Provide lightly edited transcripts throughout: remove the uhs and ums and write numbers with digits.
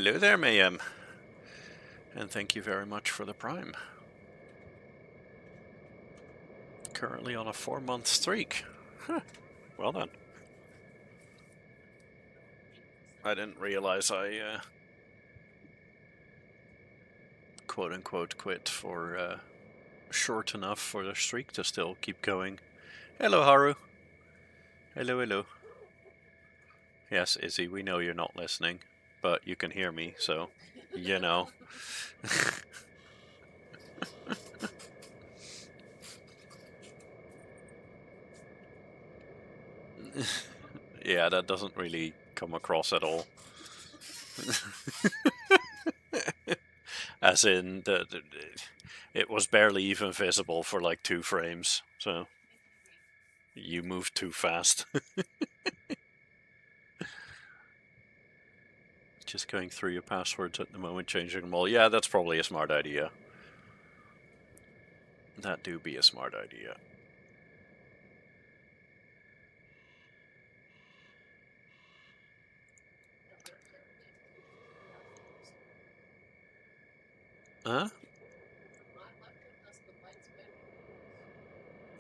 Hello there, Mayhem. And thank you very much for the Prime. Currently on a 4-month streak. Huh. Well done. I didn't realize I quote-unquote quit for short enough for the streak to still keep going. Hello, Haru. Hello, hello. Yes, Izzy, we know you're not listening, but you can hear me, so, you know. Yeah, that doesn't really come across at all. As in, it was barely even visible for like 2 frames, so you moved too fast. Just going through your passwords at the moment, changing them all. Yeah, that's probably a smart idea. That do be a smart idea. Huh?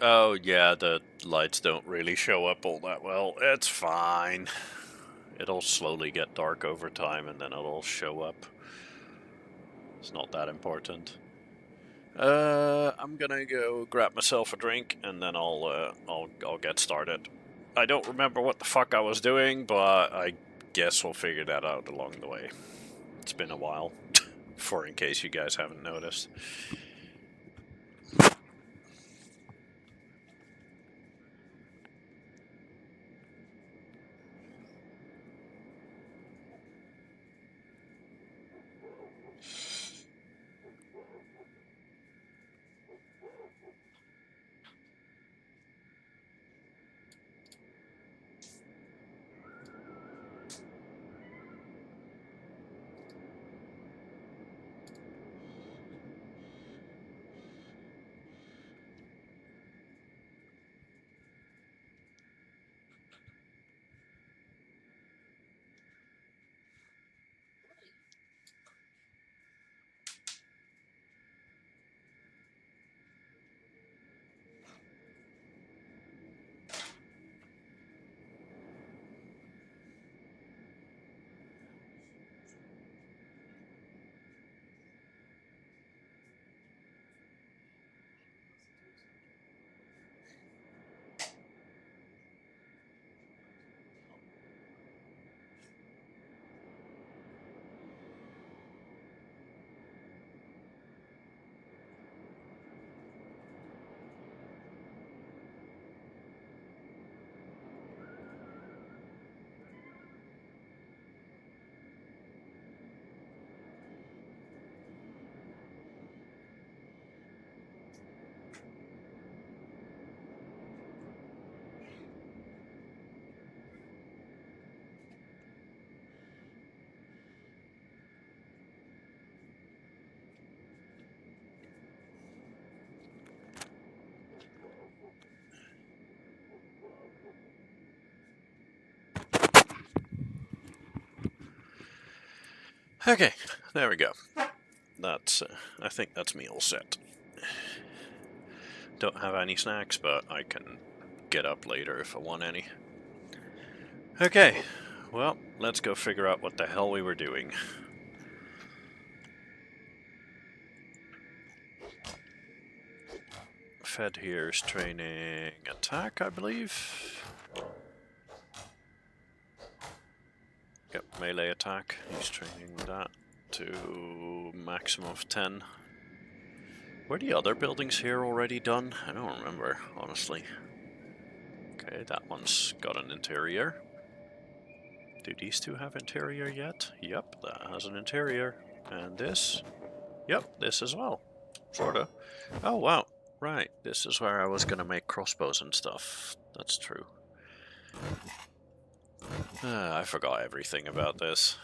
Oh, yeah, the lights don't really show up all that well. It's fine. It'll slowly get dark over time and then it'll show up. It's not that important. I'm gonna go grab myself a drink and then I'll get started. I don't remember what the fuck I was doing, but I guess we'll figure that out along the way. It's been a while, in case you guys haven't noticed. Okay, there we go. That's, I think that's me all set. Don't have any snacks, but I can get up later if I want any. Okay, well, let's go figure out what the hell we were doing. Fed here is training attack, I believe. Yep, melee attack. He's training that to maximum of 10. Were the other buildings here already done? I don't remember, honestly. Okay, that one's got an interior. Do these two have interior yet? Yep, that has an interior. And this? Yep, this as well. Sorta. Oh, wow. Right, this is where I was gonna make crossbows and stuff. That's true. I forgot everything about this.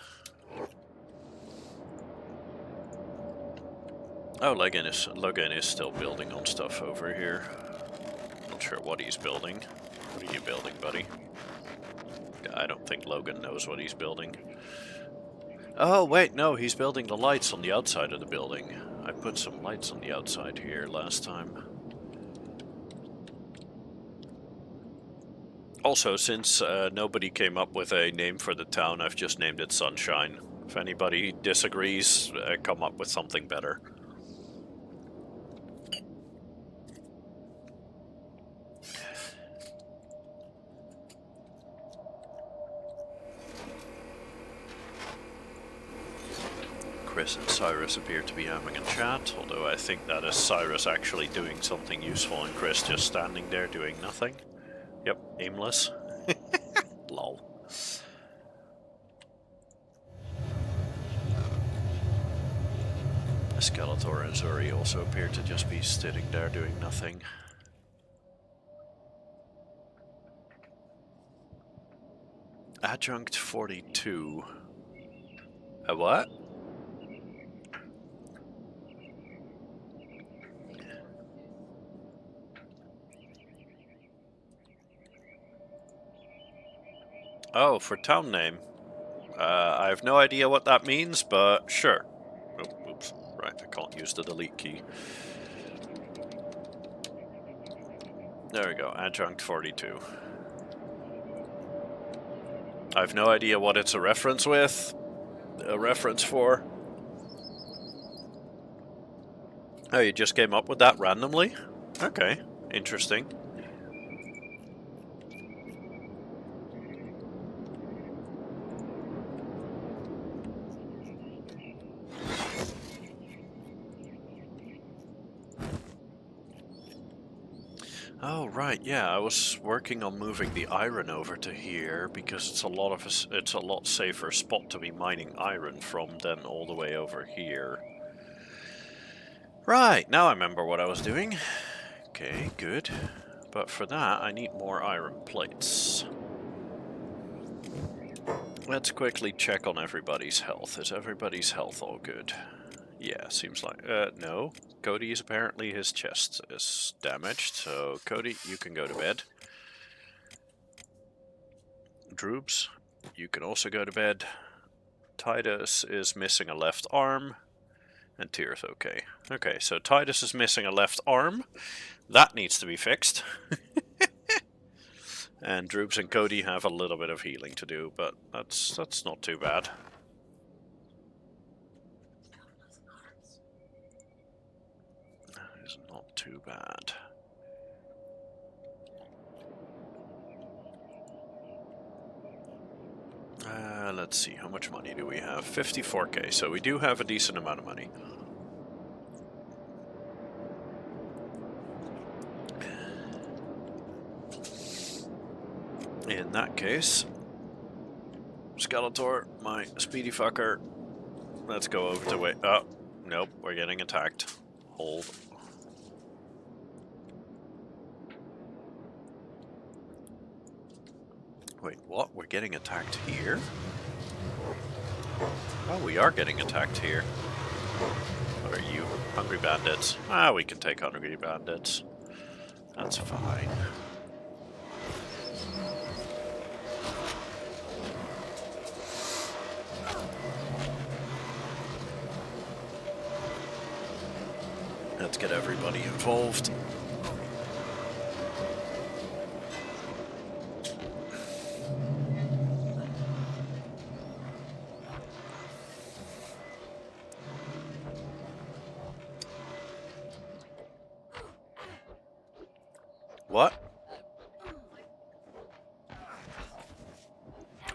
Oh, Logan is still building on stuff over here. Not sure what he's building. What are you building, buddy? I don't think Logan knows what he's building. Oh, wait, no, he's building the lights on the outside of the building. I put some lights on the outside here last time. Also, since nobody came up with a name for the town, I've just named it Sunshine. If anybody disagrees, come up with something better. Chris and Cyrus appear to be having a chat, although I think that is Cyrus actually doing something useful and Chris just standing there doing nothing. Yep, aimless. Lol. Skeletor and Zuri also appear to just be sitting there doing nothing. Adjunct 42. A what? Oh, for town name. I have no idea what that means, but sure. Oh, oops. Right, I can't use the delete key. There we go, Adjunct 42. I have no idea what it's a reference for. Oh, you just came up with that randomly? Okay, interesting. Oh right, yeah, I was working on moving the iron over to here because it's a lot safer spot to be mining iron from than all the way over here. Right, now I remember what I was doing. Okay, good. But for that, I need more iron plates. Let's quickly check on everybody's health. Is everybody's health all good? Yeah, seems like... no. Cody's apparently his chest is damaged, so Cody, you can go to bed. Droobs, you can also go to bed. Titus is missing a left arm, and Tyr's okay. Okay, so Titus is missing a left arm. That needs to be fixed. And Droobs and Cody have a little bit of healing to do, but that's not too bad. That is not too bad. Let's see, how much money do we have? 54k, so we do have a decent amount of money. In that case, Skeletor, my speedy fucker, let's go over to wait. Oh, nope, we're getting attacked. Hold. Wait, what? We're getting attacked here? Oh, we are getting attacked here. What are you? Hungry bandits. Ah, we can take hungry bandits. That's fine. Let's get everybody involved. What?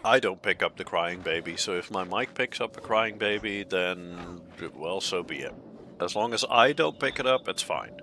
I don't pick up the crying baby, so if my mic picks up a crying baby, then, well, so be it. As long as I don't pick it up, it's fine.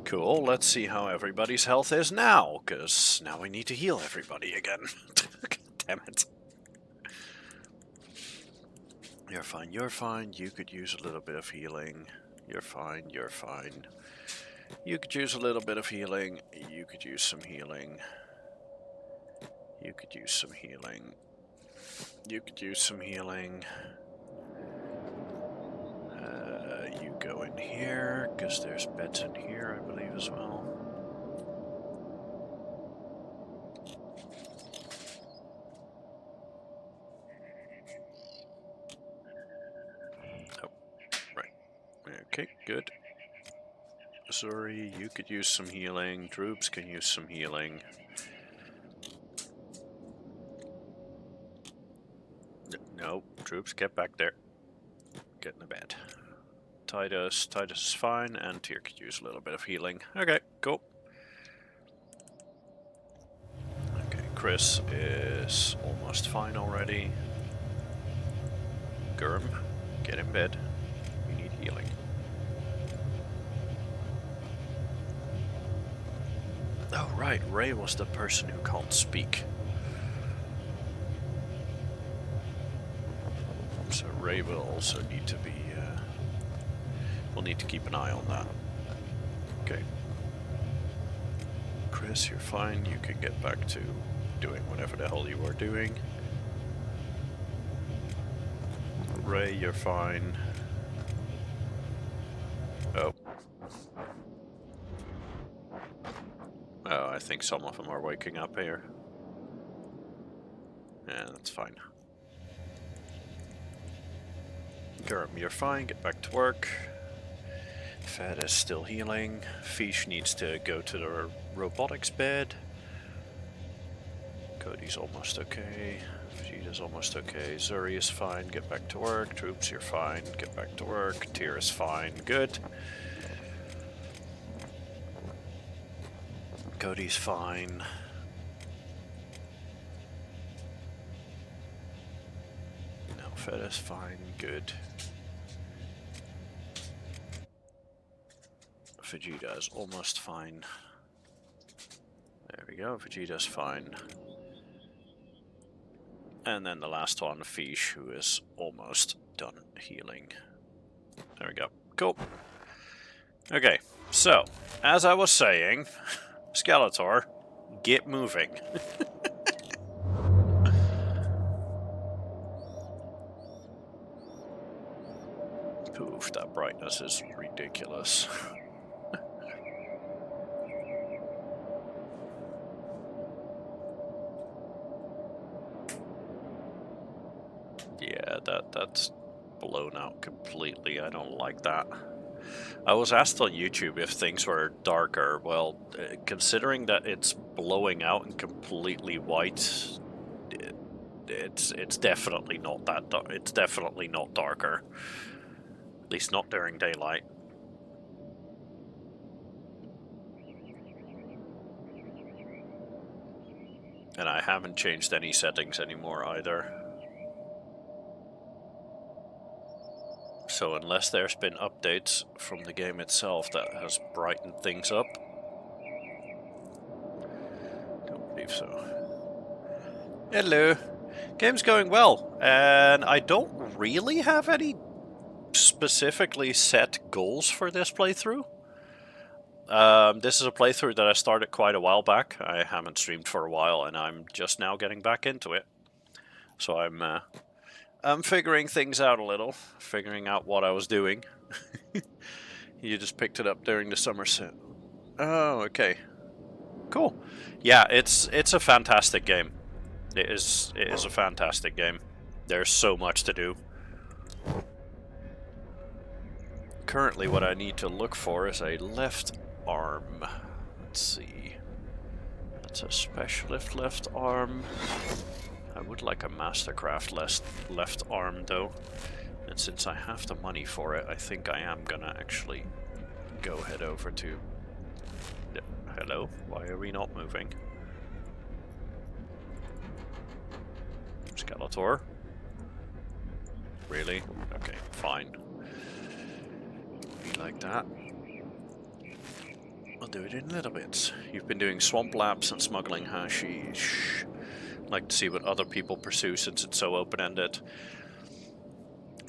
Cool, let's see how everybody's health is now, because now we need to heal everybody again. God damn it. You're fine, you're fine. You could use a little bit of healing. You're fine, you're fine. You could use a little bit of healing. You could use some healing. You could use some healing. You could use some healing. You go in here, because there's beds in here, I believe, as well. Oh, right. Okay, good. Zuri, you could use some healing. Droops can use some healing. No, Droops, get back there. Get in the bed. Titus is fine, and Tyr could use a little bit of healing. Okay, cool. Okay, Chris is almost fine already. Gurm, get in bed. You need healing. Oh right, Ray was the person who can't speak. So Ray will also need to be... we'll need to keep an eye on that. Okay. Chris, you're fine. You can get back to doing whatever the hell you are doing. Ray, you're fine. Oh. Oh, I think some of them are waking up here. Yeah, that's fine. Gurm, you're fine. Get back to work. Fed is still healing. Fish needs to go to the robotics bed. Cody's almost okay. Vegeta's almost okay. Zuri is fine. Get back to work. Troops, you're fine. Get back to work. Tyr is fine. Good. Cody's fine. No, Fed is fine. Good. Vegeta is almost fine. There we go, Vegeta's fine. And then the last one, Fish, who is almost done healing. There we go. Cool. Okay, so, as I was saying, Skeletor, get moving. Poof, that brightness is ridiculous. Yeah, that's blown out completely. I don't like that. I was asked on YouTube if things were darker. Well, considering that it's blowing out and completely white, it's definitely not that dark. It's definitely not darker. At least not during daylight. And I haven't changed any settings anymore either. So unless there's been updates from the game itself that has brightened things up, don't believe so. Hello. Game's going well, and I don't really have any specifically set goals for this playthrough. This is a playthrough that I started quite a while back. I haven't streamed for a while, and I'm just now getting back into it. So I'm figuring things out a little, figuring out what I was doing. You just picked it up during the summer set. Oh, okay. Cool. Yeah, it's a fantastic game. It is a fantastic game. There's so much to do. Currently what I need to look for is a left arm. Let's see. That's a specialist left arm. I would like a Mastercraft left arm though, and since I have the money for it, I think I am gonna actually go head over to... Hello? Why are we not moving? Skeletor? Really? Okay, fine. Be like that. I'll do it in little bits. You've been doing swamp labs and smuggling hashish. Like to see what other people pursue since it's so open-ended.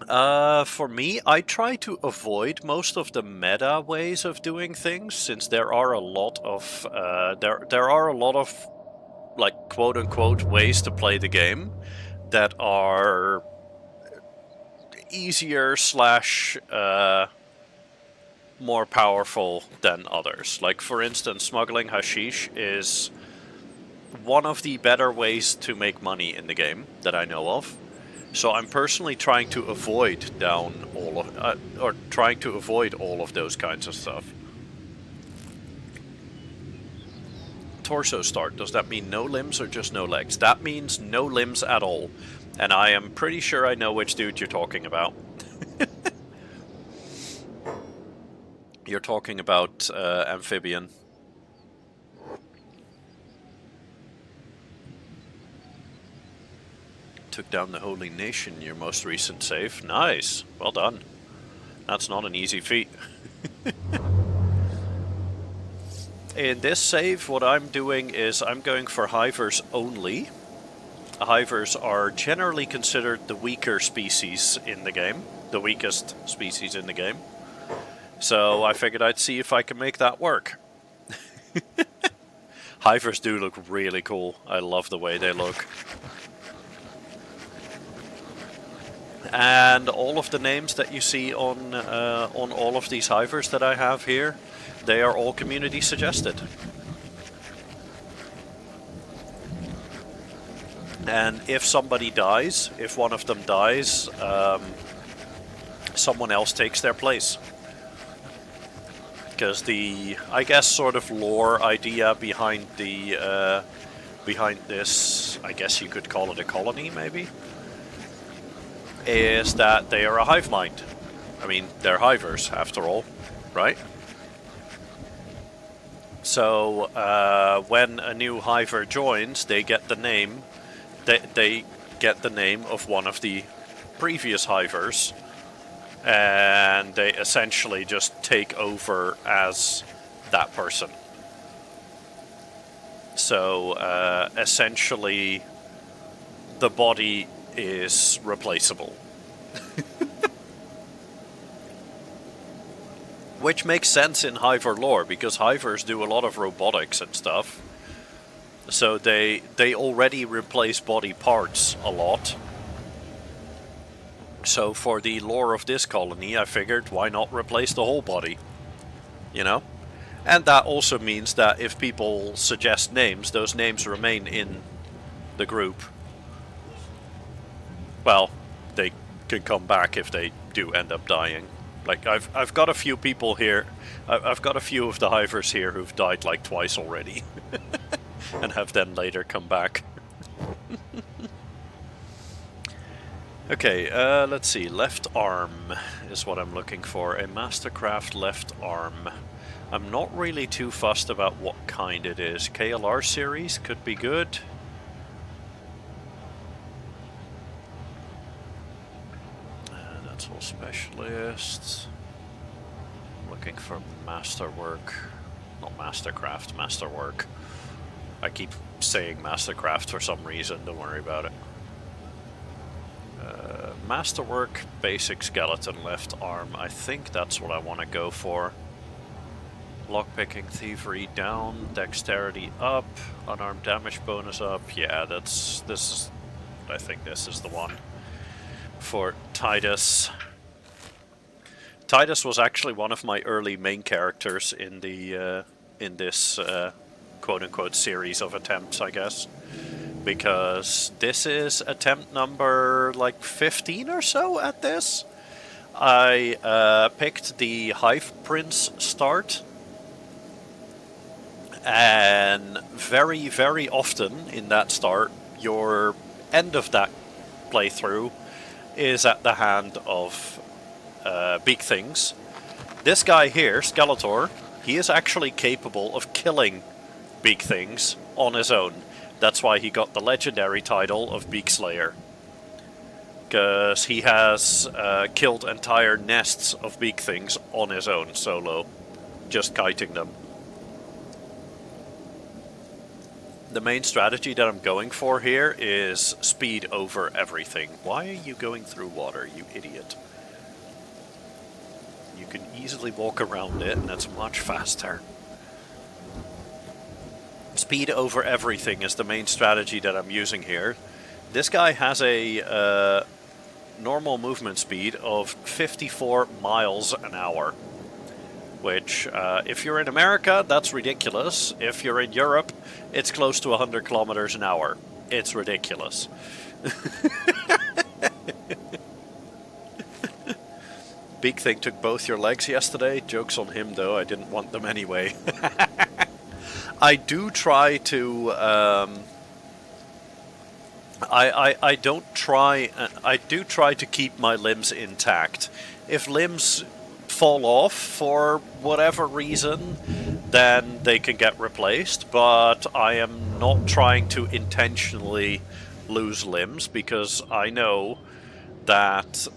For me, I try to avoid most of the meta ways of doing things, since there are a lot of there are a lot of like quote-unquote ways to play the game that are easier slash more powerful than others. Like, for instance, smuggling hashish is one of the better ways to make money in the game that I know of. So I'm personally trying to avoid trying to avoid all of those kinds of stuff. Torso start, does that mean no limbs or just no legs? That means no limbs at all. And I am pretty sure I know which dude you're talking about. You're talking about Amphibian. Took down the Holy Nation, your most recent save. Nice. Well done. That's not an easy feat. In this save, what I'm doing is I'm going for hivers only. Hivers are generally considered the weaker species in the game. The weakest species in the game. So I figured I'd see if I can make that work. Hivers do look really cool. I love the way they look. And all of the names that you see on all of these hivers that I have here, they are all community suggested. And if somebody dies, if one of them dies, someone else takes their place. Because the, I guess, sort of lore idea behind the behind this, I guess you could call it a colony, maybe, is that they are a hive mind. I mean, they're hivers, after all, right? So when a new hiver joins, they get the name. They get the name of one of the previous hivers, and they essentially just take over as that person. So essentially, the body is replaceable. Which makes sense in hiver lore, because hivers do a lot of robotics and stuff. So they already replace body parts a lot. So for the lore of this colony, I figured, why not replace the whole body? You know? And that also means that if people suggest names, those names remain in the group. Well, they can come back if they do end up dying. Like, I've got a few people here, I've got a few of the hivers here who've died like twice already. And have then later come back. Okay, let's see. Left arm is what I'm looking for. A Mastercraft left arm. I'm not really too fussed about what kind it is. KLR series could be good. That's all specialists. Looking for masterwork. Not Mastercraft, masterwork. I keep saying Mastercraft for some reason, don't worry about it. Masterwork, basic skeleton left arm. I think that's what I want to go for. Lockpicking, thievery down, dexterity up, unarmed damage bonus up. Yeah, I think this is the one for Titus. Titus was actually one of my early main characters in the in this quote-unquote series of attempts, I guess. Because this is attempt number like 15 or so at this. I picked the Hive Prince start, and very, very often in that start, your end of that playthrough is at the hand of big things. This guy here, Skeletor, he is actually capable of killing big things on his own. That's why he got the legendary title of Beak Slayer. Because he has killed entire nests of big things on his own, solo. Just kiting them. The main strategy that I'm going for here is speed over everything. Why are you going through water, you idiot? You can easily walk around it, and it's much faster. Speed over everything is the main strategy that I'm using here. This guy has a normal movement speed of 54 miles an hour. Which, if you're in America, that's ridiculous. If you're in Europe, it's close to 100 kilometers an hour. It's ridiculous. Beak Thing took both your legs yesterday. Joke's on him, though. I didn't want them anyway. I do try to... I do try to keep my limbs intact. If limbs fall off for whatever reason, then they can get replaced, but I am not trying to intentionally lose limbs, because I know that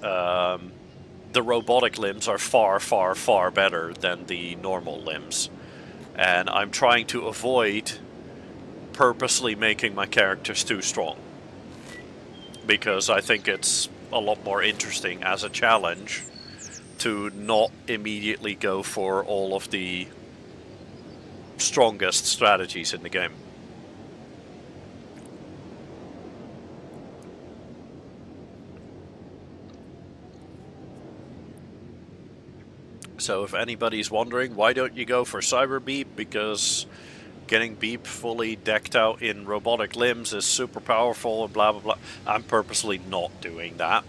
the robotic limbs are far, far, far better than the normal limbs. And I'm trying to avoid purposely making my characters too strong, because I think it's a lot more interesting as a challenge to not immediately go for all of the strongest strategies in the game. So if anybody's wondering, why don't you go for Cyber Beep? Because getting Beep fully decked out in robotic limbs is super powerful and blah blah blah. I'm purposely not doing that,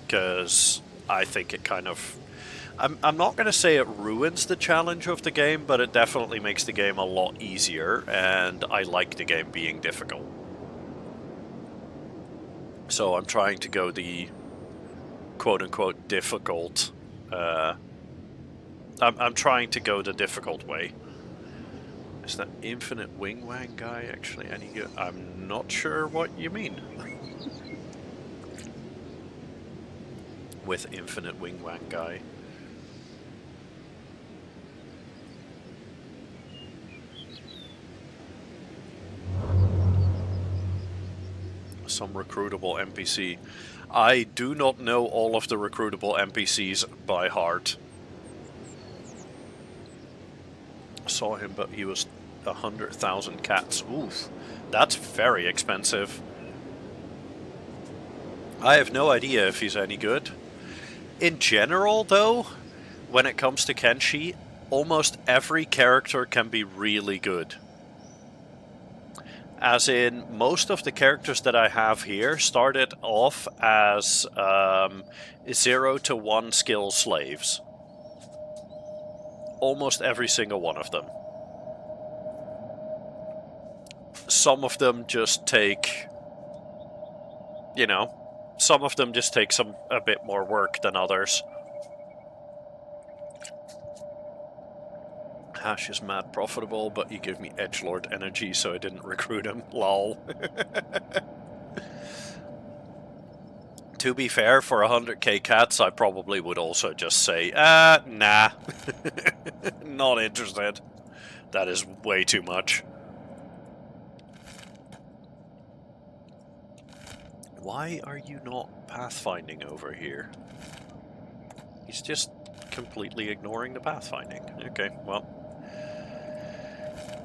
because I think it kind of... I'm not going to say it ruins the challenge of the game, but it definitely makes the game a lot easier, and I like the game being difficult. So I'm trying to go the quote-unquote difficult... I'm trying to go the difficult way. Is that Infinite Wing Wang guy actually any good? I'm not sure what you mean. With Infinite Wing Wang guy. Some recruitable NPC. I do not know all of the recruitable NPCs by heart. Saw him, but he was 100,000 cats. Oof, that's very expensive. I have no idea if he's any good. In general, though, when it comes to Kenshi, almost every character can be really good. As in, most of the characters that I have here started off as 0 to 1 skill slaves. Almost every single one of them. Some of them just take, you know, some of them just take a bit more work than others. Hash is mad profitable, but you give me edgelord energy, so I didn't recruit him. Lol. To be fair, for 100k cats, I probably would also just say, nah. Not interested. That is way too much. Why are you not pathfinding over here? He's just completely ignoring the pathfinding. Okay, well.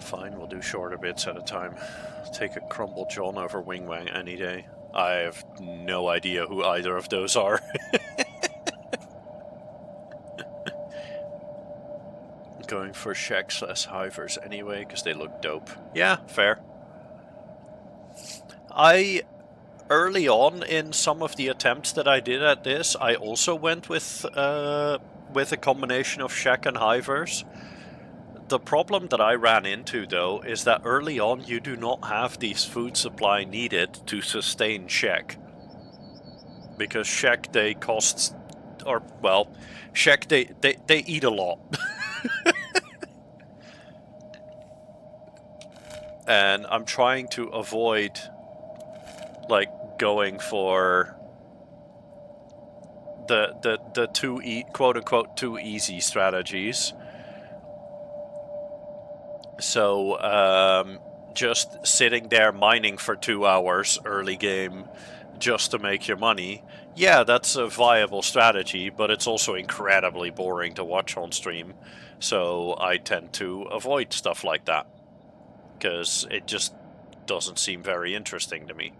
Fine, we'll do shorter bits at a time. Take a Crumble John over Wing Wang any day. I have no idea who either of those are. Going for Shek/Hivers anyway, because they look dope. Yeah, fair. Early on in some of the attempts that I did at this, I also went with a combination of Shek and Hivers. The problem that I ran into, though, is that early on you do not have the food supply needed to sustain Shek. Because Shek, they cost... Or, well, Shek, they eat a lot. And I'm trying to avoid, like, going for the quote-unquote too easy strategies. So, just sitting there mining for 2 hours early game just to make your money, yeah, that's a viable strategy, but it's also incredibly boring to watch on stream. So I tend to avoid stuff like that, because it just doesn't seem very interesting to me.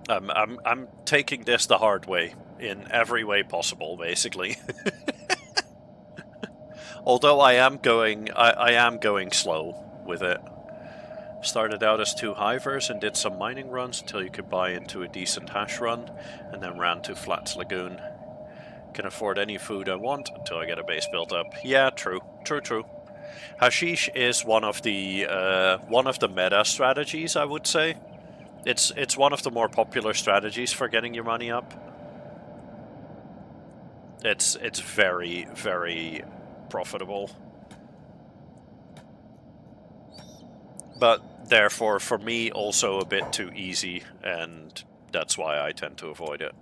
I'm taking this the hard way in every way possible, basically. Although I am going slow with it. Started out as 2 hivers and did some mining runs until you could buy into a decent hash run, and then ran to Flats Lagoon. Can afford any food I want until I get a base built up. Yeah, true. Hashish is one of the meta strategies, I would say. It's one of the more popular strategies for getting your money up. It's very, very profitable. But therefore, for me, also a bit too easy, and that's why I tend to avoid it.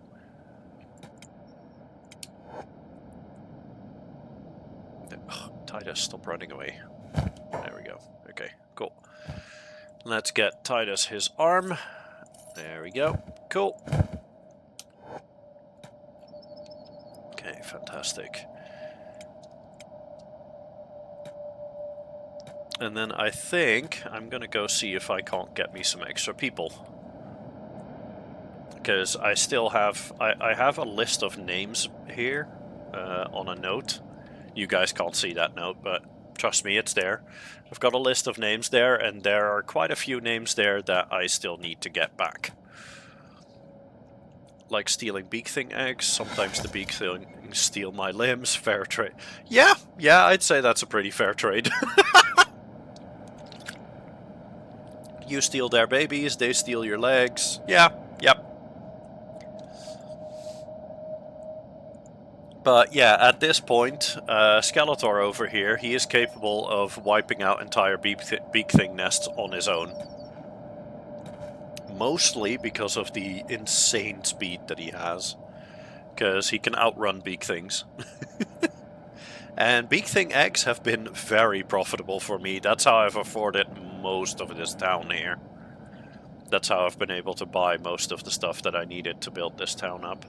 Ugh, Titus, stop running away. There we go. Okay, cool. Let's get Titus his arm. There we go. Cool. Okay, fantastic. And then I think I'm gonna go see if I can't get me some extra people. Because I still have... I have a list of names here on a note. You guys can't see that note, but trust me, it's there. I've got a list of names there, and there are quite a few names there that I still need to get back. Like stealing beak thing eggs. Sometimes the beak things steal my limbs. Fair trade. Yeah, I'd say that's a pretty fair trade. You steal their babies, they steal your legs. Yeah, yep. But yeah, at this point, Skeletor over here, he is capable of wiping out entire beak thing nests on his own. Mostly because of the insane speed that he has. Because he can outrun beak things. And beak thing eggs have been very profitable for me. That's how I've afforded most of this town here. That's how I've been able to buy most of the stuff that I needed to build this town up.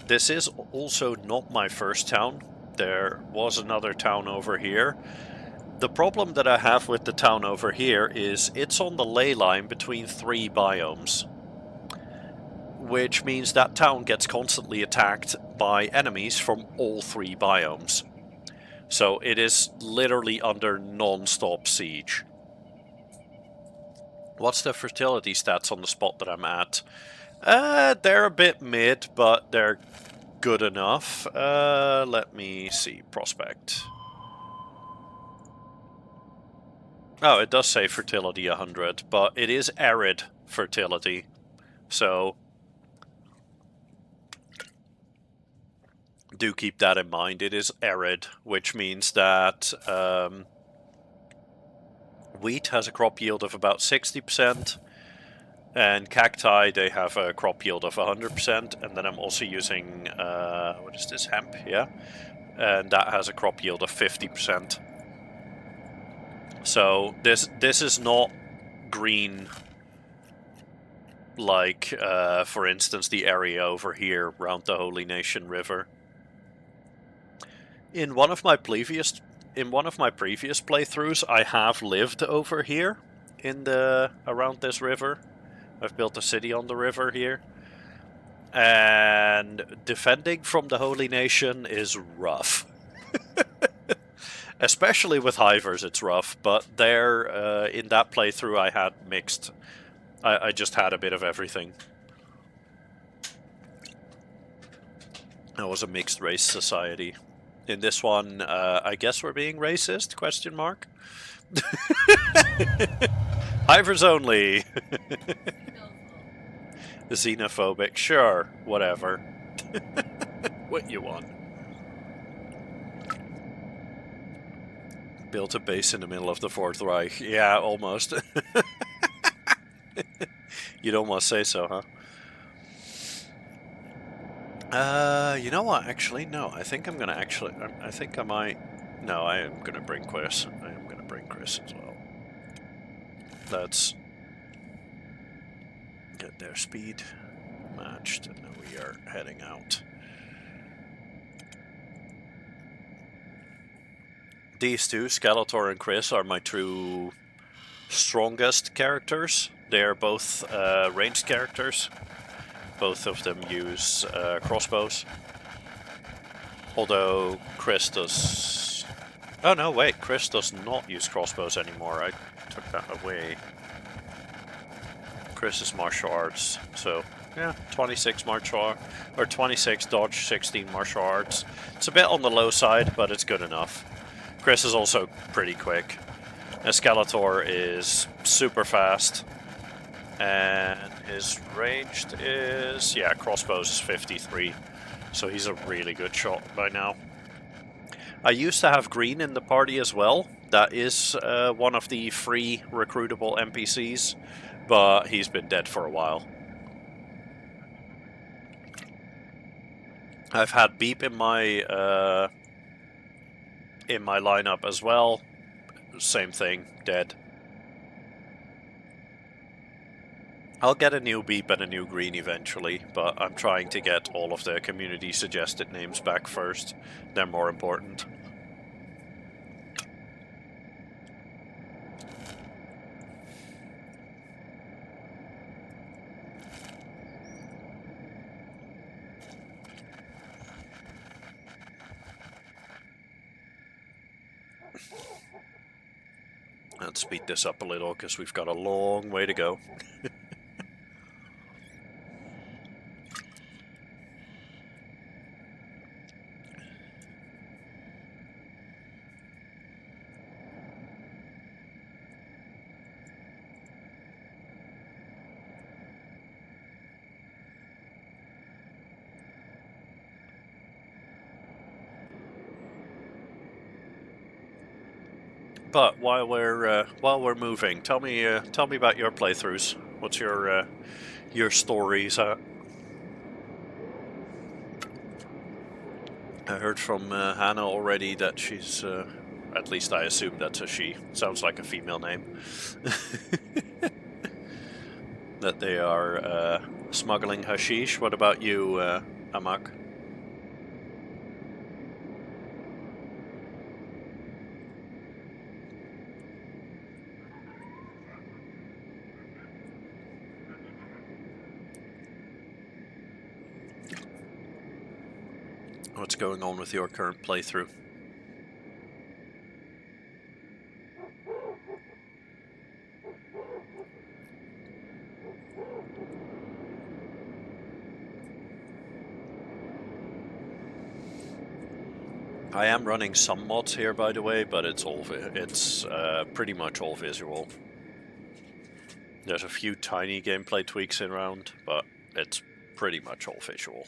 This is also not my first town. There was another town over here. The problem that I have with the town over here is it's on the ley line between 3 biomes. Which means that town gets constantly attacked by enemies from all 3 biomes. So it is literally under non-stop siege. What's the fertility stats on the spot that I'm at? They're a bit mid, but they're good enough. Let me see. Prospect. Oh, it does say fertility 100, but it is arid fertility. So do keep that in mind. It is arid, which means that wheat has a crop yield of about 60%, and cacti, they have a crop yield of 100%, and then I'm also using, what is this, hemp, yeah? And that has a crop yield of 50%. So this is not green like, for instance, the area over here around the Holy Nation River. In one of my previous playthroughs, I have lived over here around this river. I've built a city on the river here. And defending from the Holy Nation is rough. Especially with hivers, it's rough, but there, in that playthrough, I had mixed. I just had a bit of everything. It was a mixed race society. In this one, I guess we're being racist, question mark? Hivers only! Xenophobic, sure, whatever. What you want. Built a base in the middle of the Fourth Reich. Yeah, almost. You'd almost say so, huh? You know what? Actually, no. I think I'm gonna actually. I think I might. No, I am gonna bring Chris. I am gonna bring Chris as well. Let's get their speed matched, and then we are heading out. These two, Skeletor and Chris, are my two strongest characters. They are both ranged characters. Both of them use crossbows. Although Chris does... Oh no, wait, Chris does not use crossbows anymore. I took that away. Chris is martial arts, so yeah, 26 martial art, or 26 dodge, 16 martial arts. It's a bit on the low side, but it's good enough. Chris is also pretty quick. And Skeletor is super fast. And his ranged is, yeah, crossbows is 53. So he's a really good shot by now. I used to have Green in the party as well. That is one of the free recruitable NPCs, but he's been dead for a while. I've had Beep in my lineup as well. Same thing, dead. I'll get a new Beep and a new Green eventually, but I'm trying to get all of the community suggested names back first. They're more important. Let's speed this up a little because we've got a long way to go. But while we're moving, tell me about your playthroughs. What's your stories? I heard from Hannah already that she's, at least I assume that's a she. Sounds like a female name. That they are smuggling hashish. What about you, Amak? What's going on with your current playthrough? I am running some mods here, by the way, but it's pretty much all visual. There's a few tiny gameplay tweaks around, but it's pretty much all visual.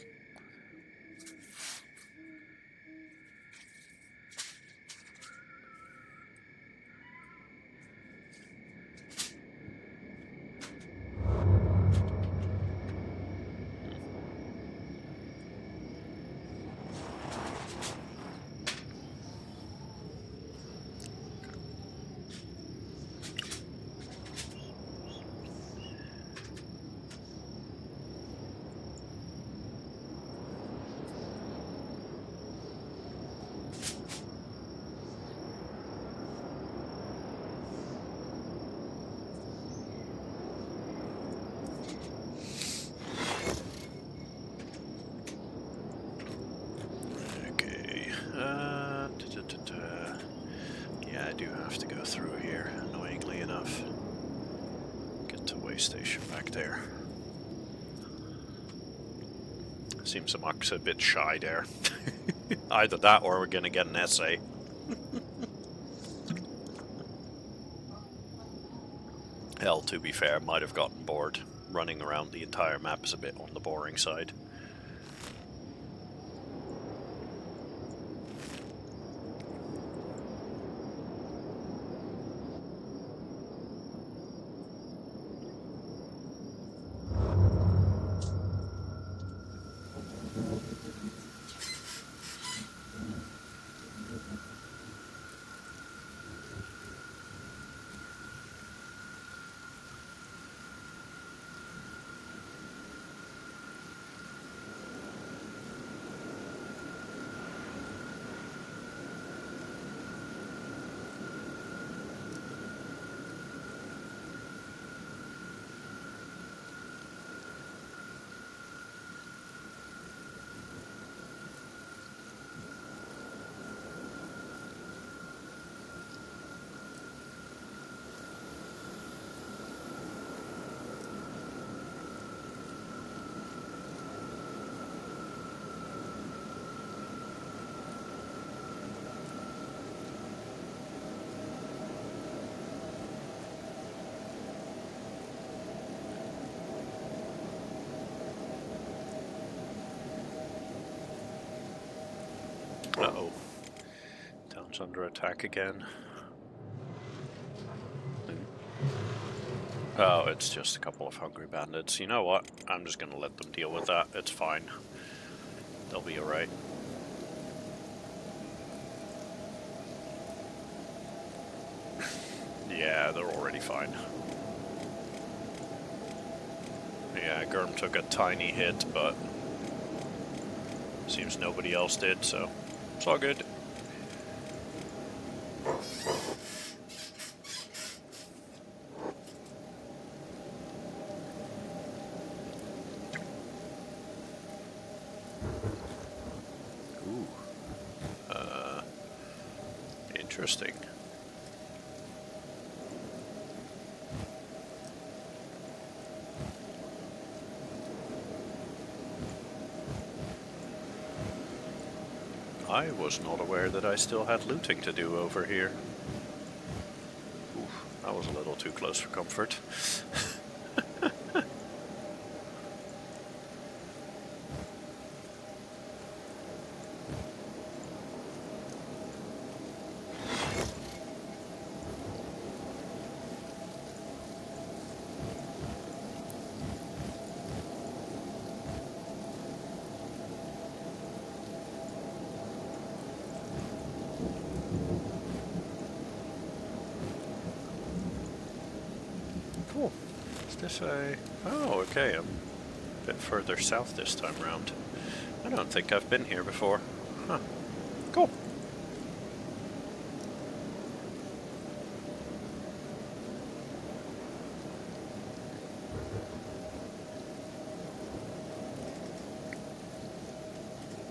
Yeah, I do have to go through here, annoyingly enough. Get to way station back there. Seems Amak's a bit shy there. Either that or we're gonna get an essay. Hell, to be fair, might have gotten bored. Running around the entire map is a bit on the boring side. It's under attack again. Oh, it's just a couple of hungry bandits. You know what? I'm just gonna let them deal with that. It's fine. They'll be alright. Yeah, they're already fine. Yeah, Gurm took a tiny hit, but seems nobody else did, so it's all good. Ooh. Interesting. I was not aware that I still had looting to do over here. Oof, that was a little too close for comfort. Cool. Is this a... Oh, okay, I'm a bit further south this time round. I don't think I've been here before. Huh. Cool.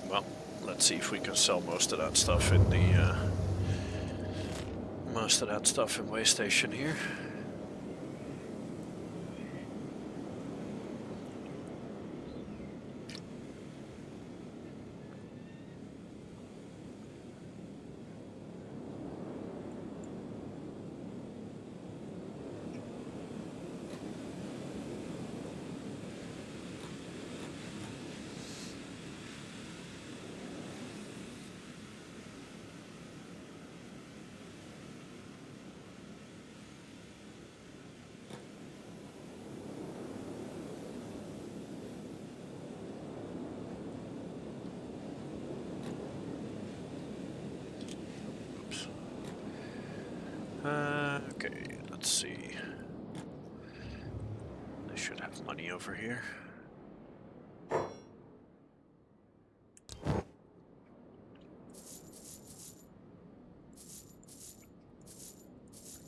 Well, let's see if we can sell most of that stuff in the, way station here. Okay, let's see. They should have money over here.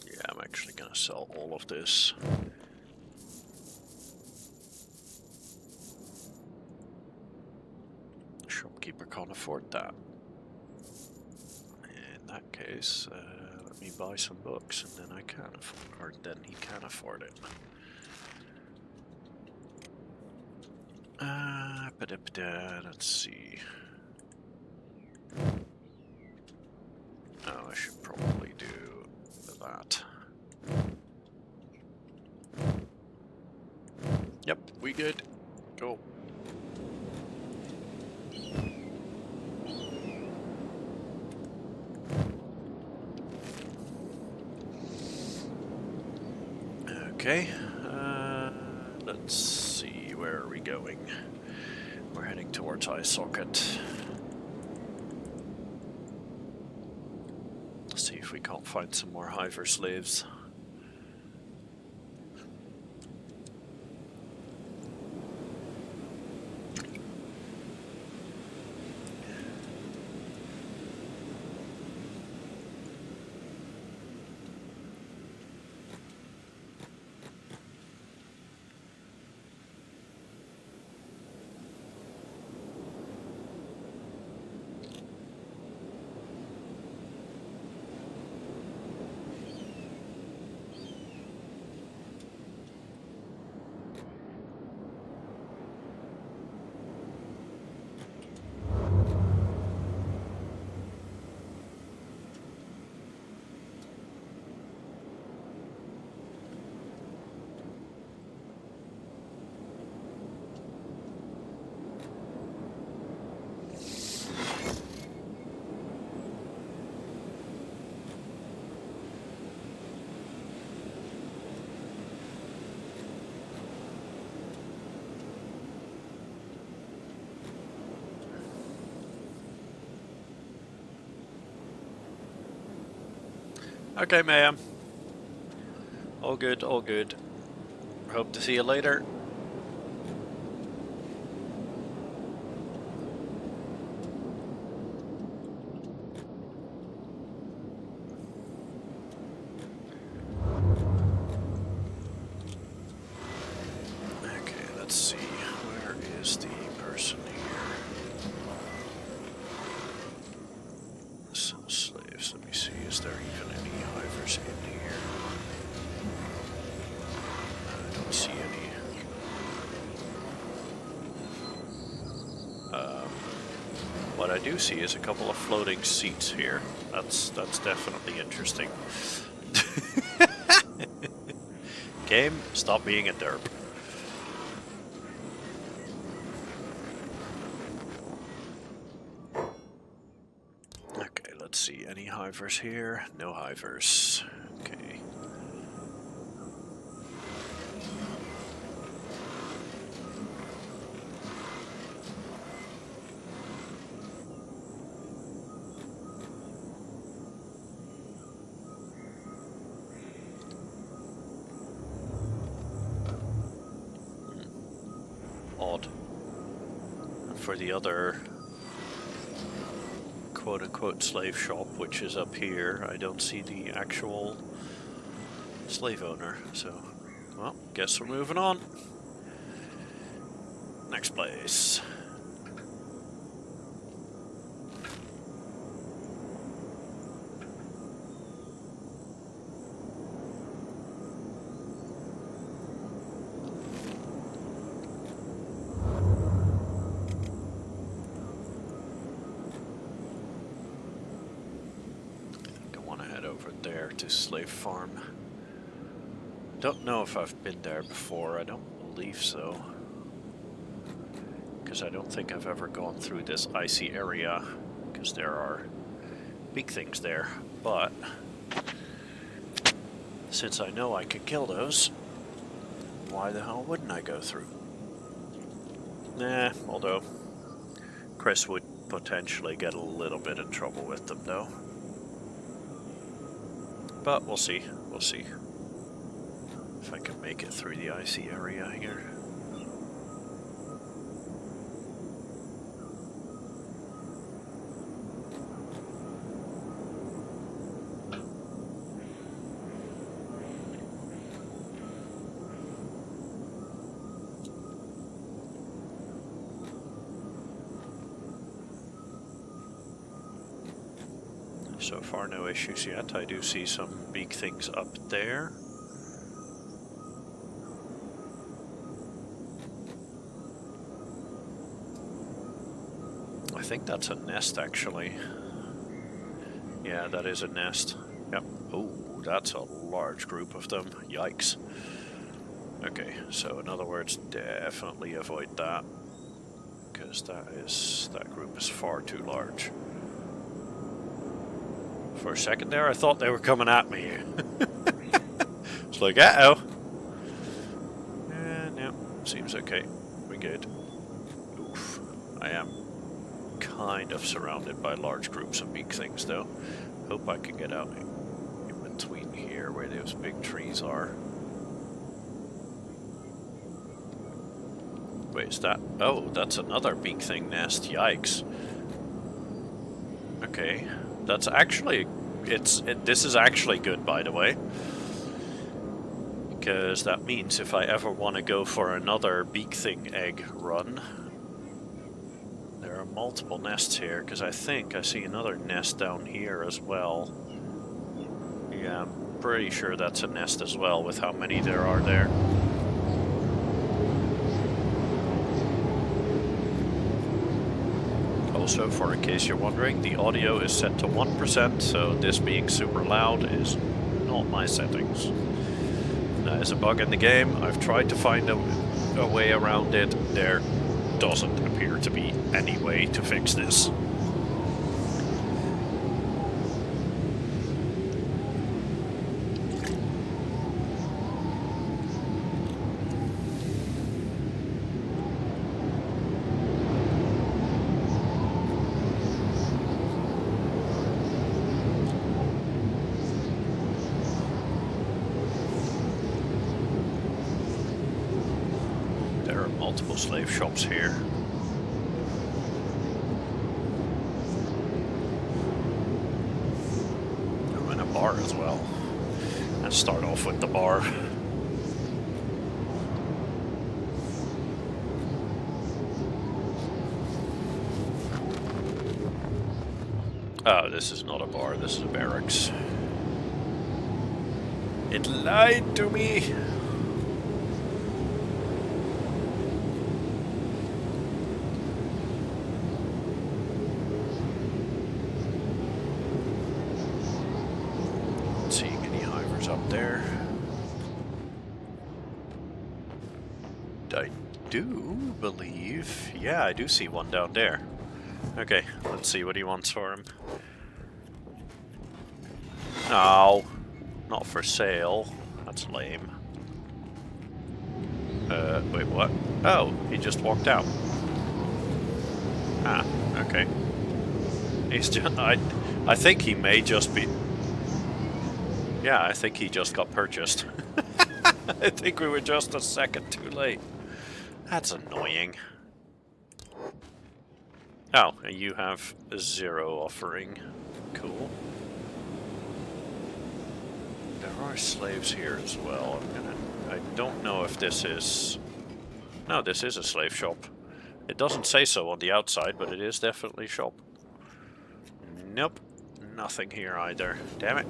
Yeah, I'm actually gonna sell all of this. The shopkeeper can't afford that. In that case, let me buy some books, and then I can afford, or then he can afford it. Let's see. Oh, I should probably do that. Yep, we good. Go. Okay, let's see, where are we going? We're heading towards Eye Socket. Let's see if we can't find some more Hiver slaves. Okay, ma'am. All good, all good. Hope to see you later. Okay, let's see. Where is the person here? Some slaves. Let me see. Is there even any hivers in here? I don't see any. What I do see is a couple of floating seats here. That's definitely interesting. Game, stop being a derp. Okay, let's see. Any hivers here? No hivers. Okay. Odd. And for the other quote-unquote slave shop, which is up here, I don't see the actual slave owner, so, well, guess we're moving on. Next place. There to slave farm. Don't know if I've been there before. I don't believe so, because I don't think I've ever gone through this icy area, because there are big things there. But since I know I can kill those, why the hell wouldn't I go through? Nah, although Chris would potentially get a little bit in trouble with them though. But we'll see. We'll see if I can make it through the icy area here. So far, no issues yet. I do see some big things up there. I think that's a nest, actually. Yeah, that is a nest. Yep. Oh, that's a large group of them. Yikes. Okay, so in other words, definitely avoid that, because that group is far too large. For a second there, I thought they were coming at me. It's like, uh-oh. No, seems okay. We're good. Oof. I am kind of surrounded by large groups of big things, though. Hope I can get out in between here where those big trees are. Wait, is that... Oh, that's another big thing nest. Yikes. Okay. That's actually... This is actually good, by the way. Because that means if I ever want to go for another big thing egg run... There are multiple nests here, because I think I see another nest down here as well. Yeah, I'm pretty sure that's a nest as well, with how many there are there. Also, for in case you're wondering, the audio is set to 1%, so this being super loud is not my settings. That is a bug in the game. I've tried to find a way around it. There doesn't appear to be any way to fix this. multiple slave shops here. Oh, and a bar as well. Let's start off with the bar. Oh, this is not a bar, this is a barracks. It lied to me! Not seeing any hivers up there. I do believe... yeah, I do see one down there. Okay, let's see what he wants for him. No, not for sale. That's lame. Wait, what? Oh, he just walked out. Ah, okay. He's just... I think he may just be... yeah, I think he just got purchased. I think we were just a second too late. That's annoying. Oh, and you have 0 offering. Cool. There are slaves here as well. I don't know if this is... no, this is a slave shop. It doesn't say so on the outside, but it is definitely a shop. Nope. Nothing here either. Damn it.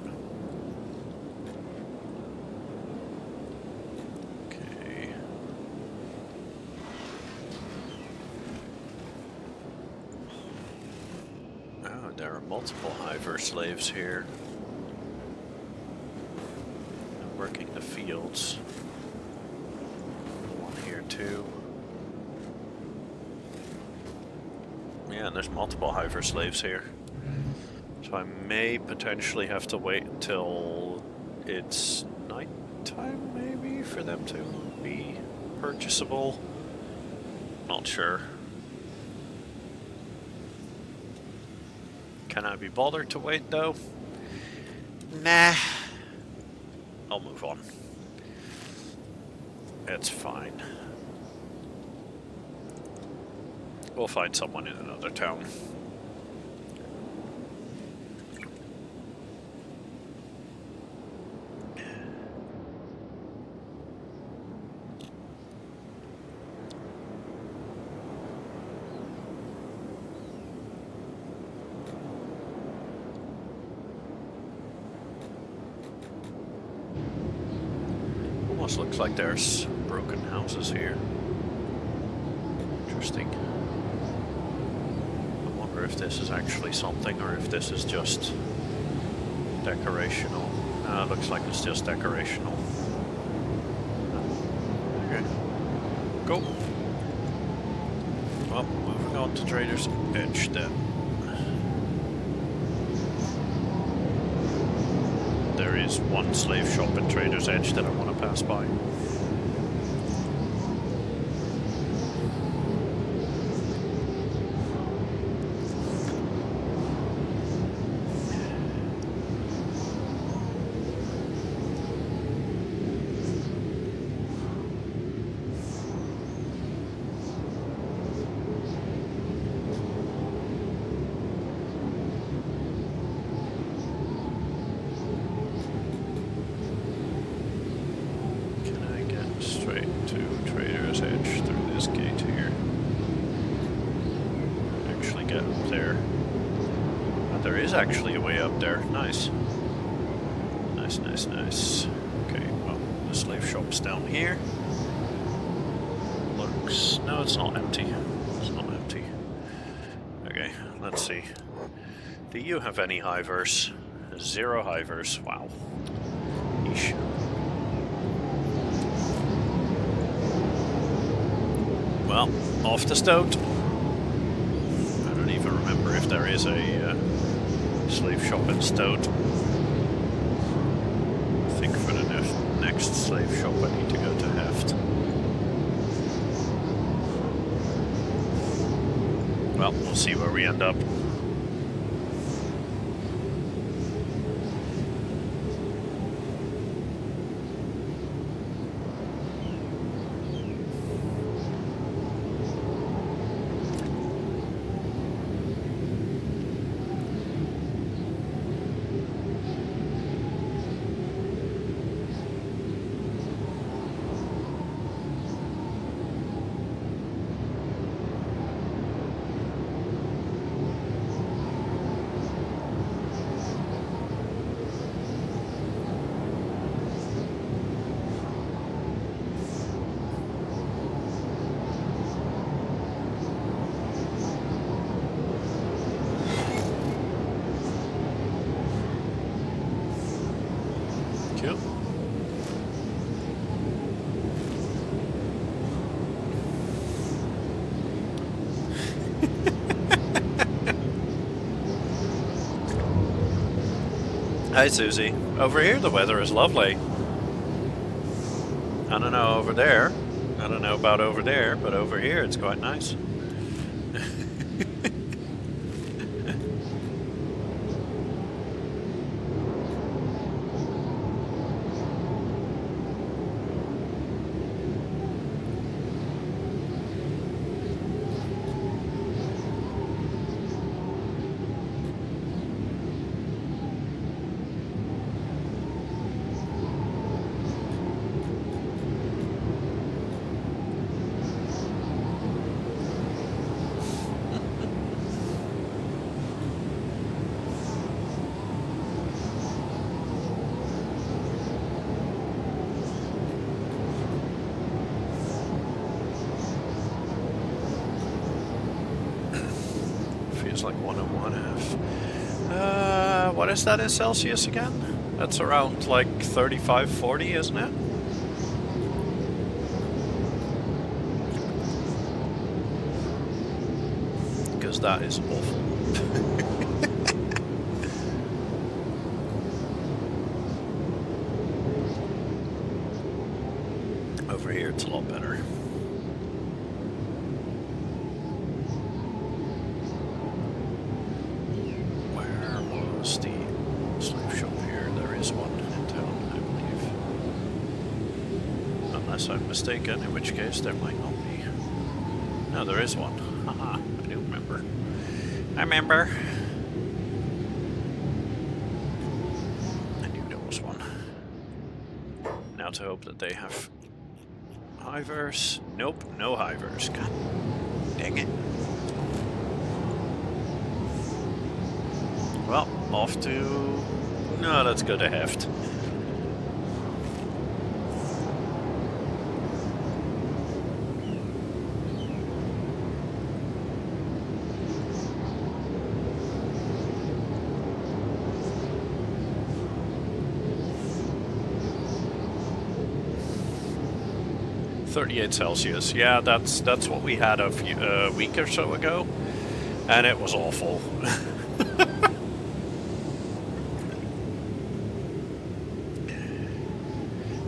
Okay. Oh, there are multiple hiver slaves here. Working the fields. One here too. Yeah, and there's multiple hiver slaves here. So I may potentially have to wait until it's nighttime, maybe, for them to be purchasable. Not sure. Can I be bothered to wait though? Nah. I'll move on. It's fine. We'll find someone in another town. Almost looks like there's broken houses here. Interesting. I wonder if this is actually something or if this is just decorational. It looks like it's just decorational. Okay. Go. Well, moving on to Trader's Edge then. There is one slave shop in Trader's Edge that I want to pass by. Actually a way up there. Nice. Nice, nice, nice. Okay, well, the slave shop's down here. Looks... no, it's not empty. It's not empty. Okay, let's see. Do you have any hivers? 0 hivers. Wow. Yeesh. Well, off the Stoat. I don't even remember if there is a... slave shop in Stoat. I think for the next slave shop I need to go to Heft. Well, we'll see where we end up. Hi, Susie. Over here, the weather is lovely. I don't know over there. I don't know about over there, but over here, it's quite nice. Feels like 101F. What is that in Celsius again? That's around like 35, 40, isn't it? Because that is awful. Over here, it's a lot better. Where was the slave shop here? There is one in town, I believe. Unless I'm mistaken, in which case there might not be. No, there is one. Haha, I do remember. I remember. I knew there was one. Now to hope that they have hivers. Nope, no hivers. God dang it. Well, off to... No, let's go to Heft. .38 Celsius. Yeah, that's what we had a week or so ago, and it was awful.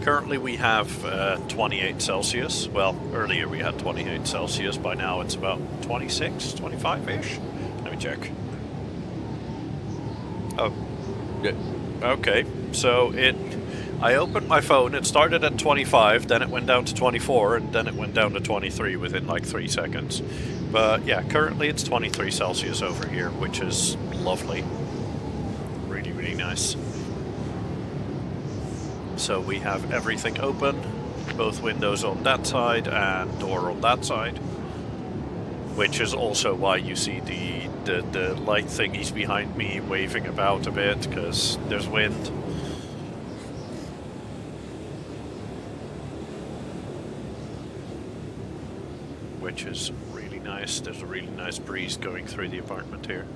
Currently we have 28 Celsius. Well, earlier we had 28 Celsius. By now it's about 26, 25-ish. Let me check. Oh, okay. So I opened my phone, it started at 25, then it went down to 24, and then it went down to 23 within like 3 seconds. But yeah, currently it's 23 Celsius over here, which is lovely. Really, really nice. So we have everything open, both windows on that side and door on that side. Which is also why you see the light thingies behind me waving about a bit, because there's wind. Which is really nice. There's a really nice breeze going through the apartment here.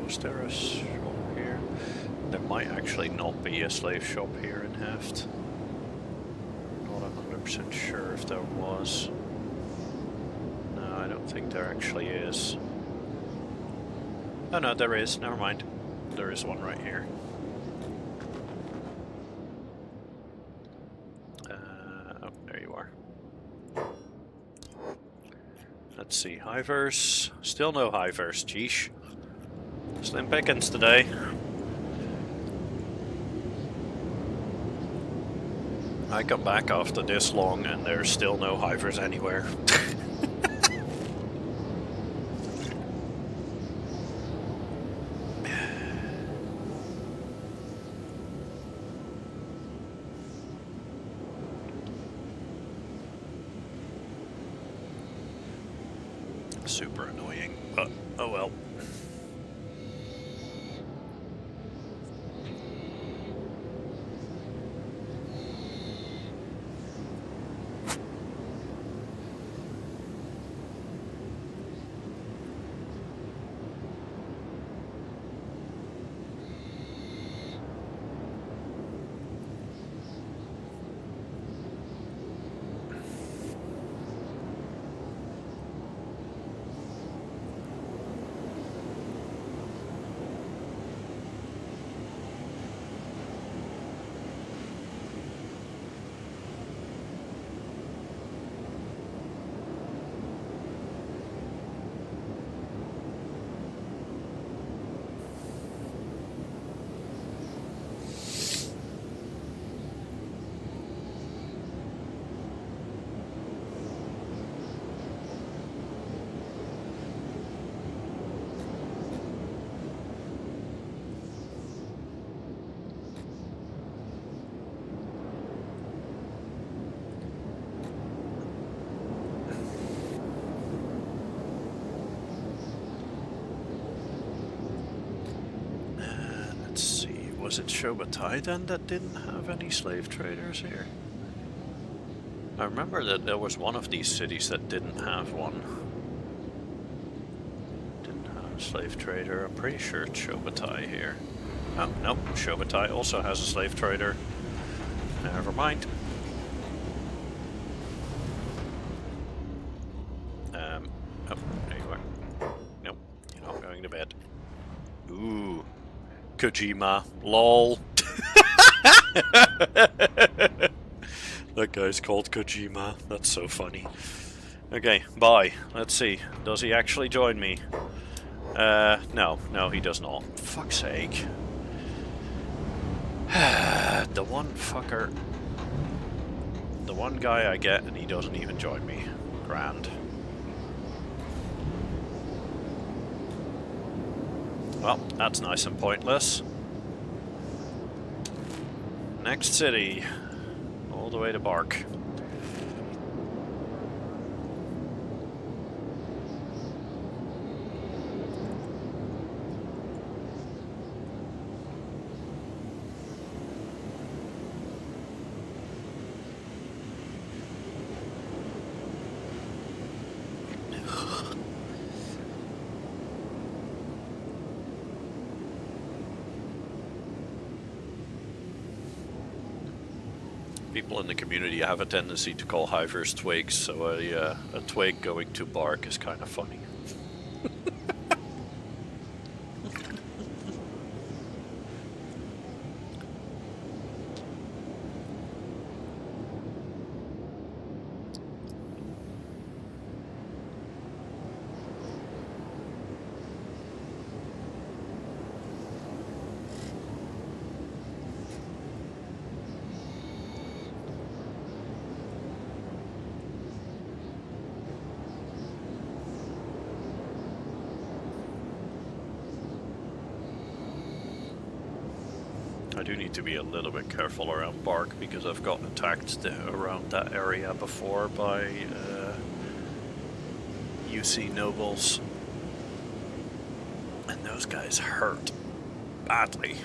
Is there a shop here? There might actually not be a slave shop here in Heft. Not 100% sure if there was. No, I don't think there actually is. Oh no, there is. Never mind. There is one right here. are. Let's see, Hivers. Still no Hivers, geesh. Slim pickings today. I come back after this long and there's still no Hivers anywhere. Super annoying, but oh well. Was it Shobatai then that didn't have any slave traders here? I remember that there was one of these cities that didn't have one. Didn't have a slave trader. I'm pretty sure it's Shobatai here. Oh, nope. Shobatai also has a slave trader. Never mind. Oh, there you are. Nope, you're not going to bed. Ooh. Kojima. LOL. That guy's called Kojima. That's so funny. Okay, bye. Let's see. Does he actually join me? No, he does not. Fuck's sake. The one fucker. The one guy I get and he doesn't even join me. Grand. Well, that's nice and pointless. Next city. All the way to Bark. People in the community have a tendency to call hivers twigs, so a twig going to bark is kind of funny. I do need to be a little bit careful around Bark because I've gotten attacked around that area before by UC nobles, and those guys hurt badly.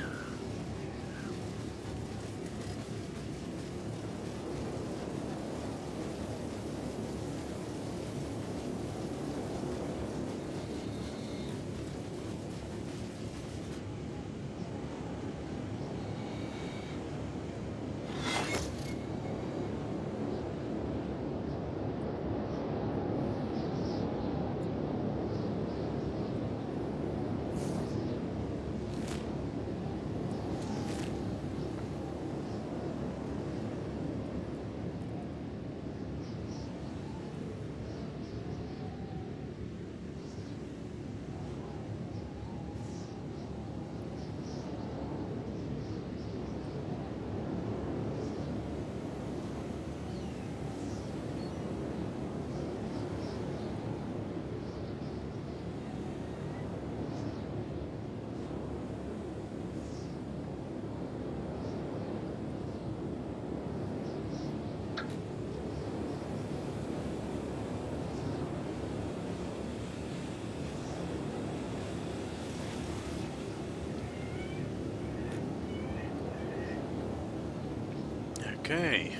Okay,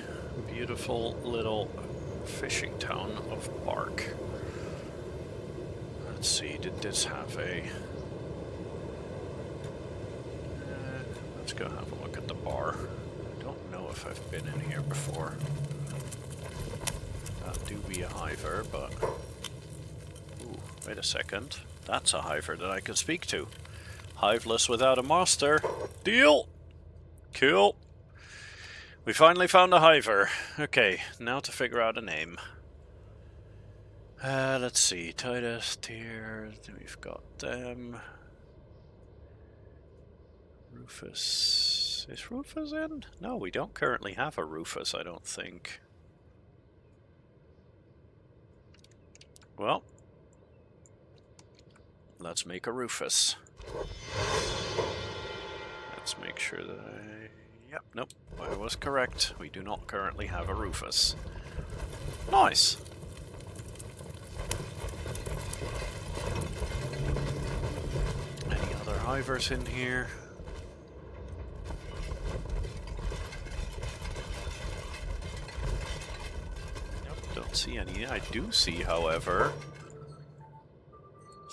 beautiful little fishing town of Bark. Let's see, did this have a... let's go have a look at the bar. I don't know if I've been in here before. That do be a hiver, but... Ooh, wait a second. That's a hiver that I can speak to. Hiveless without a master. Deal! Cool. We finally found a hiver. Okay, now to figure out a name. Let's see. Titus, Tier, we've got them. Rufus. Is Rufus in? No, we don't currently have a Rufus, I don't think. Well, let's make a Rufus. Let's make sure that I... Yep, nope, I was correct. We do not currently have a Rufus. Nice! Any other hivers in here? Nope, don't see any. I do see, however,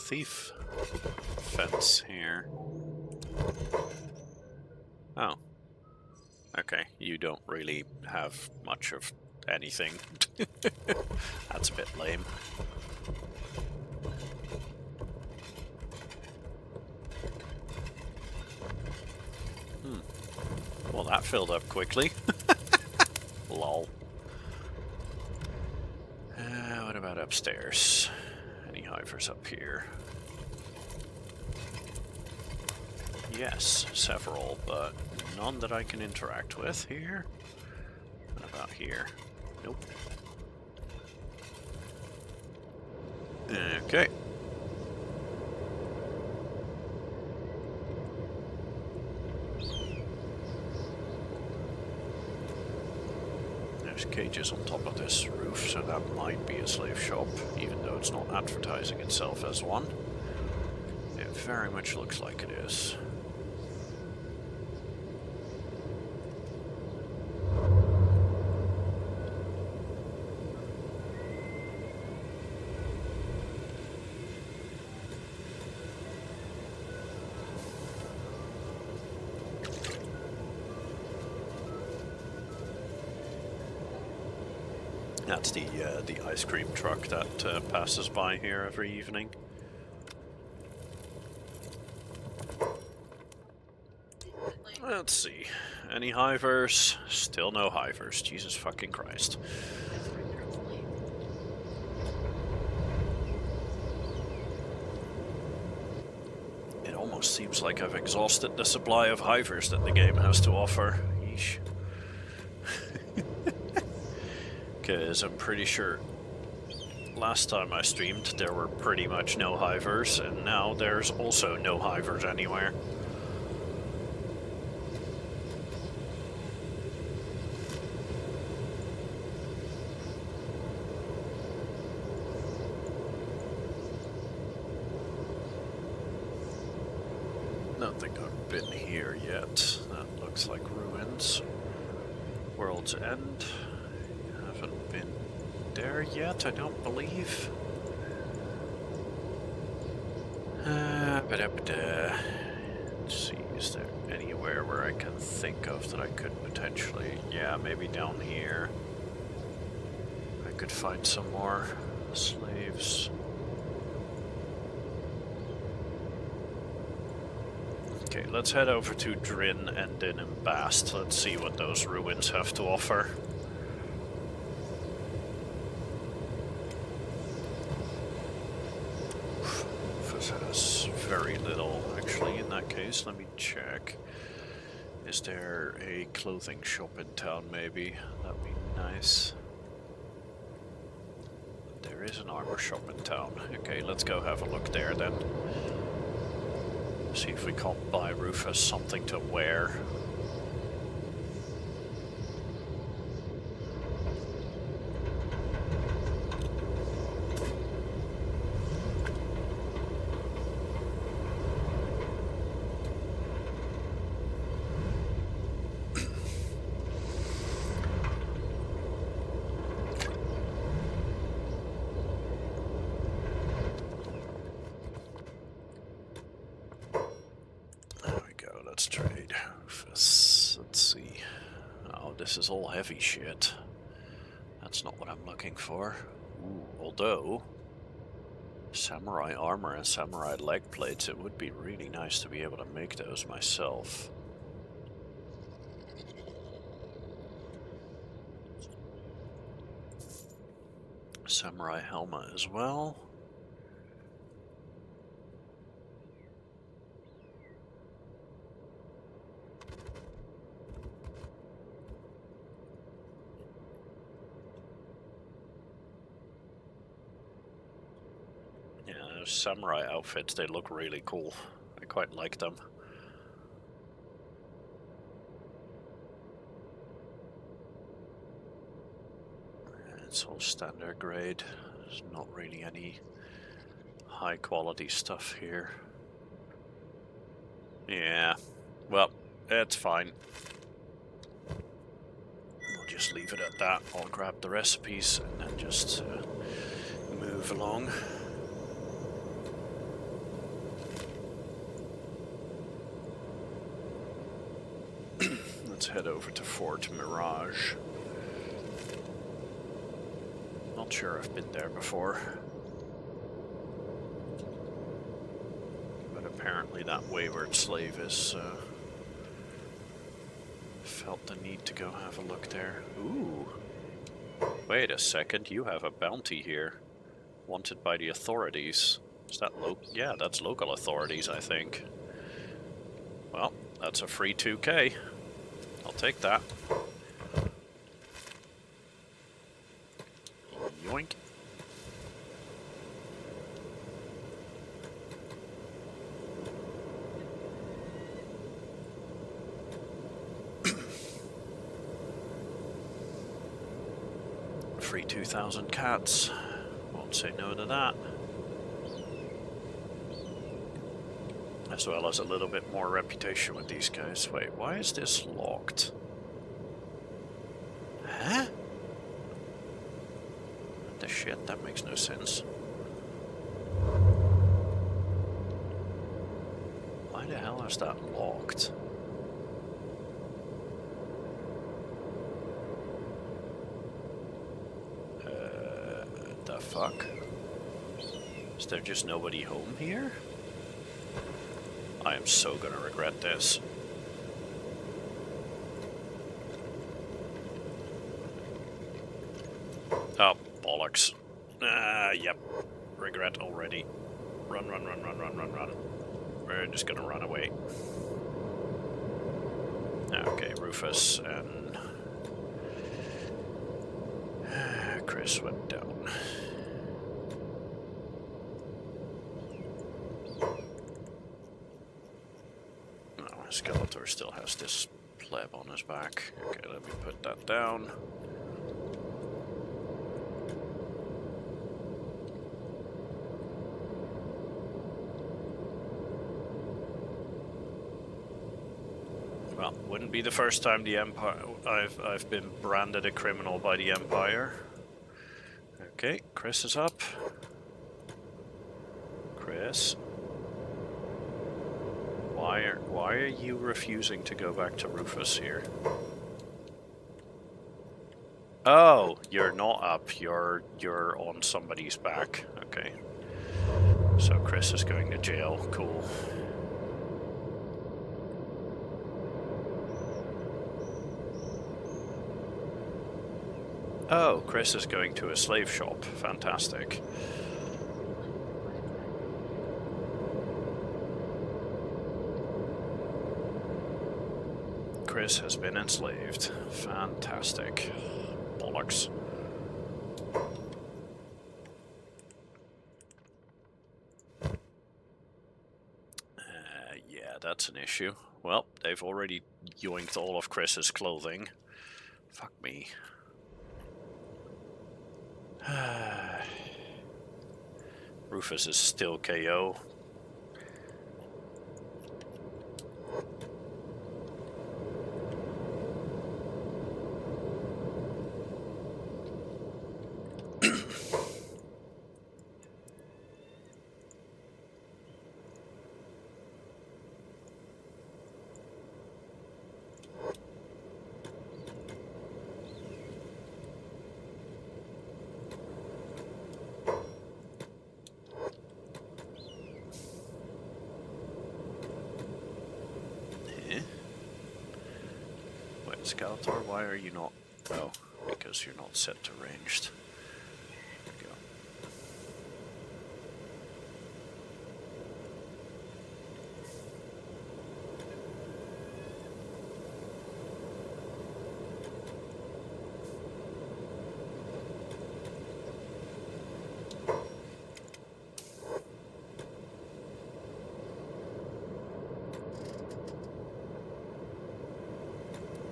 thief fence here. Oh. Okay, you don't really have much of anything. That's a bit lame. Well, that filled up quickly. Lol. What about upstairs? Any hivers up here? Yes, several, but none that I can interact with here. What about here? Nope. Okay. There's cages on top of this roof, so that might be a slave shop, even though it's not advertising itself as one. It very much looks like it is. That's the ice cream truck that passes by here every evening. Let's see. Any hivers? Still no hivers. Jesus fucking Christ. It almost seems like I've exhausted the supply of hivers that the game has to offer. Yeesh. Because I'm pretty sure last time I streamed there were pretty much no hivers, and now there's also no hivers anywhere. Don't think I've been here yet. That looks like ruins. World's End. Haven't been there yet, I don't believe. Let's see, is there anywhere where I can think of that I could potentially... Yeah, maybe down here. I could find some more slaves. Okay, let's head over to Drin and Din and Bast. Let's see what those ruins have to offer. Has very little, actually. In that case, let me check. Is there a clothing shop in town, maybe? That'd be nice. There is an armor shop in town. Okay, let's go have a look there then. See if we can't buy Rufus something to wear. This is all heavy shit. That's not what I'm looking for. Ooh, although, samurai armor and samurai leg plates, it would be really nice to be able to make those myself. Samurai helmet as well. Yeah, those samurai outfits, they look really cool. I quite like them. It's all standard grade. There's not really any high quality stuff here. Yeah, well, it's fine. We'll just leave it at that. I'll grab the recipes and then just move along. Let's head over to Fort Mirage. Not sure I've been there before. But apparently that wayward slave is felt the need to go have a look there. Ooh. Wait a second, you have a bounty here. Wanted by the authorities. Is that yeah, that's local authorities, I think. Well, that's a free 2K. I'll take that. Yoink. Free 2,000 cats. Won't say no to that. As well as a little bit more reputation with these guys. Wait, why is this locked? Huh? What the shit? That makes no sense. Why the hell is that locked? The fuck? Is there just nobody home here? I am so gonna regret this. Oh, bollocks. Yep. Regret already. Run, run, run, run, run, run, run. We're just gonna run away. Okay, Rufus and Chris went down. Skeletor still has this pleb on his back. Okay, let me put that down. Well, wouldn't be the first time the Empire I've been branded a criminal by the Empire. Okay, Chris is up. Chris. Why are you refusing to go back to Rufus here? Oh, you're not up. You're on somebody's back. Okay. So Chris is going to jail. Cool. Oh, Chris is going to a slave shop. Fantastic. Chris has been enslaved. Fantastic. Bollocks. Yeah, that's an issue. Well, they've already yoinked all of Chris's clothing. Fuck me. Rufus is still KO. Skeletor, why are you not? Oh, because you're not set to ranged. There we go.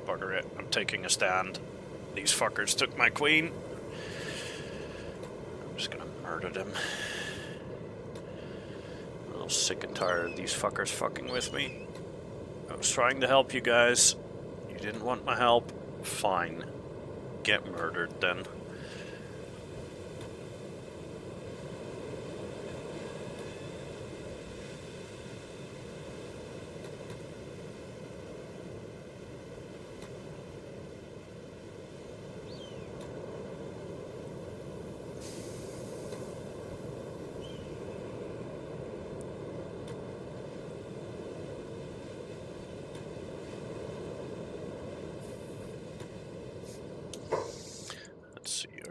Bugger it, I'm taking a stand. These fuckers took my queen. I'm just gonna murder them. I'm a little sick and tired of these fuckers fucking with me. I was trying to help you guys. You didn't want my help. Fine. Get murdered then.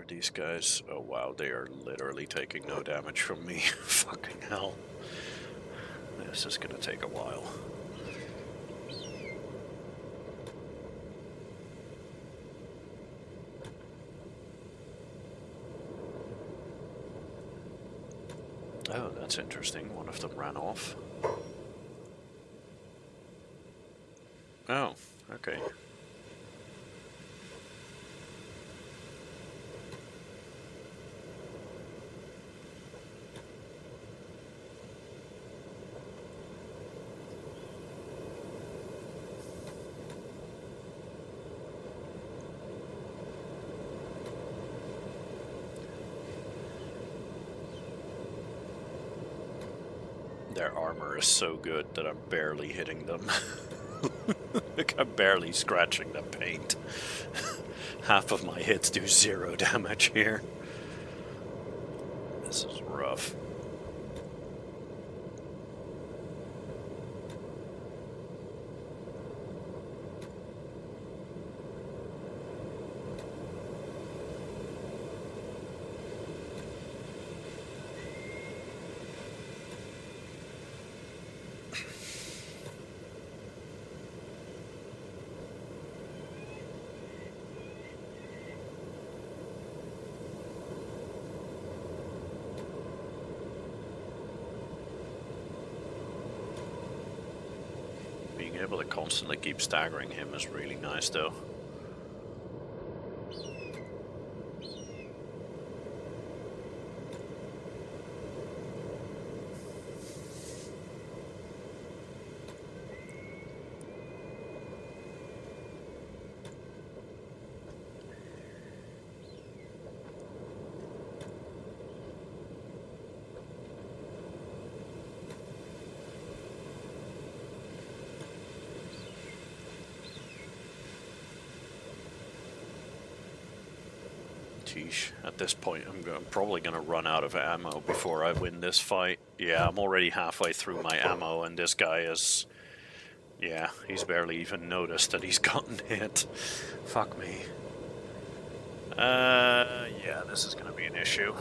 These guys, oh wow, they are literally taking no damage from me. Fucking hell. This is gonna take a while. Oh, that's interesting. One of them ran off. Oh, okay. Their armor is so good that I'm barely hitting them. Like, I'm barely scratching the paint. Half of my hits do 0 damage here. This is rough. Being able to constantly keep staggering him is really nice though. At this point, I'm probably going to run out of ammo before I win this fight. Yeah, I'm already halfway through my ammo, and this guy is... Yeah, he's barely even noticed that he's gotten hit. Fuck me. Yeah, this is going to be an issue.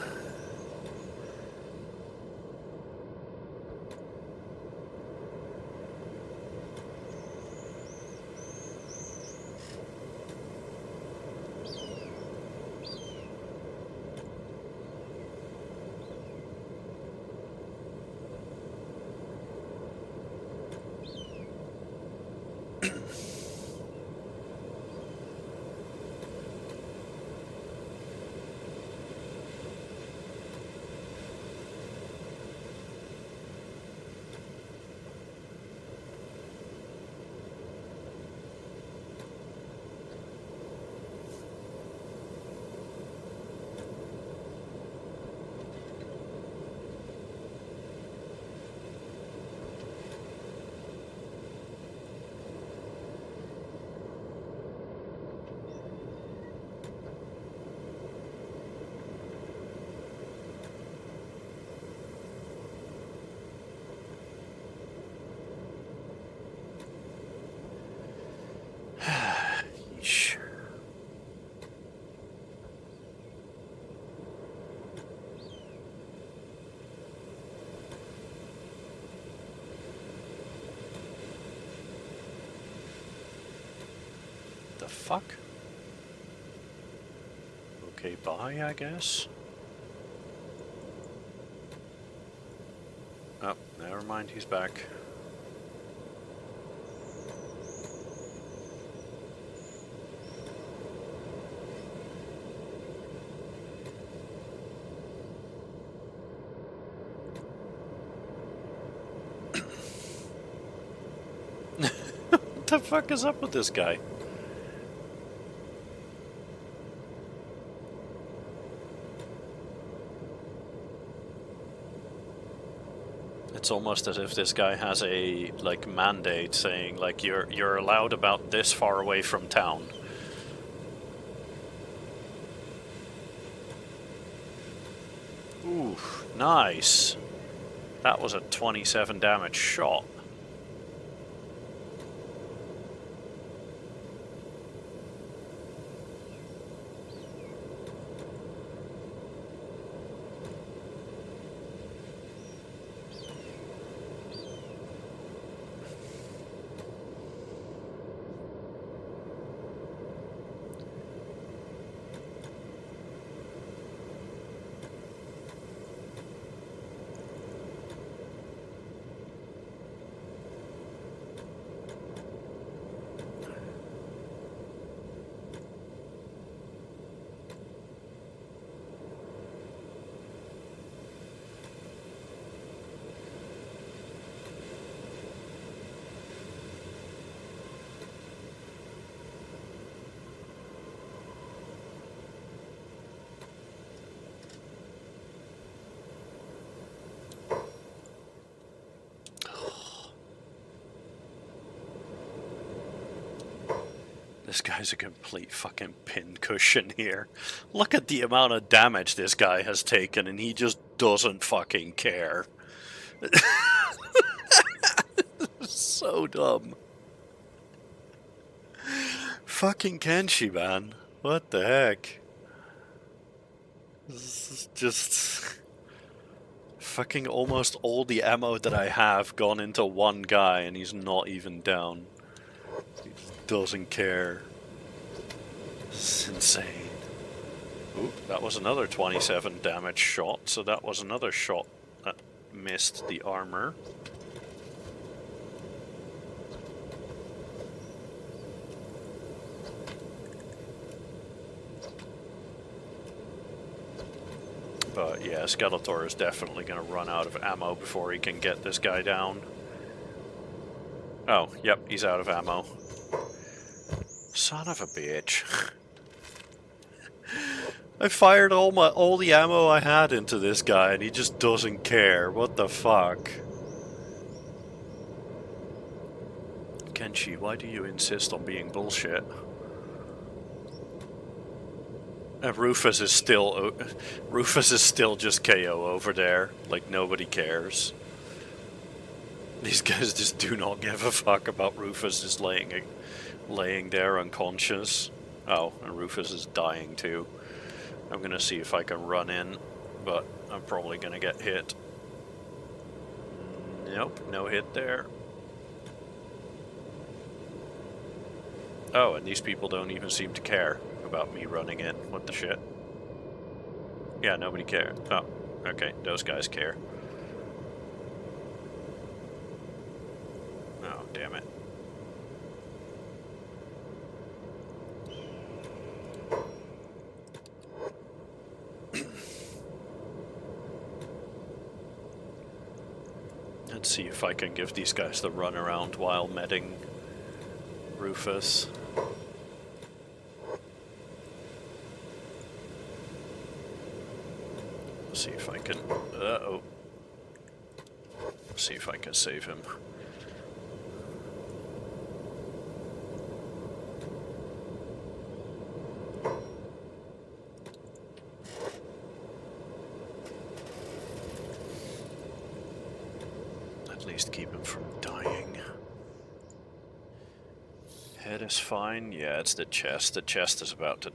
fuck? Okay, bye, I guess. Oh, never mind, he's back. What the fuck is up with this guy? It's almost as if this guy has a like mandate saying like you're allowed about this far away from town. Ooh, nice. That was a 27 damage shot. This guy's a complete fucking pincushion here. Look at the amount of damage this guy has taken and he just doesn't fucking care. So dumb. Fucking Kenshi, man. What the heck? This is just... fucking almost all the ammo that I have gone into one guy and he's not even down. He just doesn't care. This is insane. Ooh, that was another 27 damage shot, so that was another shot that missed the armor. But yeah, Skeletor is definitely going to run out of ammo before he can get this guy down. Oh, yep, he's out of ammo. Son of a bitch. I fired all the ammo I had into this guy and he just doesn't care. What the fuck? Kenshi, why do you insist on being bullshit? Rufus is still just KO over there, like nobody cares. These guys just do not give a fuck about Rufus just laying there unconscious. Oh, and Rufus is dying too. I'm gonna see if I can run in, but I'm probably gonna get hit. Nope, no hit there. Oh, and these people don't even seem to care about me running in. What the shit? Yeah, nobody cares. Oh, okay, those guys care. Oh, damn it. Let's see if I can give these guys the run around while medding Rufus. See if I can... Uh-oh. See if I can save him. At least keep him from dying. Head is fine. Yeah, it's the chest. The chest is about to...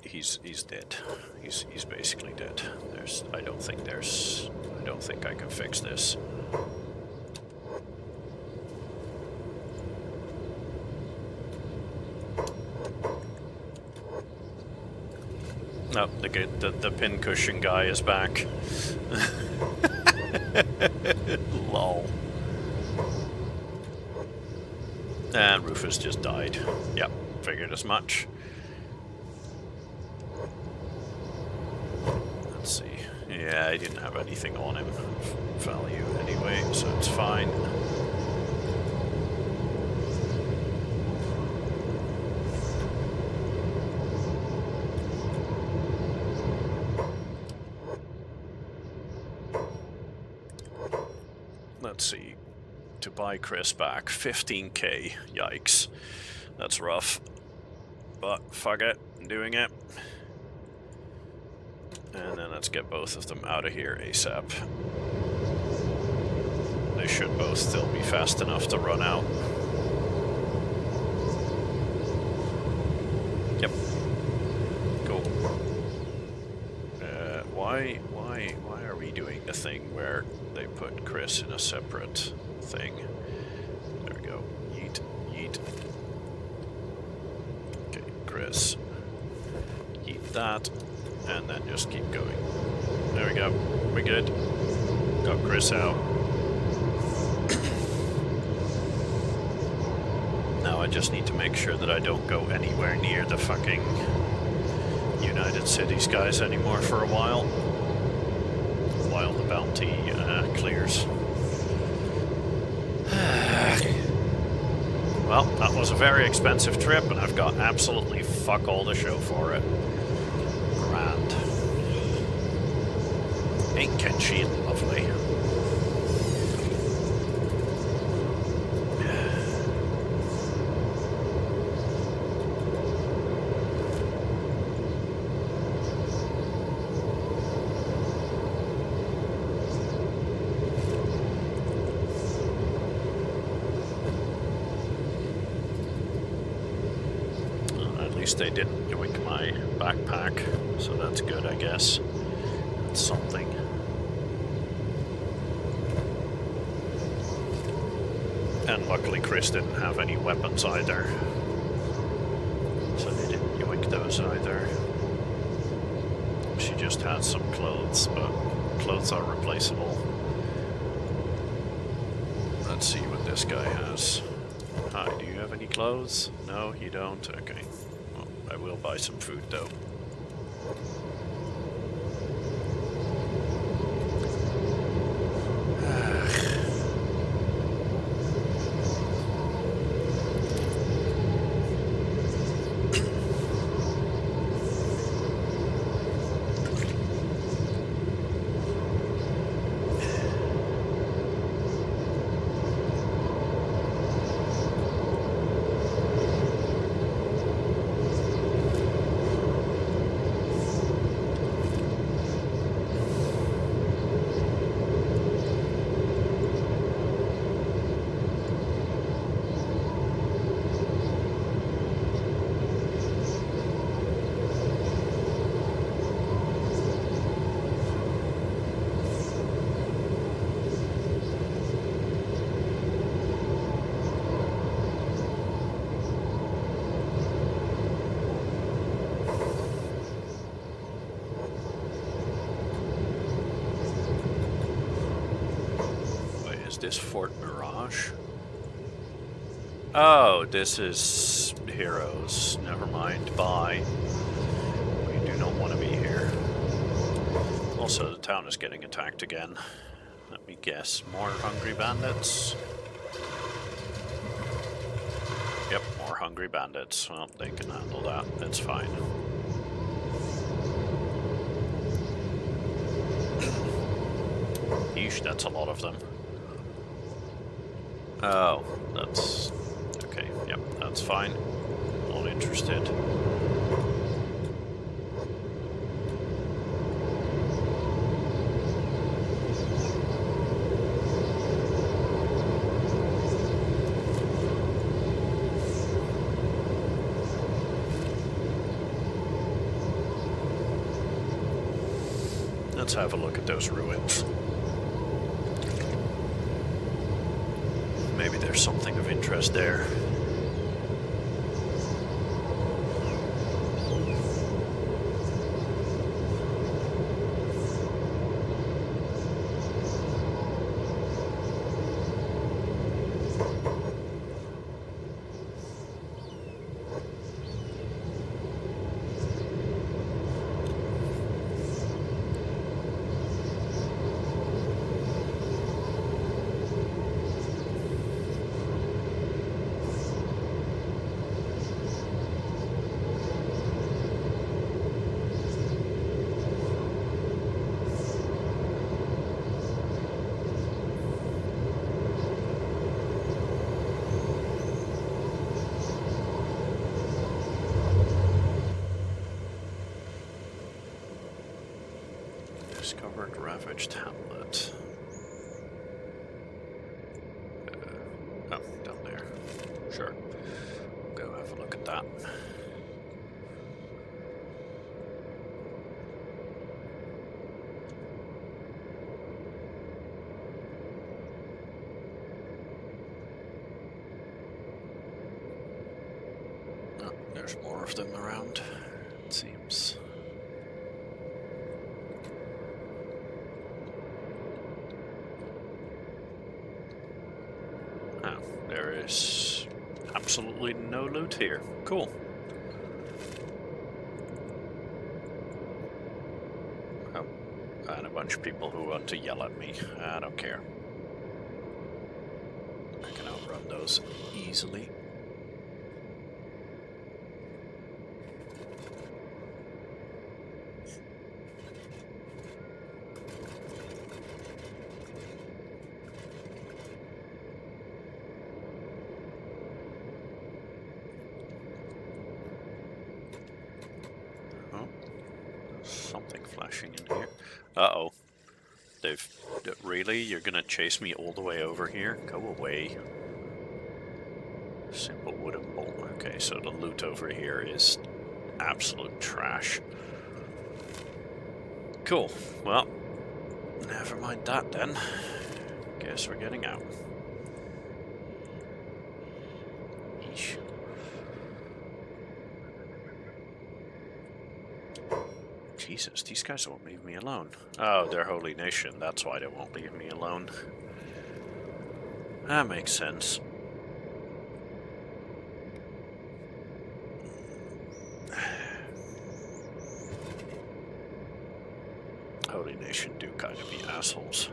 He's dead. He's basically dead. I don't think I can fix this. Oh, the pincushion guy is back. Lol. And Rufus just died. Yep, figured as much. Let's see. Yeah, I didn't have anything on him value anyway, so it's fine. Let's see. To buy Chris back, 15k. Yikes. That's rough. But fuck it, I'm doing it. And then let's get both of them out of here ASAP. They should both still be fast enough to run out. Yep. Cool. Why are we doing the thing where they put Chris in a separate thing? There we go. Yeet, yeet. Okay, Chris. Yeet that, and then just keep going. There we go. We're good. Got Chris out. Now I just need to make sure that I don't go anywhere near the fucking United Cities guys anymore for a while the bounty clears. Well, that was a very expensive trip, and I've got absolutely fuck all to show for it. Grand. Ain't Kenshi lovely? They didn't yoink my backpack, so that's good, I guess. That's something. And luckily Chris didn't have any weapons either, so they didn't yoink those either. She just had some clothes, but clothes are replaceable. Let's see what this guy has. Hi, do you have any clothes? No, you don't? Okay. I will buy some food, though. Is this Fort Mirage? Oh, this is Heroes. Never mind. Bye. We do not want to be here. Also, the town is getting attacked again. Let me guess. More hungry bandits? Yep, more hungry bandits. Well, they can handle that. That's fine. Yeesh, that's a lot of them. Oh, that's... okay, yep, that's fine. Not interested. Let's have a look at those ruins. Maybe there's something of interest there. Discovered ravaged hamlet. Oh, down there. Sure. Go have a look at that. Oh, there's more of them around, it seems. Oh, there is absolutely no loot here. Cool. Oh, and a bunch of people who want to yell at me. I don't care. I can outrun those easily. Something flashing in here. Uh-oh. Really? You're gonna chase me all the way over here? Go away. Simple wooden bolt. Okay, so the loot over here is absolute trash. Cool. Well, never mind that then. Guess we're getting out. Eesh. Jesus, these guys won't leave me alone. Oh, they're Holy Nation, that's why they won't leave me alone. That makes sense. Holy Nation do kind of be assholes.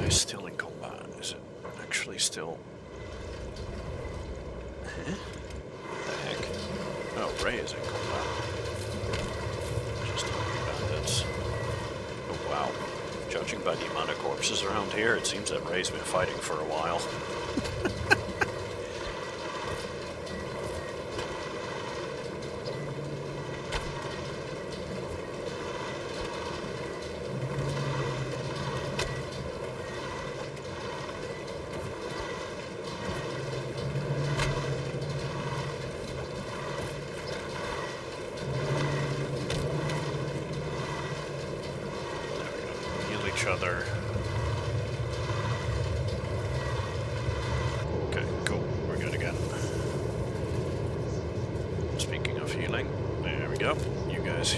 Still in combat? Is it actually still? Huh? What the heck? Oh, Ray is in combat. Just bandits. Oh wow. Judging by the amount of corpses around here, it seems that Ray's been fighting for a while. Other. Okay, cool. We're good again. Speaking of healing, there we go. You guys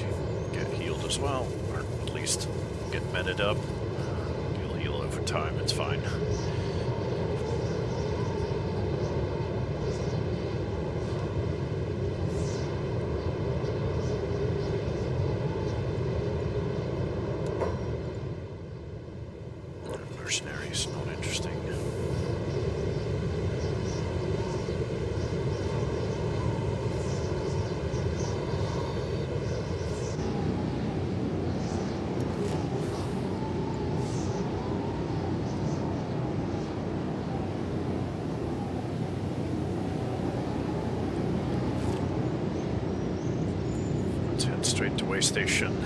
get healed as well, or at least get meted up. You'll heal over time, it's fine. Mercenaries, not interesting. Let's head straight to way station.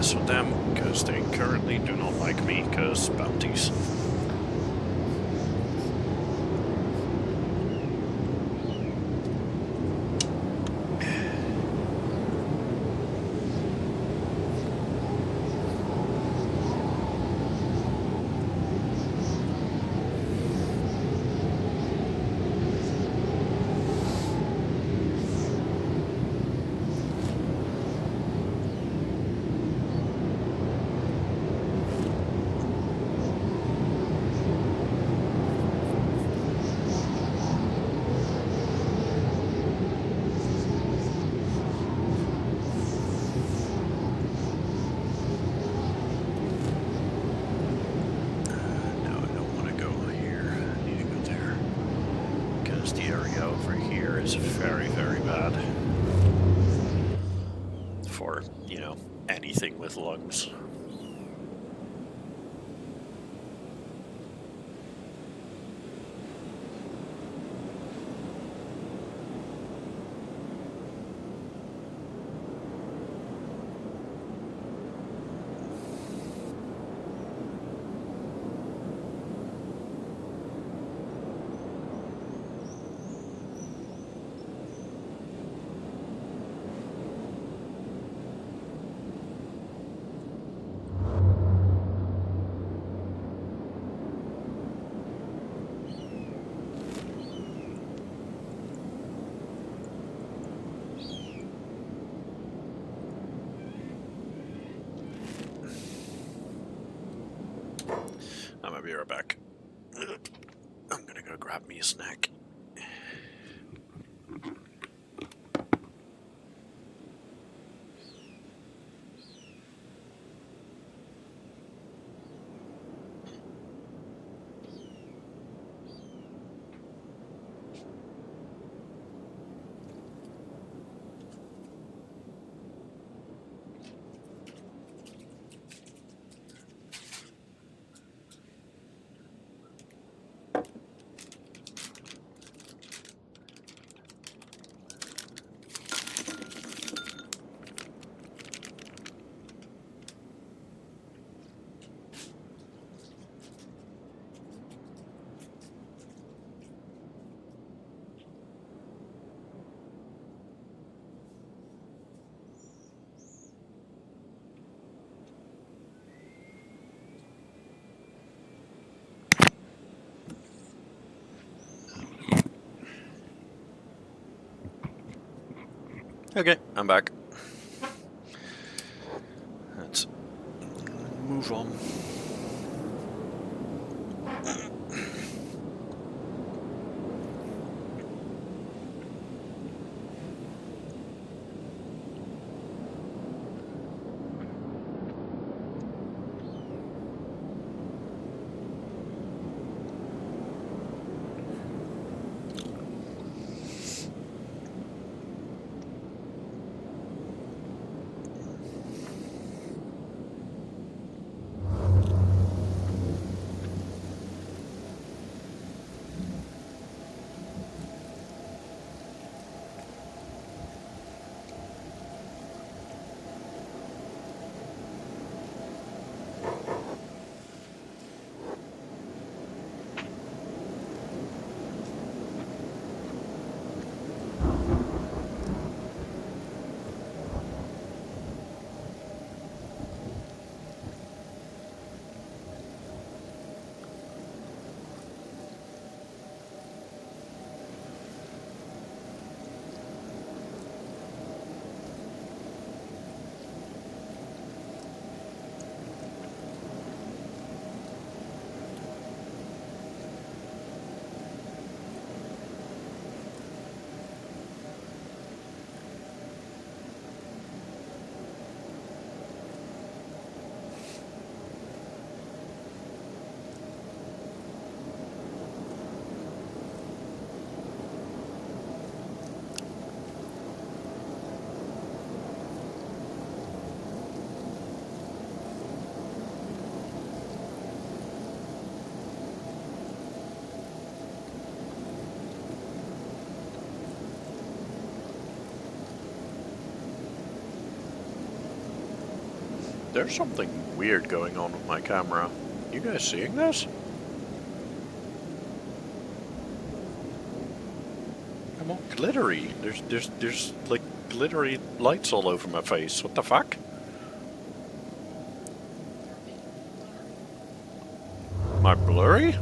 mess with them, because they currently do not like me, because bounties. Very, very bad for, you know, anything with lungs. I'm gonna be right back. I'm gonna go grab me a snack. Okay, I'm back. Let's move on. There's something weird going on with my camera. You guys seeing this? I'm all glittery. There's like glittery lights all over my face. What the fuck? Am I blurry?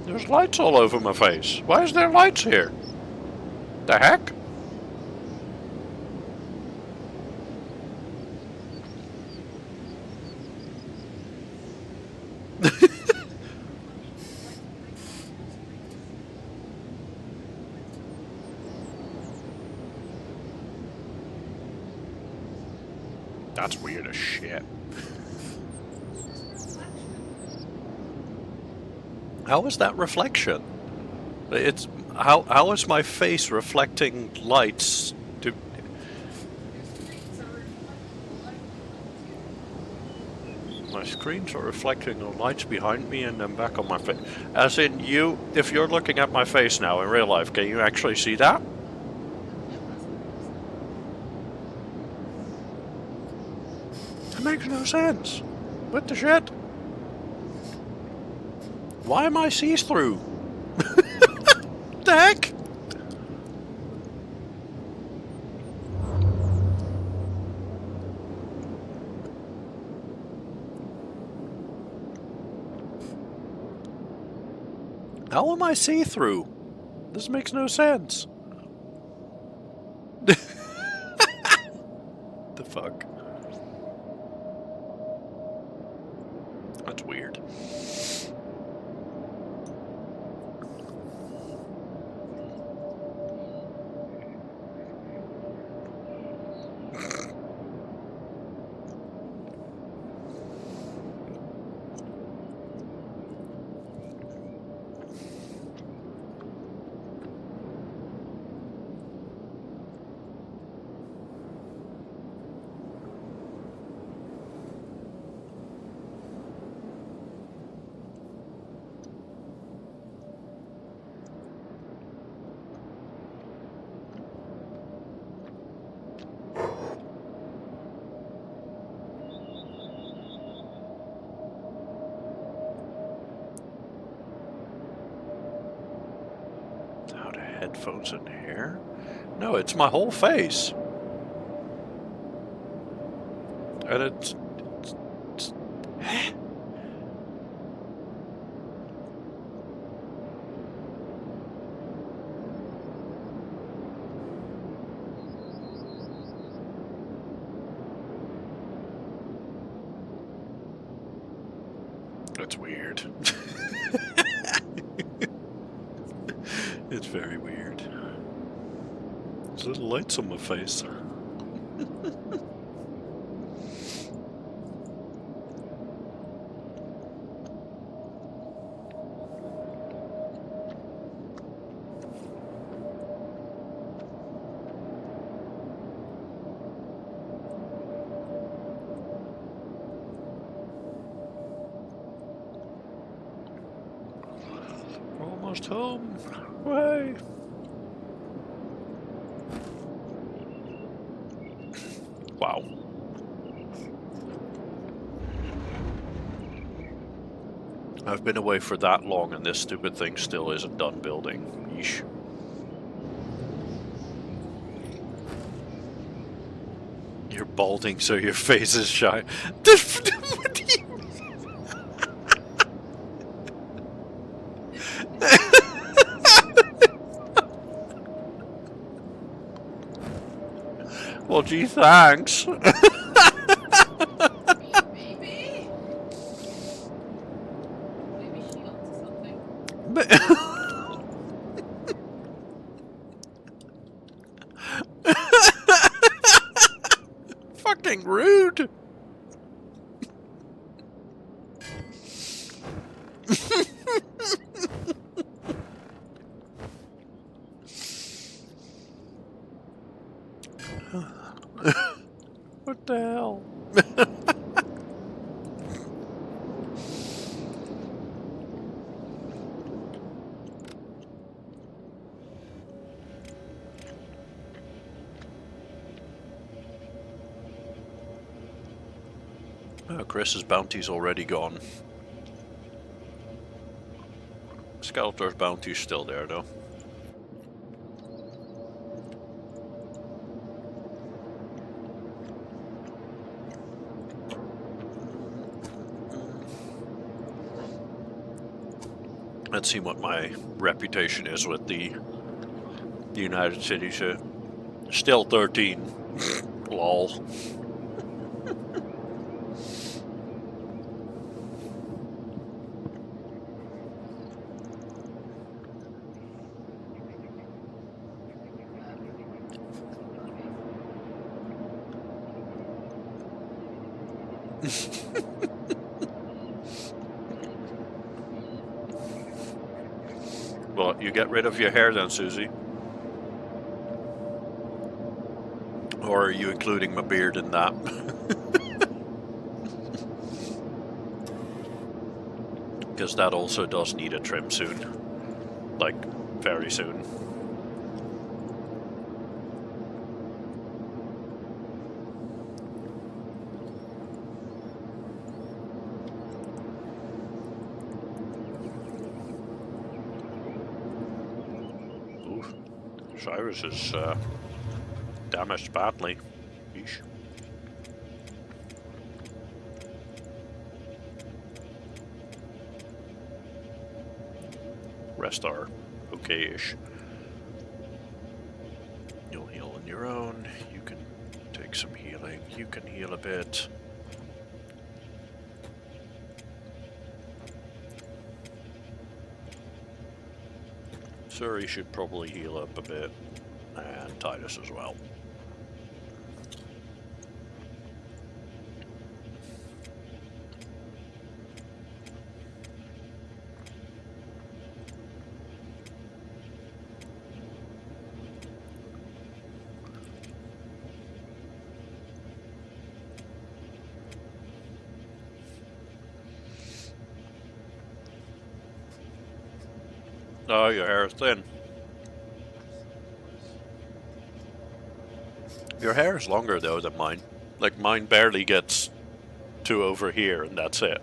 There's lights all over my face. Why is there lights here? The heck? That's weird as shit. How is that reflection? It's how is my face reflecting lights to? My screens are reflecting the lights behind me and then back on my face. As in you, if you're looking at my face now in real life, can you actually see that? That makes no sense. What the shit? Why am I see-through? The heck? How am I see-through? This makes no sense. The fuck? That's weird. Headphones in here? No, it's my whole face. And it's That's weird. It's very weird. There's little lights on my face. Almost home. Way. Wow. I've been away for that long and this stupid thing still isn't done building. Yeesh. You're balding so your face is shy. What do you mean? Well, gee, thanks. Fucking rude. What the hell? Oh, Chris's bounty's already gone. Skeletor's bounty's still there, though. Let's see what my reputation is with the United Cities. Still 13. Lol. Well, you get rid of your hair then, Susie. Or are you including my beard in that? Because that also does need a trim soon. Like, very soon. Ooh, Cyrus is damaged badly. Yeesh. Rest are okay-ish. You'll heal on your own. You can take some healing. You can heal a bit. Suri should probably heal up a bit. And Titus as well. Oh, your hair is thin. Your hair is longer though than mine. Like mine barely gets to over here and that's it.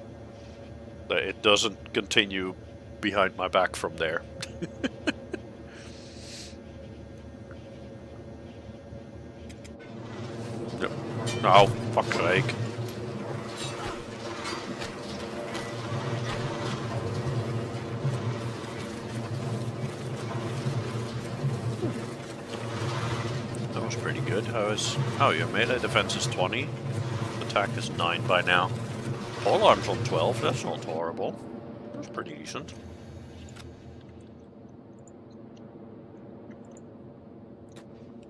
It doesn't continue behind my back from there. Oh, fuck's sake. That was pretty good. Oh, your melee defense is 20. Attack is 9 by now. Pole arm's on 12. That's not horrible. That's pretty decent.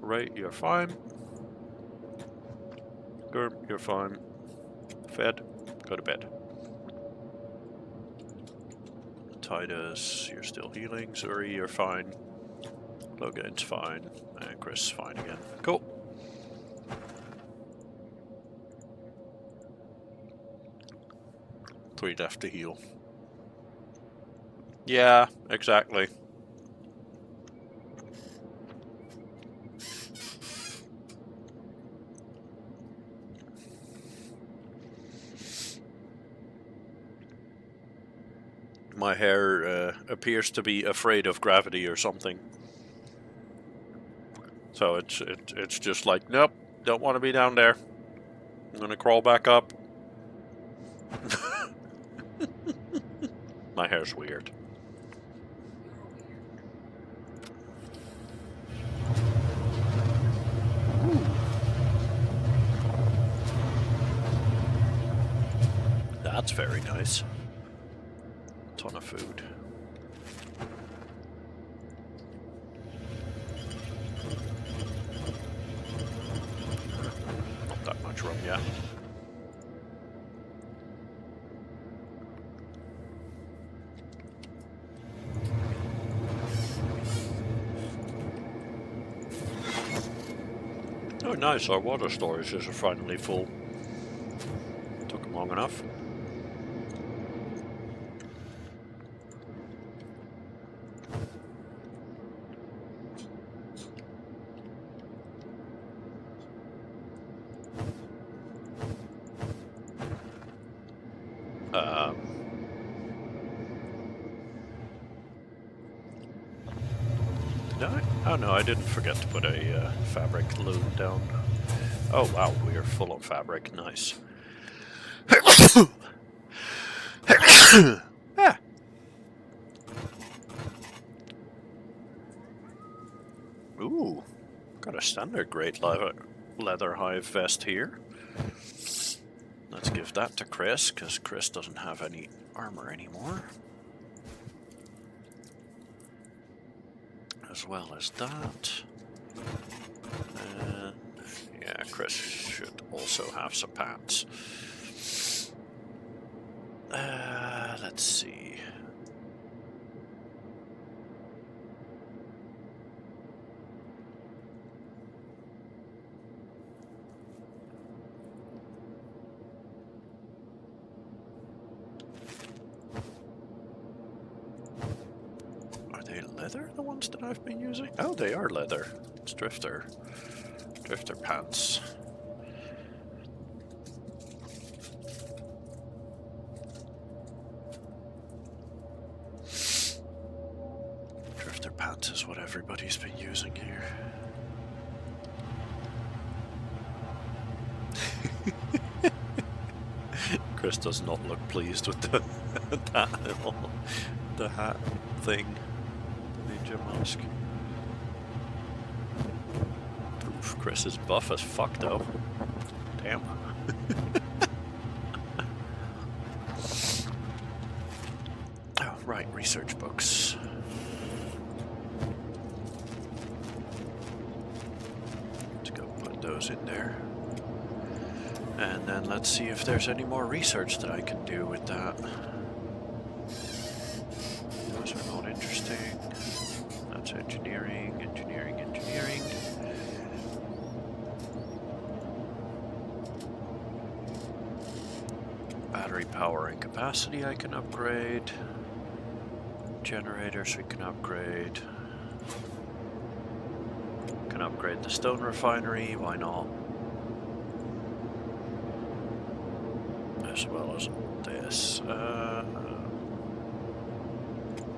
Right, you're fine. Gurm, you're fine. Fed, go to bed. Titus, you're still healing. Zuri, you're fine. Logan's fine. And Chris, fine again. Cool. Three left to heal. Yeah, exactly. My hair appears to be afraid of gravity or something. So it's just like, nope, don't want to be down there. I'm gonna crawl back up. My hair's weird. That's very nice. Ton of food. Not that much rum yet. Oh nice, our water storage is finally full. Took long enough. Did I? Oh no, I didn't forget to put a fabric loom down. Oh wow, we are full on fabric. Nice. Yeah. Ooh, got a standard grade leather hive vest here. Let's give that to Chris, because Chris doesn't have any armor anymore. As well as that. And yeah, Chris should also have some pants. Let's see. Are they leather, the ones that I've been using? Oh, they are leather. It's Drifter pants. Drifter pants is what everybody's been using here. Chris does not look pleased with the the hat thing. Ninja mask. Oof, Chris is buff as fuck though. Damn. Oh, right, research books. Let's go put those in there. And then let's see if there's any more research that I can do with that. Those are not interesting. That's engineering, engineering, engineering. Battery power and capacity I can upgrade. Generators we can upgrade. Can upgrade the stone refinery, why not? As well as this.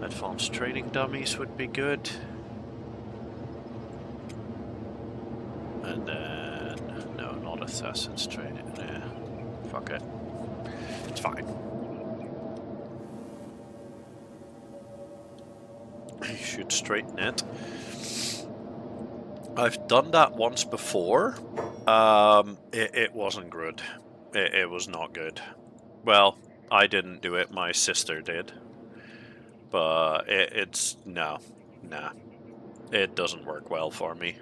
Advanced training dummies would be good. And then, no, not assassin's training. Yeah, fuck it. It's fine. You should straighten it. I've done that once before. It wasn't good. It was not good. Well, I didn't do it, my sister did. But it's no. Nah. It doesn't work well for me.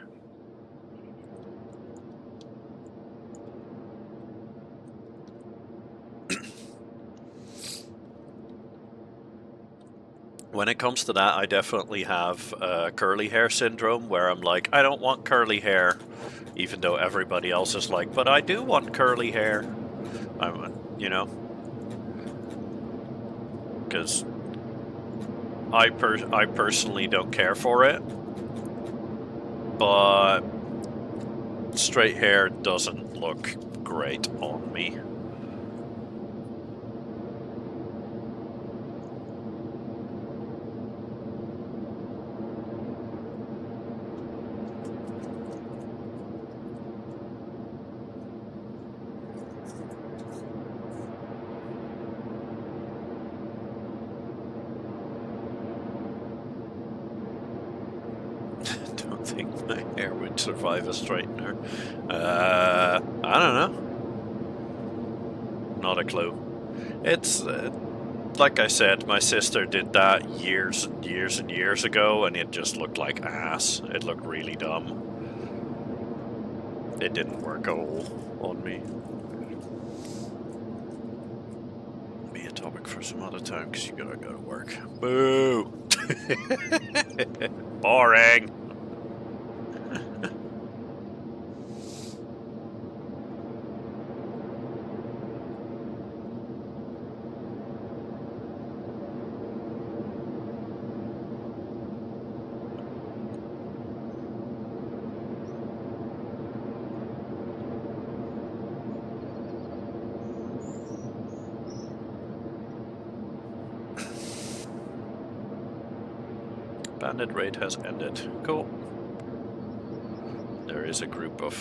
When it comes to that, I definitely have curly hair syndrome, where I'm like, I don't want curly hair, even though everybody else is like, but I do want curly hair. You know, because I personally don't care for it, but straight hair doesn't look great on me. Survive a straightener. I don't know. Not a clue. It's like I said, my sister did that years and years and years ago, and it just looked like ass. It looked really dumb. It didn't work at all on me. Be a topic for some other time, because you gotta go to work. Boo! Boring! Bandit raid has ended. Cool. There is a group of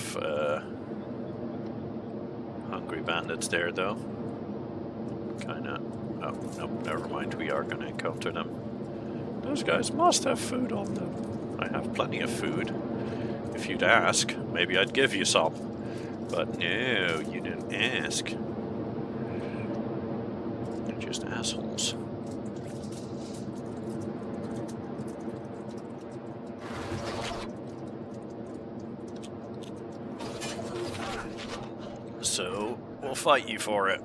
hungry bandits there, though. Kinda. Oh, nope, never mind. We are gonna encounter them. Those guys must have food on them. I have plenty of food. If you'd ask, maybe I'd give you some. But no, you didn't ask. They're just assholes. So, we'll fight you for it.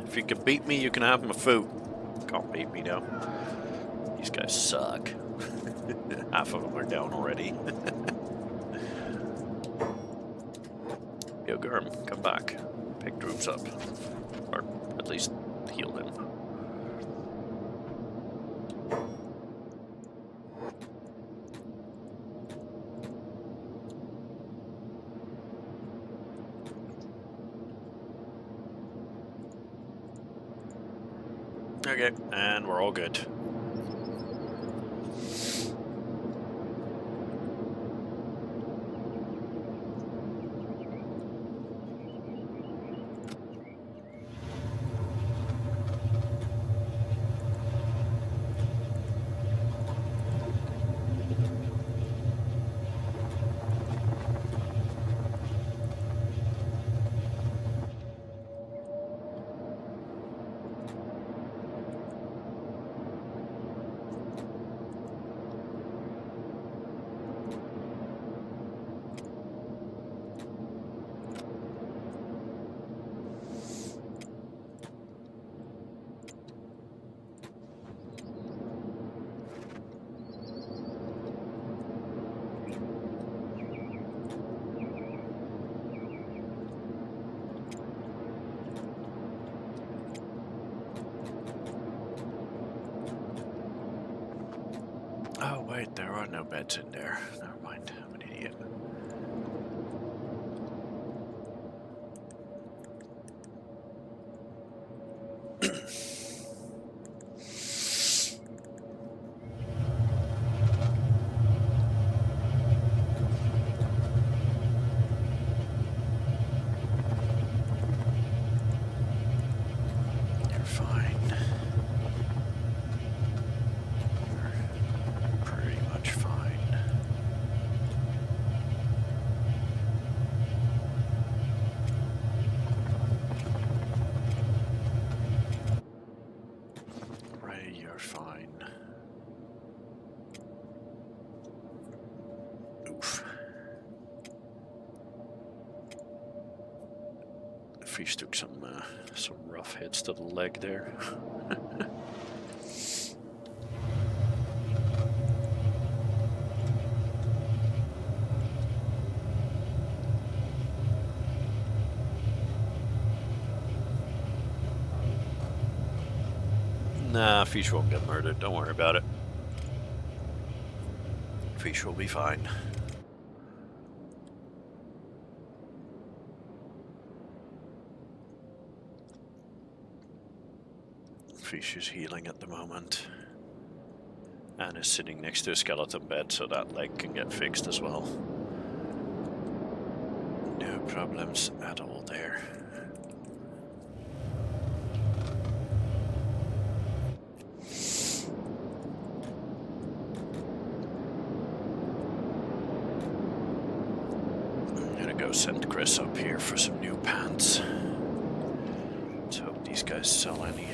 If you can beat me, you can have my food. Can't beat me, though. These guys suck. Half of them are down already. Yo, Gurm, come back. Pick troops up. Or at least heal them. Okay, and we're all good. Oh wait, there are no beds in there. Never mind, I'm an idiot. You're fine. You're pretty much fine. Ray, you're fine. Oof. Fish took some rough hits to the leg there. Nah, Fish won't get murdered. Don't worry about it. Fish will be fine. Fish is healing at the moment. And is sitting next to a skeleton bed, so that leg can get fixed as well. No problems at all there. I'm gonna go send Chris up here for some new pants. Let's hope these guys sell any.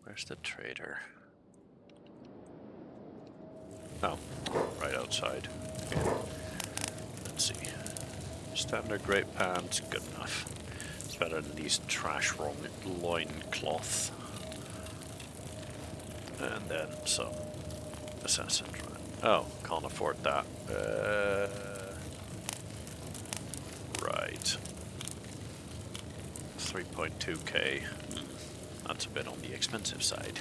Where's the trader? Oh, right outside. Okay. Let's see. Standard great pants, good enough. It's better than these trash loincloth. And then some assassin. Oh, can't afford that. Right. 3.2k. That's a bit on the expensive side.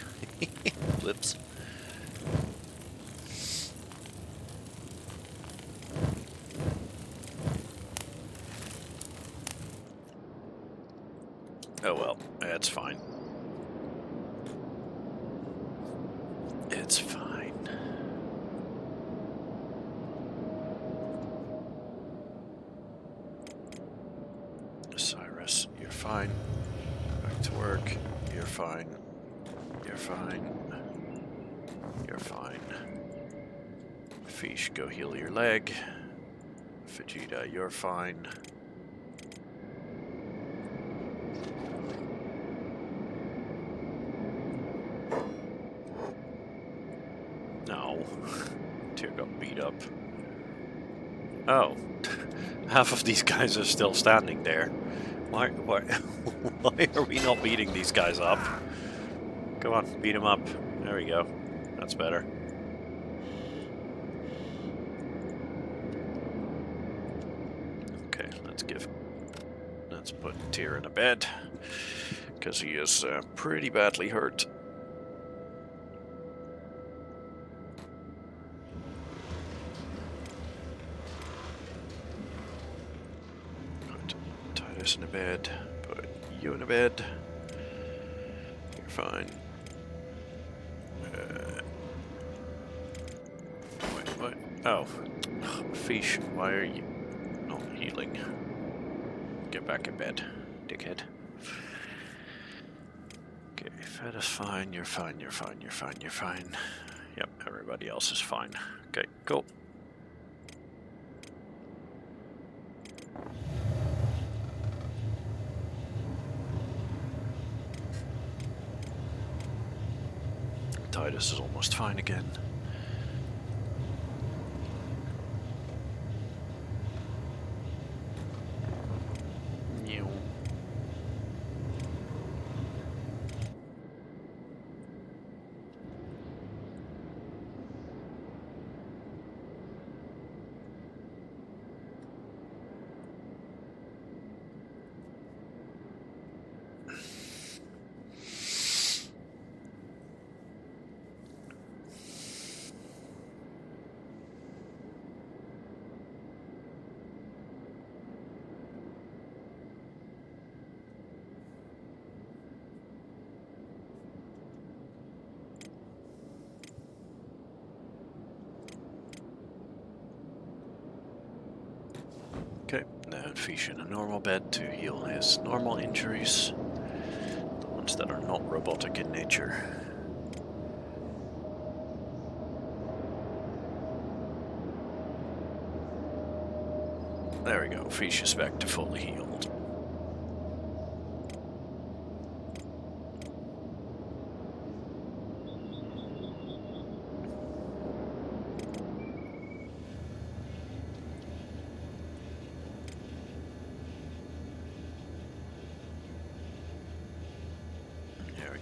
Whoops. Oh well, it's fine. It's fine. Cyrus, you're fine. Back to work. You're fine. You're fine. You're fine. Fish, go heal your leg. Vegeta, you're fine. No. Tear got beat up. Oh. Half of these guys are still standing there. Why why are we not beating these guys up? Come on, beat them up. There we go. That's better. Okay, let's put Tyr in a bed, because he is pretty badly hurt. Put Titus in a bed, put you in a bed. You're fine. Wait, what? Oh. Fish, why are you not healing? Get back in bed, dickhead. Okay, Fed is fine, you're fine, you're fine, you're fine, you're fine. Yep, everybody else is fine. Okay, cool. Titus is almost fine again. Okay, now Fish in a normal bed to heal his normal injuries. The ones that are not robotic in nature. There we go, Fish is back to fully healed.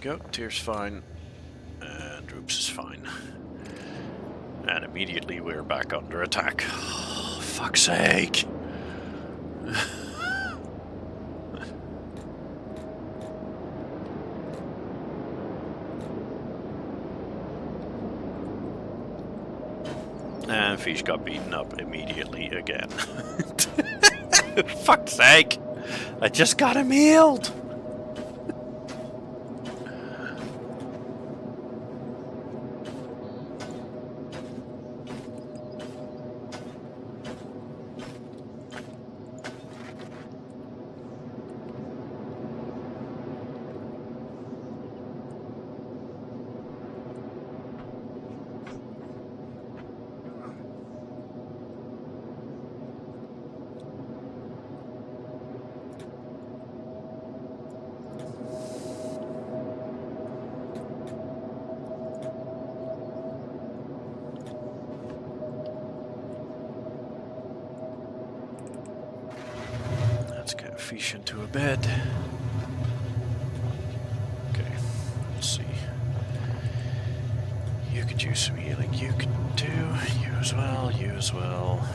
Go, Tyr's fine, and Droops is fine. And immediately we're back under attack. Oh, fuck's sake! And Fish got beaten up immediately again. Fuck's sake! I just got him healed! Let's get Fish into a bed. Okay, let's see. You could use some healing. You could do. You as well. You as well.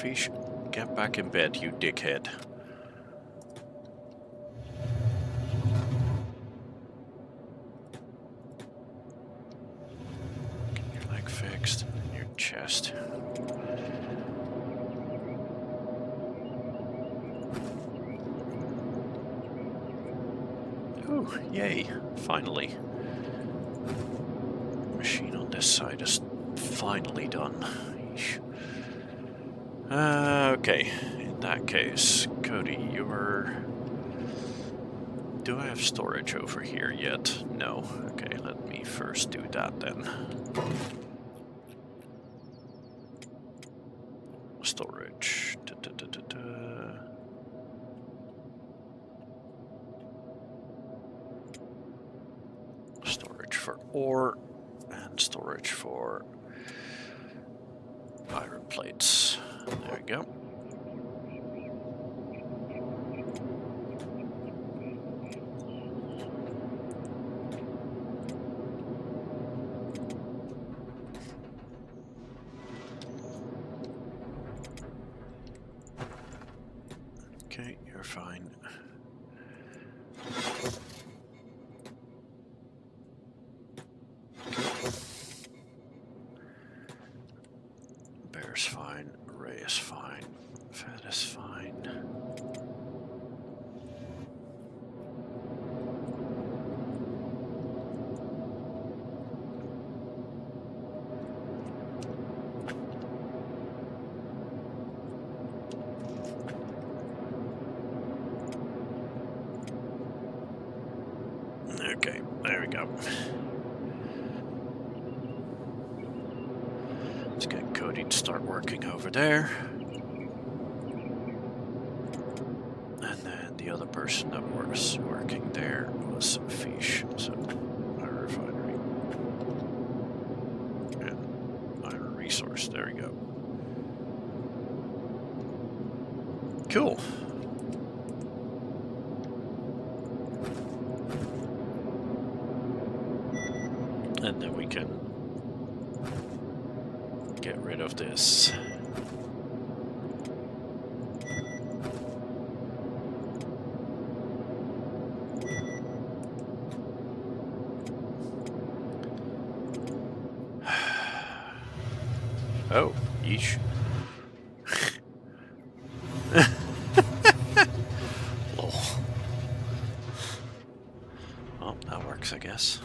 fish. Get back in bed, you dickhead. Get your leg fixed and your chest. Ooh, yay, finally. Machine on this side is finally done. Eesh. Okay, in that case, Cody, you're... Do I have storage over here yet? No. Okay, let me first do that then. Storage. Storage for ore and storage for iron plates. There we go. Okay, you're fine. Bear's fine. Ray is fine. Fat is fine. Okay, there we go. Let's get Cody to start working over there. And then the other person that was working there was Fish. So, iron refinery. And iron resource. There we go. Cool. And then we can get rid of this. Oh, yeesh. Lol. Well, that works, I guess.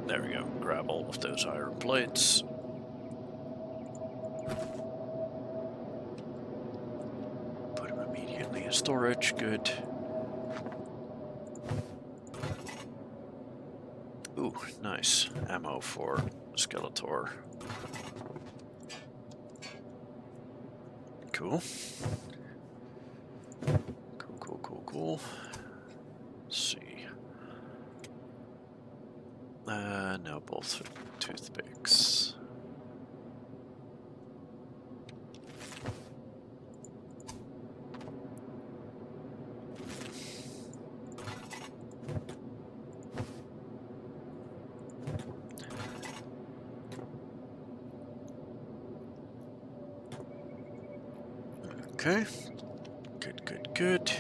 There we go. Grab all of those iron plates. Put them immediately in storage. Good. Ooh, nice. Ammo for Skeletor. Cool. Cool. Let's see. No, both toothpicks. Okay. Good.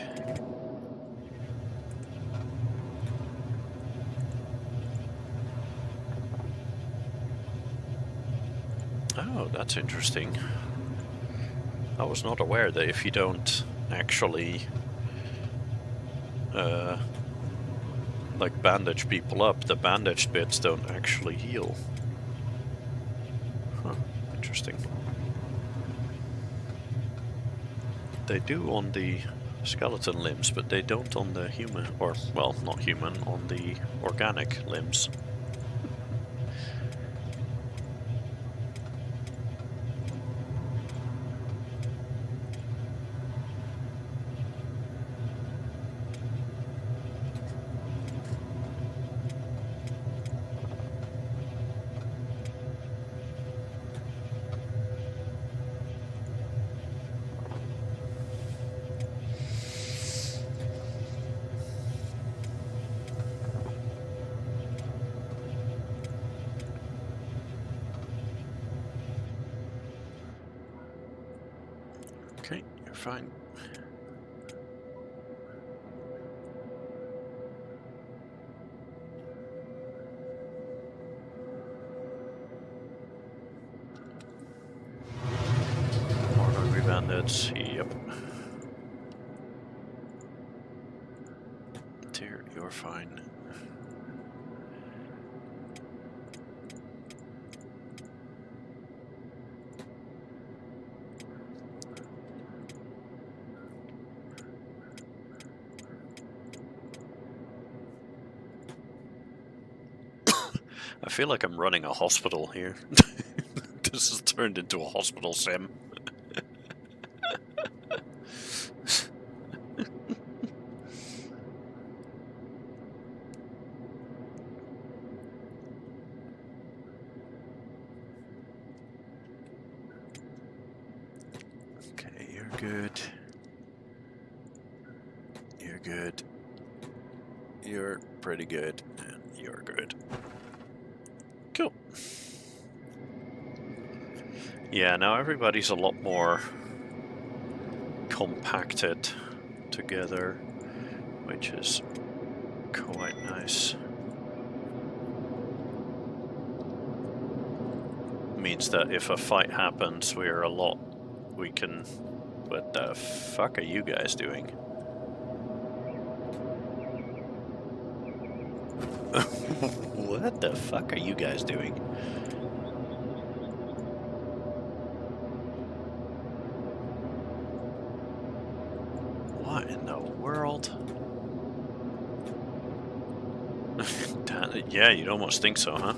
Oh, that's interesting. I was not aware that if you don't actually like bandage people up, the bandaged bits don't actually heal. Huh, interesting. They do on the skeleton limbs, but they don't on the human, or, well, not human, on the organic limbs. Okay, you're fine. More hungry bandits. Yep. Dear, you're fine. I feel like I'm running a hospital here. This has turned into a hospital sim. Okay, you're good. You're good. You're pretty good. And you're good. Cool. Yeah, now everybody's a lot more compacted together, which is quite nice. Means that if a fight happens, we can... What the fuck are you guys doing? What the fuck are you guys doing? What in the world? Yeah, you'd almost think so, huh?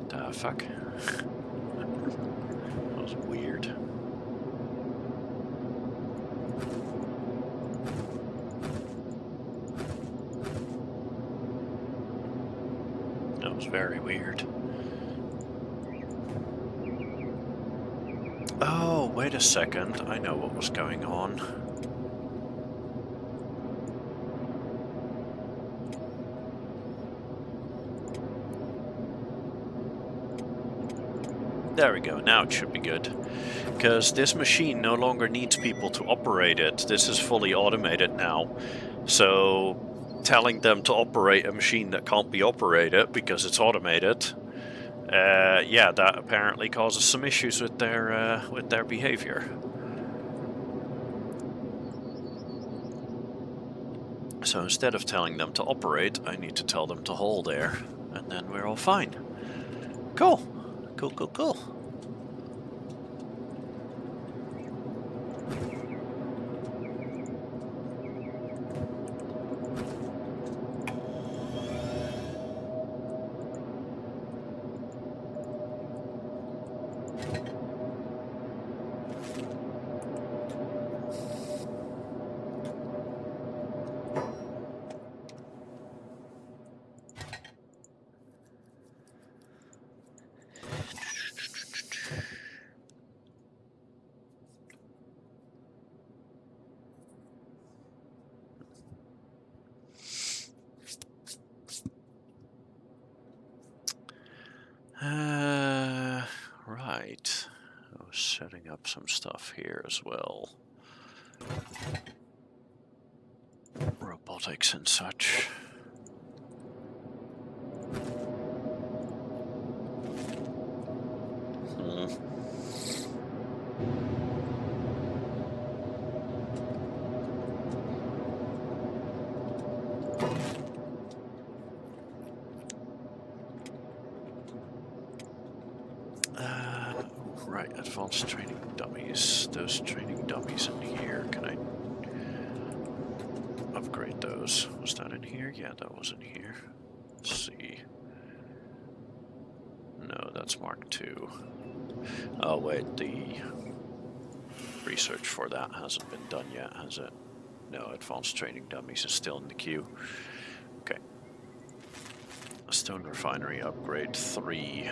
The fuck? That was weird. That was very weird. Oh, wait a second. I know what was going on. There we go, now it should be good. Because this machine no longer needs people to operate it. This is fully automated now. So telling them to operate a machine that can't be operated because it's automated, yeah, that apparently causes some issues with their behavior. So instead of telling them to operate, I need to tell them to hold there, and then we're all fine. Cool. Cool, cool, cool. Right. I was setting up some stuff here as well. Robotics and such. Right, advanced training dummies. Those training dummies in here, can I upgrade those? Was that in here? Yeah, that was in here. Let's see. No, that's Mark II. Oh wait, the research for that hasn't been done yet, has it? No, advanced training dummies is still in the queue. Okay. Stone refinery upgrade 3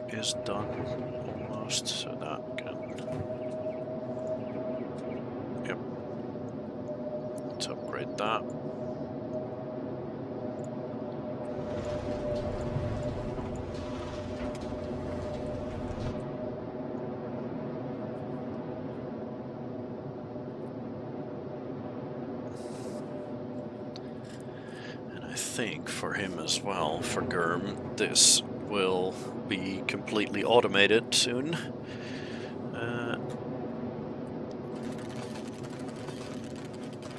is done almost, so that can... Yep. Let's upgrade that. think for him as well, for Germ, this will be completely automated soon.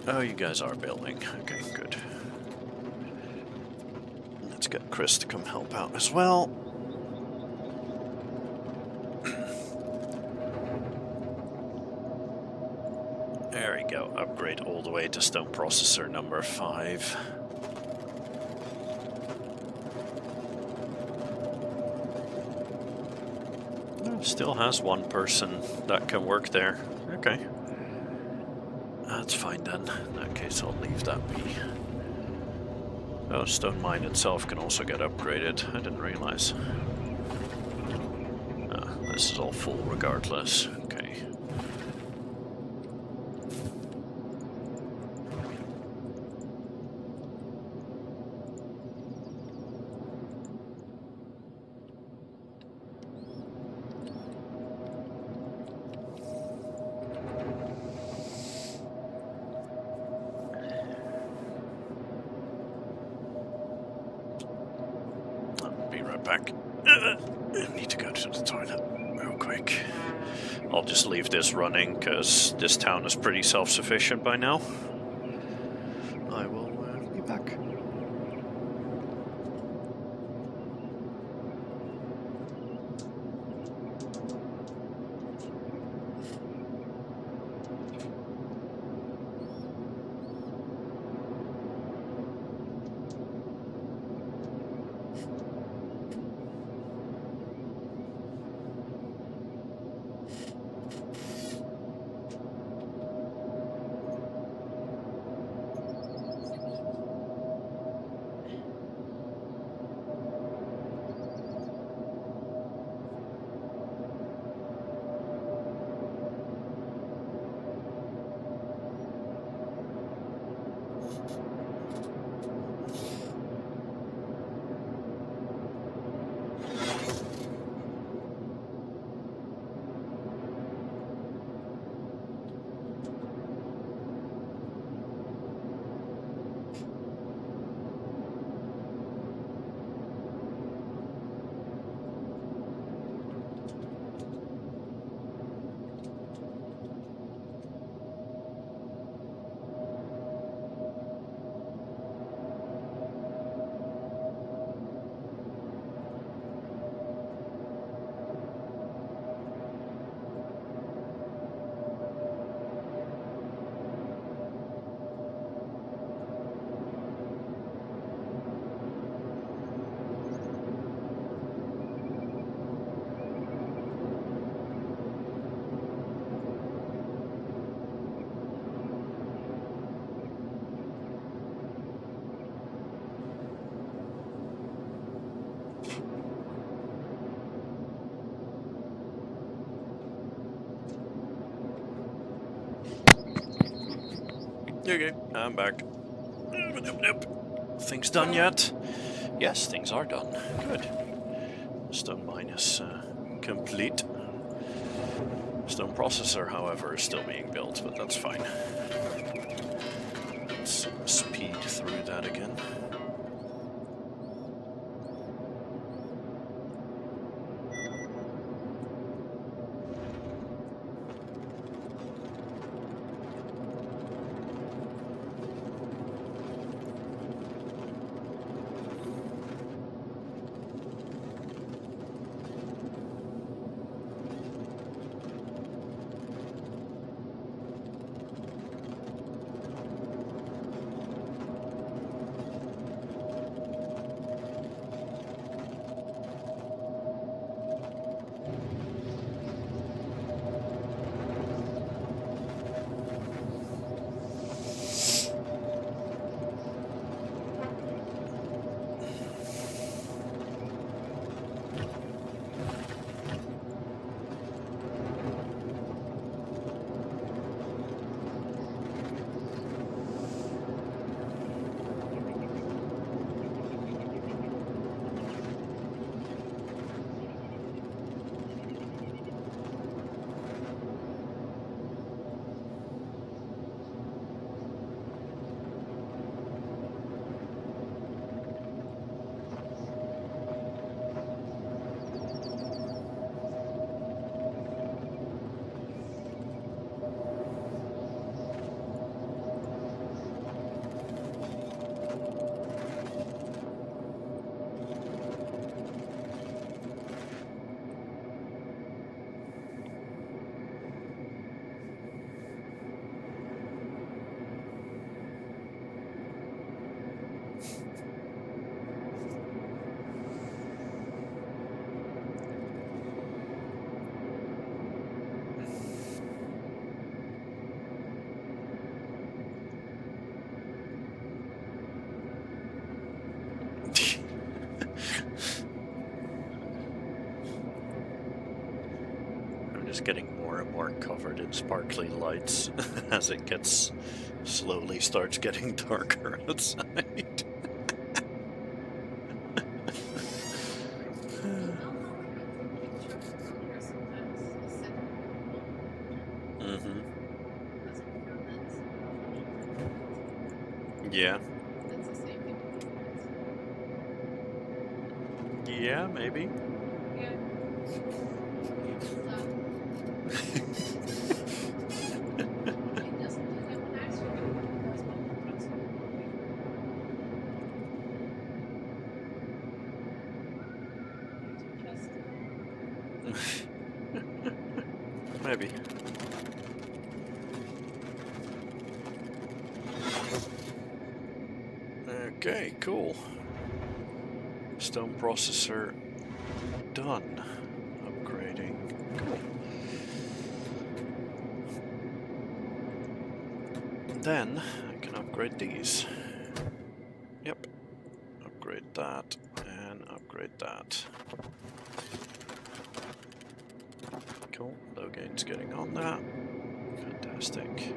Oh, you guys are building. Okay, good. Let's get Chris to come help out as well. There we go. Upgrade all the way to stone processor number 5. Still has one person that can work there. Okay. That's fine then. In that case, I'll leave that be. Oh, stone mine itself can also get upgraded. I didn't realize. This is all full regardless. Okay. I'll be right back. I need to go to the toilet real quick. I'll just leave this running because this town is pretty self-sufficient by now. I will be back. Okay, I'm back. Nope. Things done yet? Yes, things are done. Good. Stone mine is complete. Stone processor, however, is still being built, but that's fine. Let's speed through that again. is getting more and more covered in sparkly lights as it gets slowly starts getting darker outside. Mm-hmm. Yeah. Yeah, maybe. Maybe. Okay, cool. Stone processor done. Upgrading. Cool. Then I can upgrade these. Yep. Upgrade that and upgrade that. Cool. Logain's getting on that. Fantastic.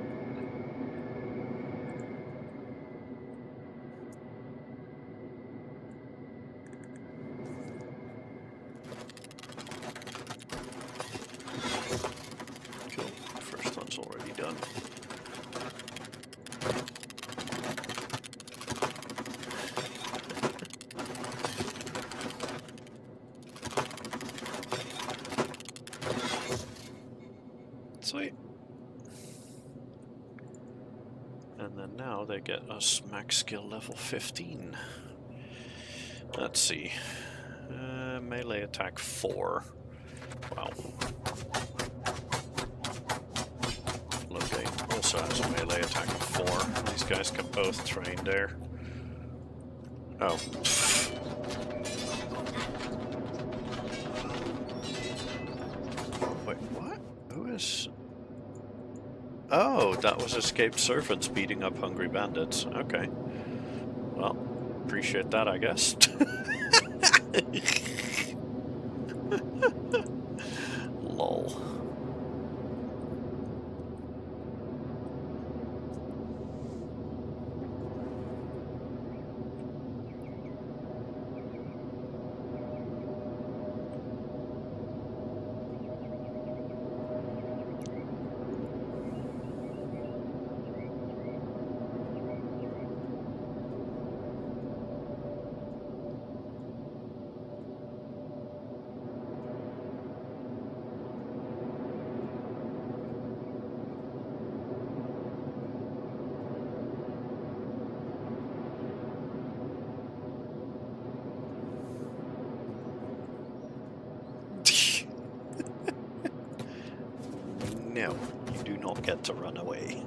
Cool. First one's already done. Sweet. And then now they get us max skill level 15. Let's see. Melee attack 4. Wow. Logain also has a melee attack of 4. These guys can both train there. Oh. Wait, what? Who is... Oh, that was escaped servants beating up hungry bandits. Okay. Well, appreciate that, I guess. Lol. No, you do not get to run away.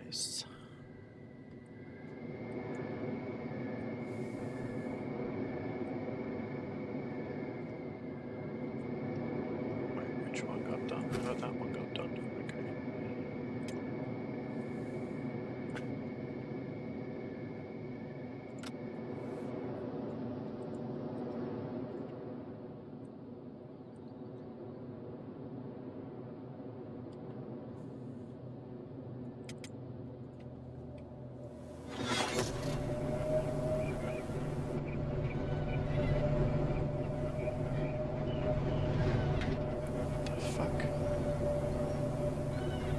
Nice. Wait, which one got done? Oh, that one got done. Okay. The fuck?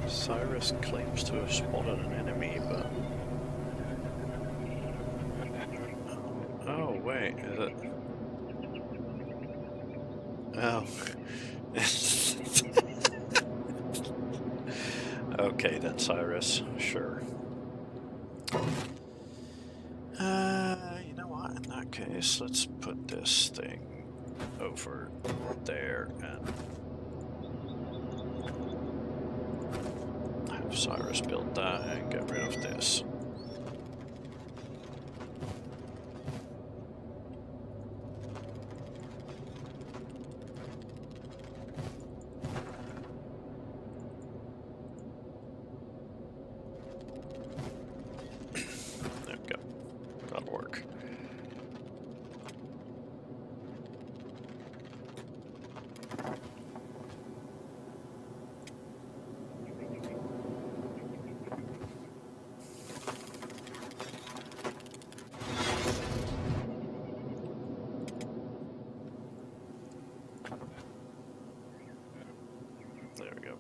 Cyrus claims to have spotted an enemy, but... Oh, wait, is it... Oh. Okay then, Cyrus. Sure. You know what? In that case, let's put this thing over there and have Cyrus build that and get rid of this. There we go. That'll work. There we go.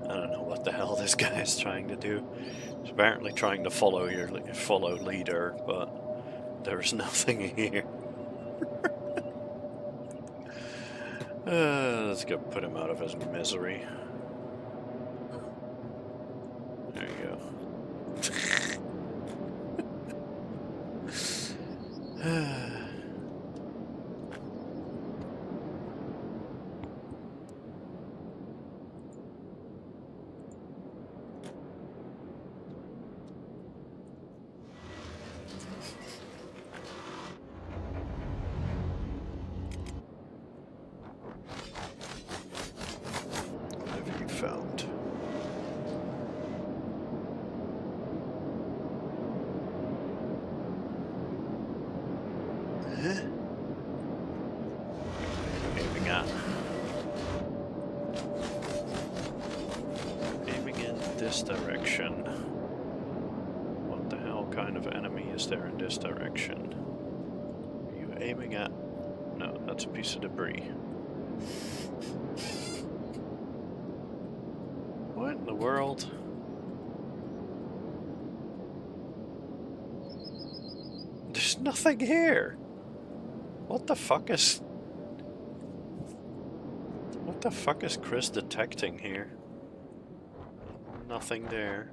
I don't know what the hell this guy is trying to do. He's apparently trying to follow your leader, but there's nothing here. Let's go put him out of his misery. There you go. What have you found? Huh? Aiming at. Aiming in this direction. What the hell kind of enemy is there in this direction? Are you aiming at? No, that's a piece of debris. in the world? There's nothing here. What the fuck is... What the fuck is Chris detecting here? Nothing there.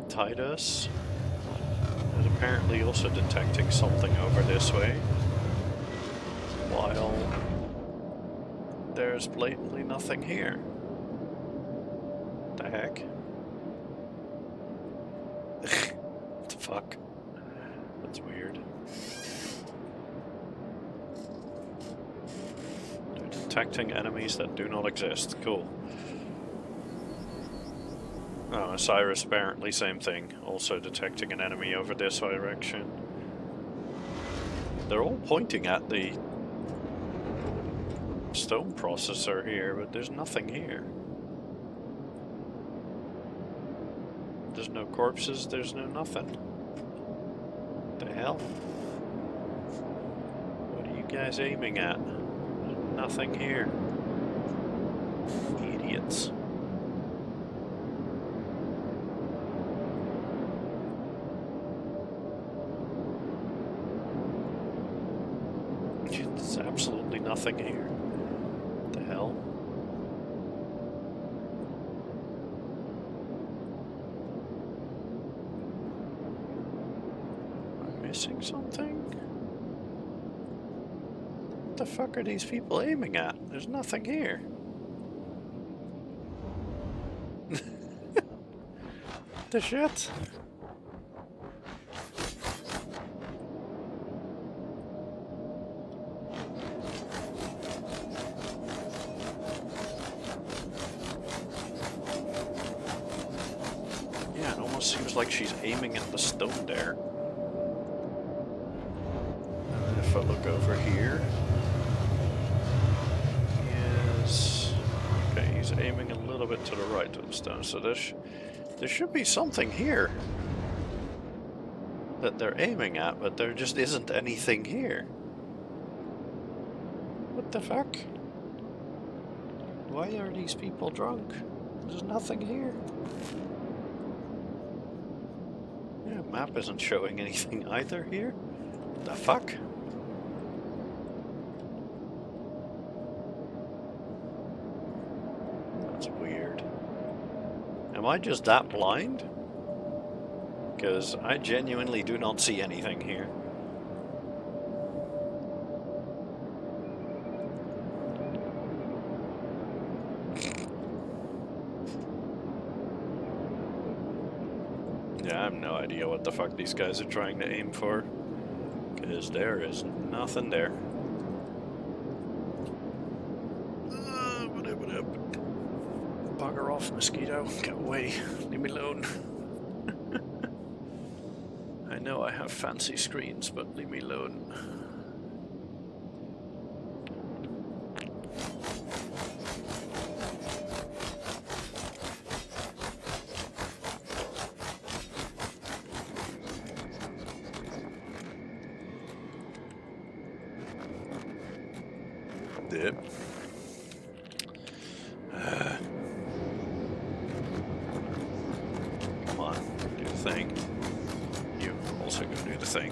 Titus is apparently also detecting something over this way. While there's blatantly nothing here. What the heck? What the fuck? That's weird. They're detecting enemies that do not exist. Cool. Oh, Osiris apparently same thing. Also detecting an enemy over this direction. They're all pointing at the stone processor here, but there's nothing here. There's no corpses, there's no nothing. What the hell? What are you guys aiming at? There's nothing here. Idiots. There's absolutely nothing here. What the hell? Am I missing something? What the fuck are these people aiming at? There's nothing here. What the shit? Yeah, it almost seems like she's aiming at the stone there. And if I look over here, okay, he's aiming a little bit to the right of the stone, so there should be something here that they're aiming at, but there just isn't anything here. What the fuck? Why are these people drunk? There's nothing here. Yeah, map isn't showing anything either here. What the fuck? That's weird. Am I just that blind? Because I genuinely do not see anything here. Yeah, I have no idea what the fuck these guys are trying to aim for. Because there is nothing there. Bugger off, mosquito. Get away. Leave me alone. I know I have fancy screens, but leave me alone. Yep. Come on, do the thing. You also go do the thing.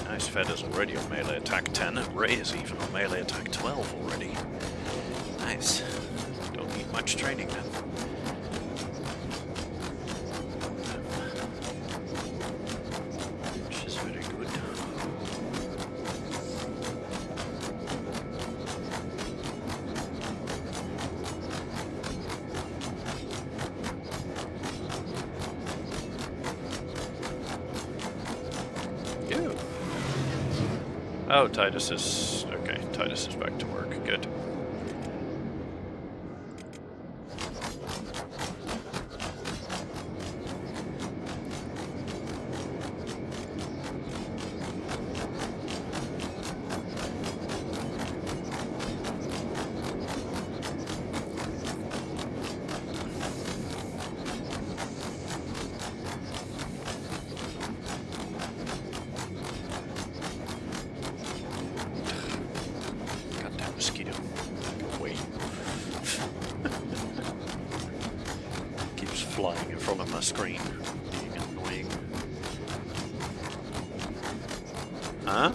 Nice. Fed is already on melee attack 10. Ray is even on melee attack 12 already. Nice. Don't need much training then. Which is very good. Ew. Oh, Titus is... okay, Titus is back to work. Good. screen being annoying. Huh?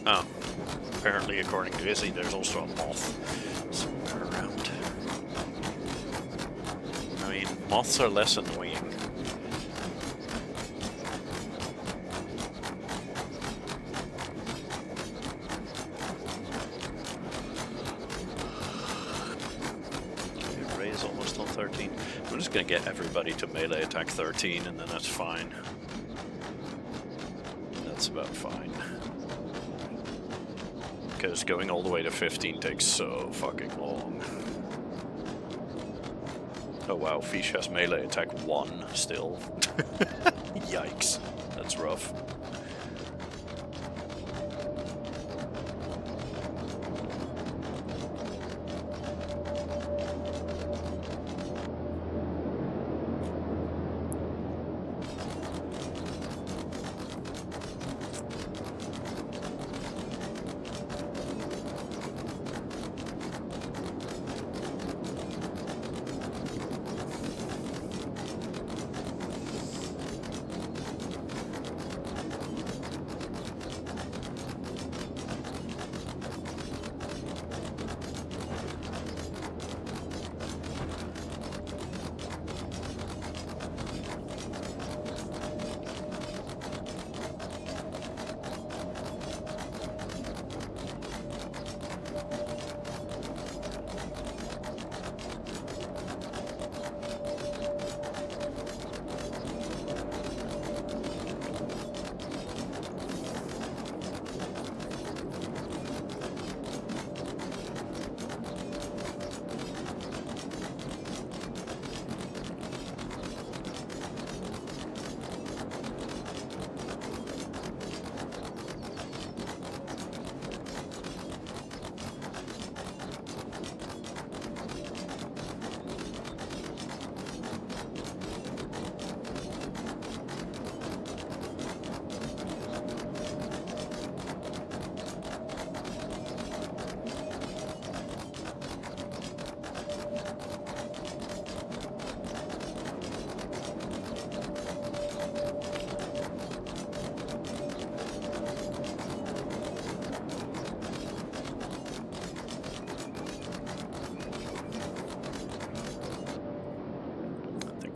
Oh. Apparently, according to Izzy, there's also a moth somewhere around. I mean, moths are less annoying. Okay, Ray is almost on 13. I'm just gonna get everybody to melee attack 13, and then that's fine. That's about fine. Because going all the way to 15 takes so fucking long. Oh wow, Fish has melee attack 1 still. Yikes, that's rough.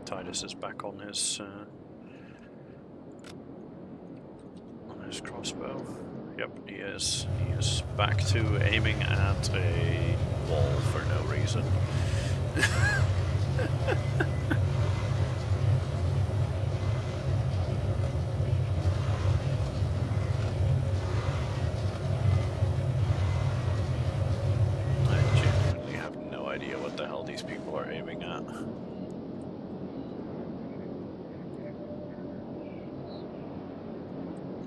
Titus is back on his crossbow. Yep, he is. He is back to aiming at a wall for no reason. I genuinely have no idea what the hell these people are aiming at.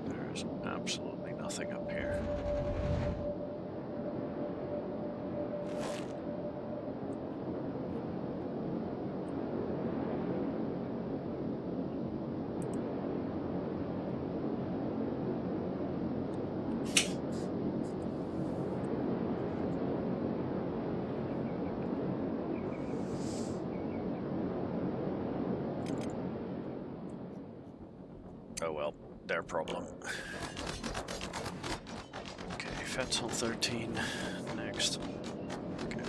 There's absolutely nothing up here. Oh well, their problem. Okay, Fed's on 13. Next. Okay.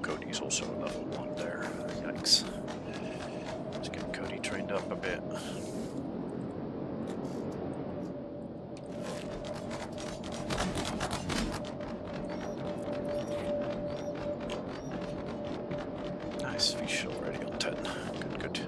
Cody's also a level 1 there. Yikes. Let's get Cody trained up a bit. Nice, fish already on 10. Good, good.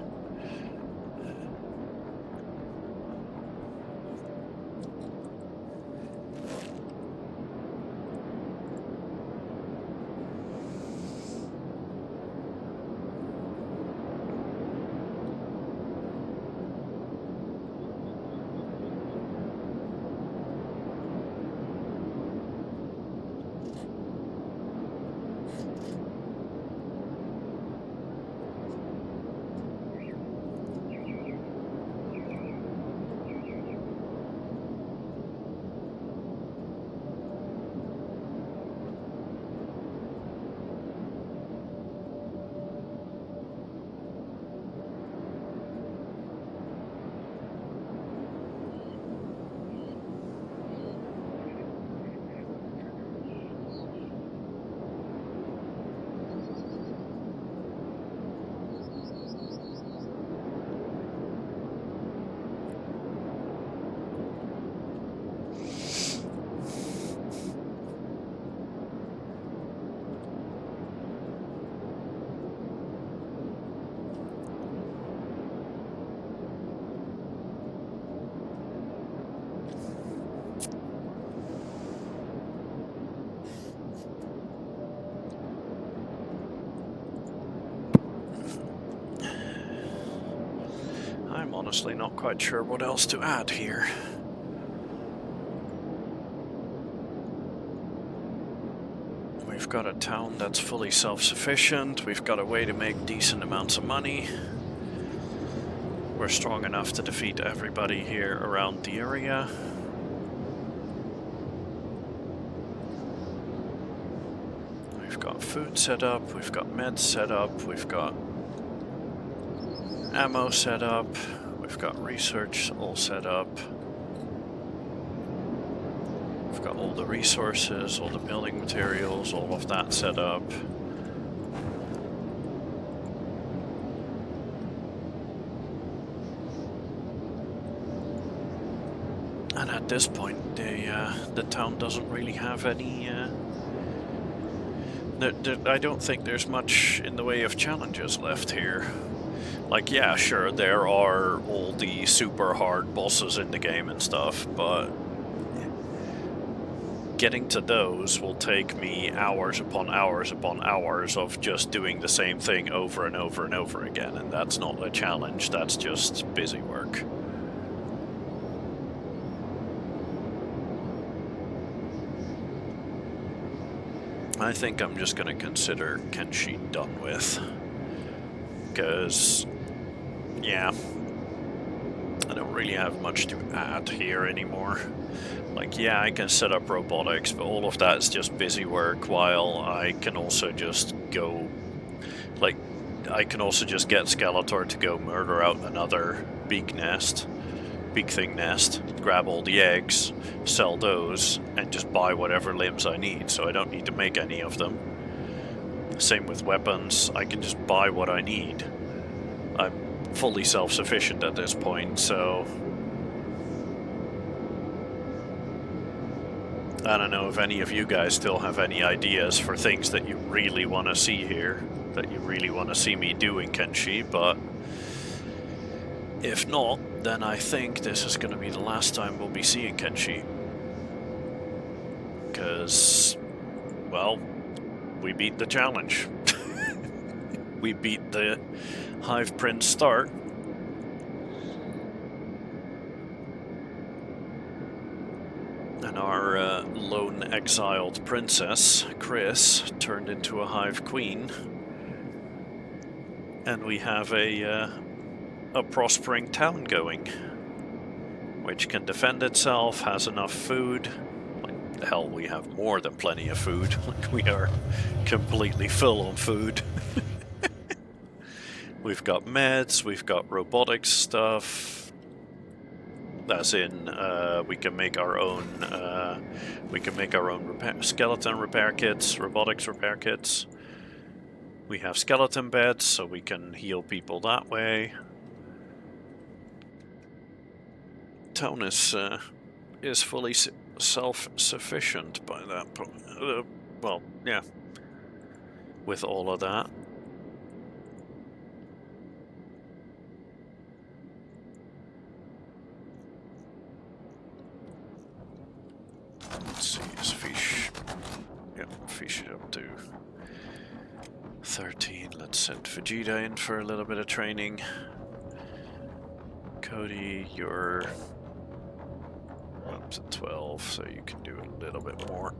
I'm honestly not quite sure what else to add here. We've got a town that's fully self-sufficient, we've got a way to make decent amounts of money. We're strong enough to defeat everybody here around the area. We've got food set up, we've got meds set up, we've got ammo set up, we've got research all set up. We've got all the resources, all the building materials, all of that set up. And at this point, the town doesn't really have any... I don't think there's much in the way of challenges left here. Like, yeah, sure, there are all the super hard bosses in the game and stuff, but getting to those will take me hours upon hours upon hours of just doing the same thing over and over and over again, and that's not a challenge, that's just busy work. I think I'm just going to consider Kenshi done with, because, yeah, I don't really have much to add here anymore. Like, yeah, I can set up robotics, but all of that is just busy work, while I can also just go, like, I can also just get Skeletor to go murder out another beak thing nest, grab all the eggs, sell those, and just buy whatever limbs I need, so I don't need to make any of them. Same with weapons, I can just buy what I need. I'm fully self-sufficient at this point, so... I don't know if any of you guys still have any ideas for things that you really want to see here, that you really want to see me do in Kenshi, but if not, then I think this is going to be the last time we'll be seeing Kenshi. Because, well, we beat the challenge. We beat the Hive Prince start. And our lone exiled princess, Chris, turned into a Hive Queen. And we have a prospering town going, which can defend itself, has enough food. Like, hell, we have more than plenty of food. Like, we are completely full on food. We've got meds, we've got robotics stuff. As in, we can make our own skeleton repair kits, robotics repair kits. We have skeleton beds, so we can heal people that way. Town is fully self-sufficient by that point. Well, yeah. With all of that. Let's see, is Fish... Yep, Fish is up to 13. Let's send Vegeta in for a little bit of training. Cody, you're up to 12, so you can do a little bit more.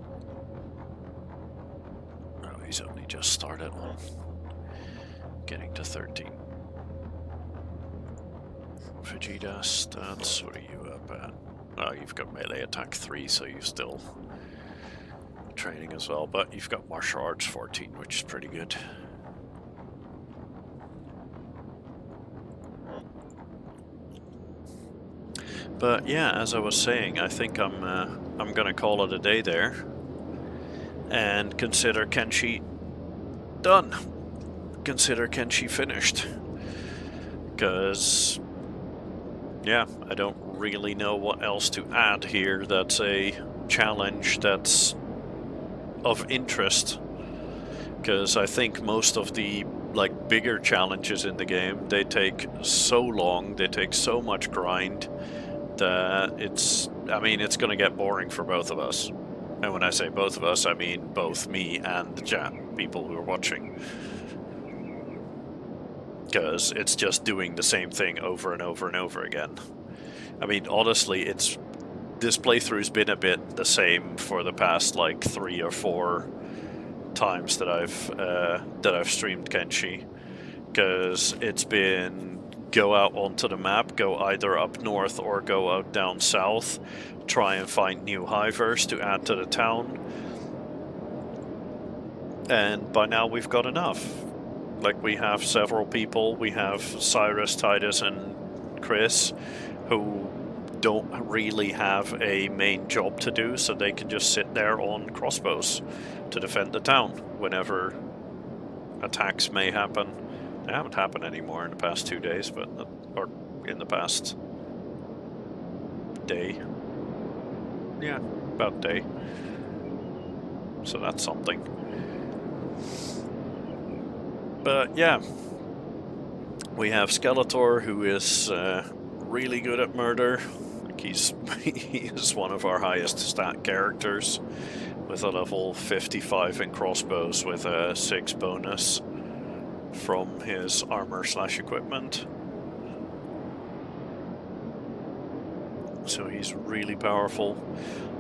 Oh, he's only just started on getting to 13. Vegeta stats, what are you up at? Oh, you've got melee attack 3, so you're still training as well, but you've got martial arts 14, which is pretty good. But yeah, as I was saying, I think I'm gonna call it a day there, and consider Kenshi done. Consider Kenshi finished, because yeah, I don't really know what else to add here. That's a challenge that's of interest, because I think most of the like bigger challenges in the game, they take so long, they take so much grind that it's gonna get boring for both of us. And when I say both of us, I mean both me and the chat, people who are watching. because it's just doing the same thing over and over and over again. I mean, honestly, this playthrough's been a bit the same for the past like 3 or 4 times that I've streamed Kenshi, because it's been go out onto the map, go either up north or go out down south, try and find new hivers to add to the town. And by now we've got enough. Like, we have several people, we have Cyrus, Titus, and Chris, who don't really have a main job to do, so they can just sit there on crossbows to defend the town whenever attacks may happen. They haven't happened anymore in the past 2 days, but or in the past day. Yeah, about day. So that's something. But yeah, we have Skeletor, who is really good at murder. Like, he is one of our highest stat characters, with a level 55 in crossbows with a 6 bonus from his armor/equipment. So he's really powerful.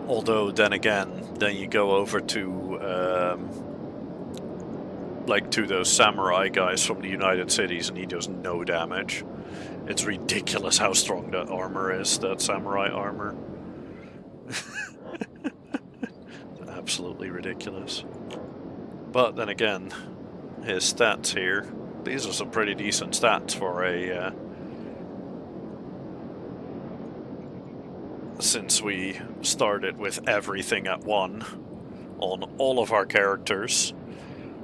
Although then again, then you go over to like to those samurai guys from the United Cities, and he does no damage. It's ridiculous how strong that armor is, that samurai armor. Absolutely ridiculous. But then again, his stats here, these are some pretty decent stats for a since we started with everything at 1 on all of our characters.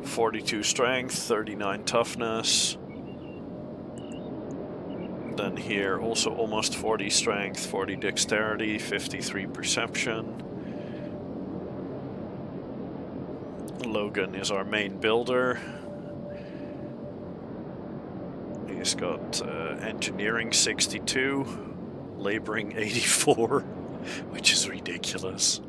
42 strength, 39 toughness. Then here also almost 40 strength, 40 dexterity, 53 perception. Logan is our main builder. He's got engineering 62, laboring 84, which is ridiculous.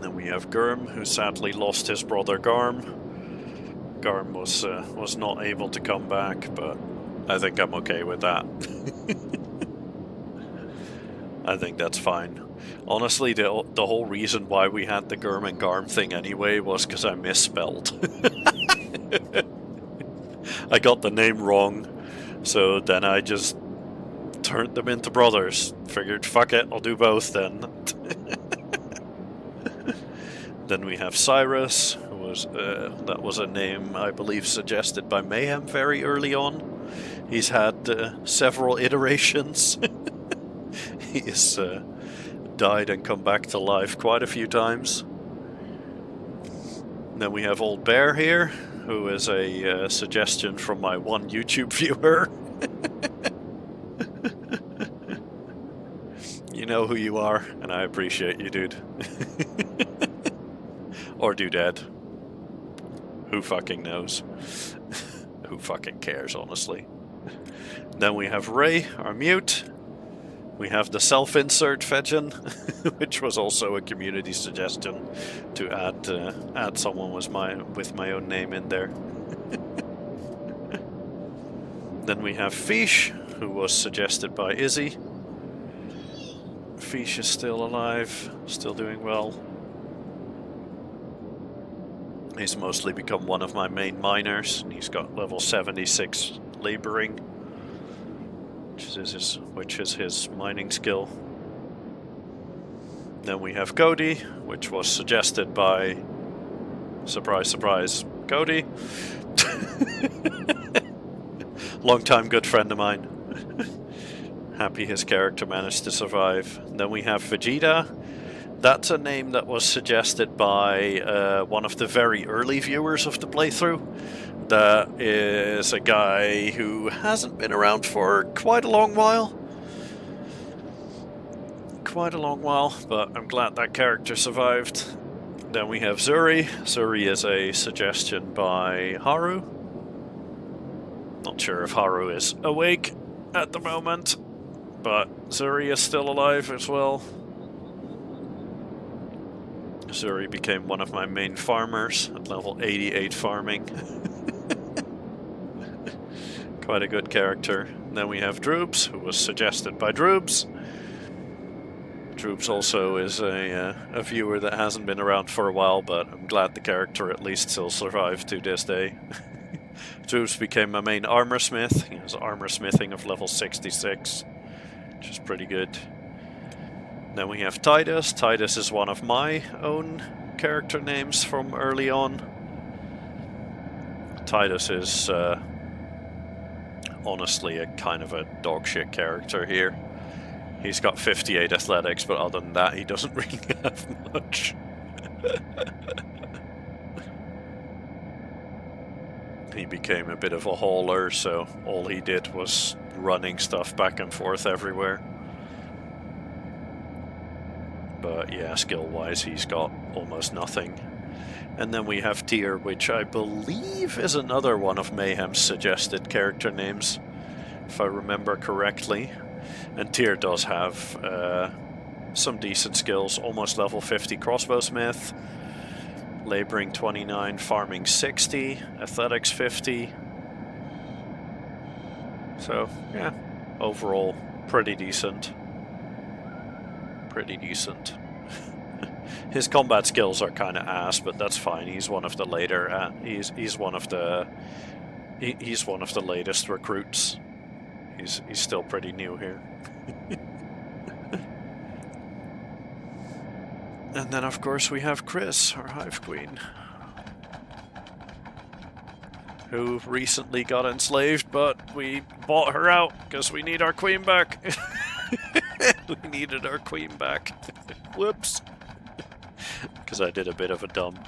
Then we have Gurm, who sadly lost his brother Garm. Garm was not able to come back, but I think I'm okay with that. I think that's fine. Honestly, the whole reason why we had the Gurm and Garm thing anyway was because I misspelled. I got the name wrong, so then I just turned them into brothers. Figured, fuck it, I'll do both then. Then we have Cyrus, who was that was a name I believe suggested by Mayhem very early on. He's had several iterations. He's died and come back to life quite a few times. Then we have Old Bear here, who is a suggestion from my one YouTube viewer. You know who you are, and I appreciate you, dude. Or Doodad. Who fucking knows? Who fucking cares, honestly? Then we have Ray, our mute. We have the self-insert Fedgen, which was also a community suggestion to add someone with my own name in there. Then we have Fish, who was suggested by Izzy. Fish is still alive, still doing well. He's mostly become one of my main miners. He's got level 76 laboring, which is his mining skill. Then we have Cody, which was suggested by, surprise, surprise, Cody. Long-time good friend of mine. Happy his character managed to survive. Then we have Vegeta. That's a name that was suggested by one of the very early viewers of the playthrough. That is a guy who hasn't been around for quite a long while. But I'm glad that character survived. Then we have Zuri. Zuri is a suggestion by Haru. Not sure if Haru is awake at the moment, but Zuri is still alive as well. Zuri became one of my main farmers at level 88 farming. Quite a good character. And then we have Droobs, who was suggested by Droobs. Droobs also is a viewer that hasn't been around for a while, but I'm glad the character at least still survived to this day. Droobs became my main armor smith. He has armor smithing of level 66, which is pretty good. Then we have Titus. Titus is one of my own character names from early on. Titus is honestly a kind of a dogshit character here. He's got 58 athletics, but other than that, he doesn't really have much. He became a bit of a hauler, so all he did was running stuff back and forth everywhere. But yeah, skill-wise, he's got almost nothing. And then we have Tyr, which I believe is another one of Mayhem's suggested character names, if I remember correctly. And Tyr does have some decent skills, almost level 50 crossbow smith, laboring 29, farming 60, athletics 50. So yeah, overall pretty decent. Pretty decent. His combat skills are kind of ass, but that's fine. He's one of the later. He's one of the latest recruits. He's still pretty new here. And then of course we have Chris, our Hive Queen, who recently got enslaved, but we bought her out because we need our queen back. We needed our queen back. Whoops. Because I did a bit of a dumb.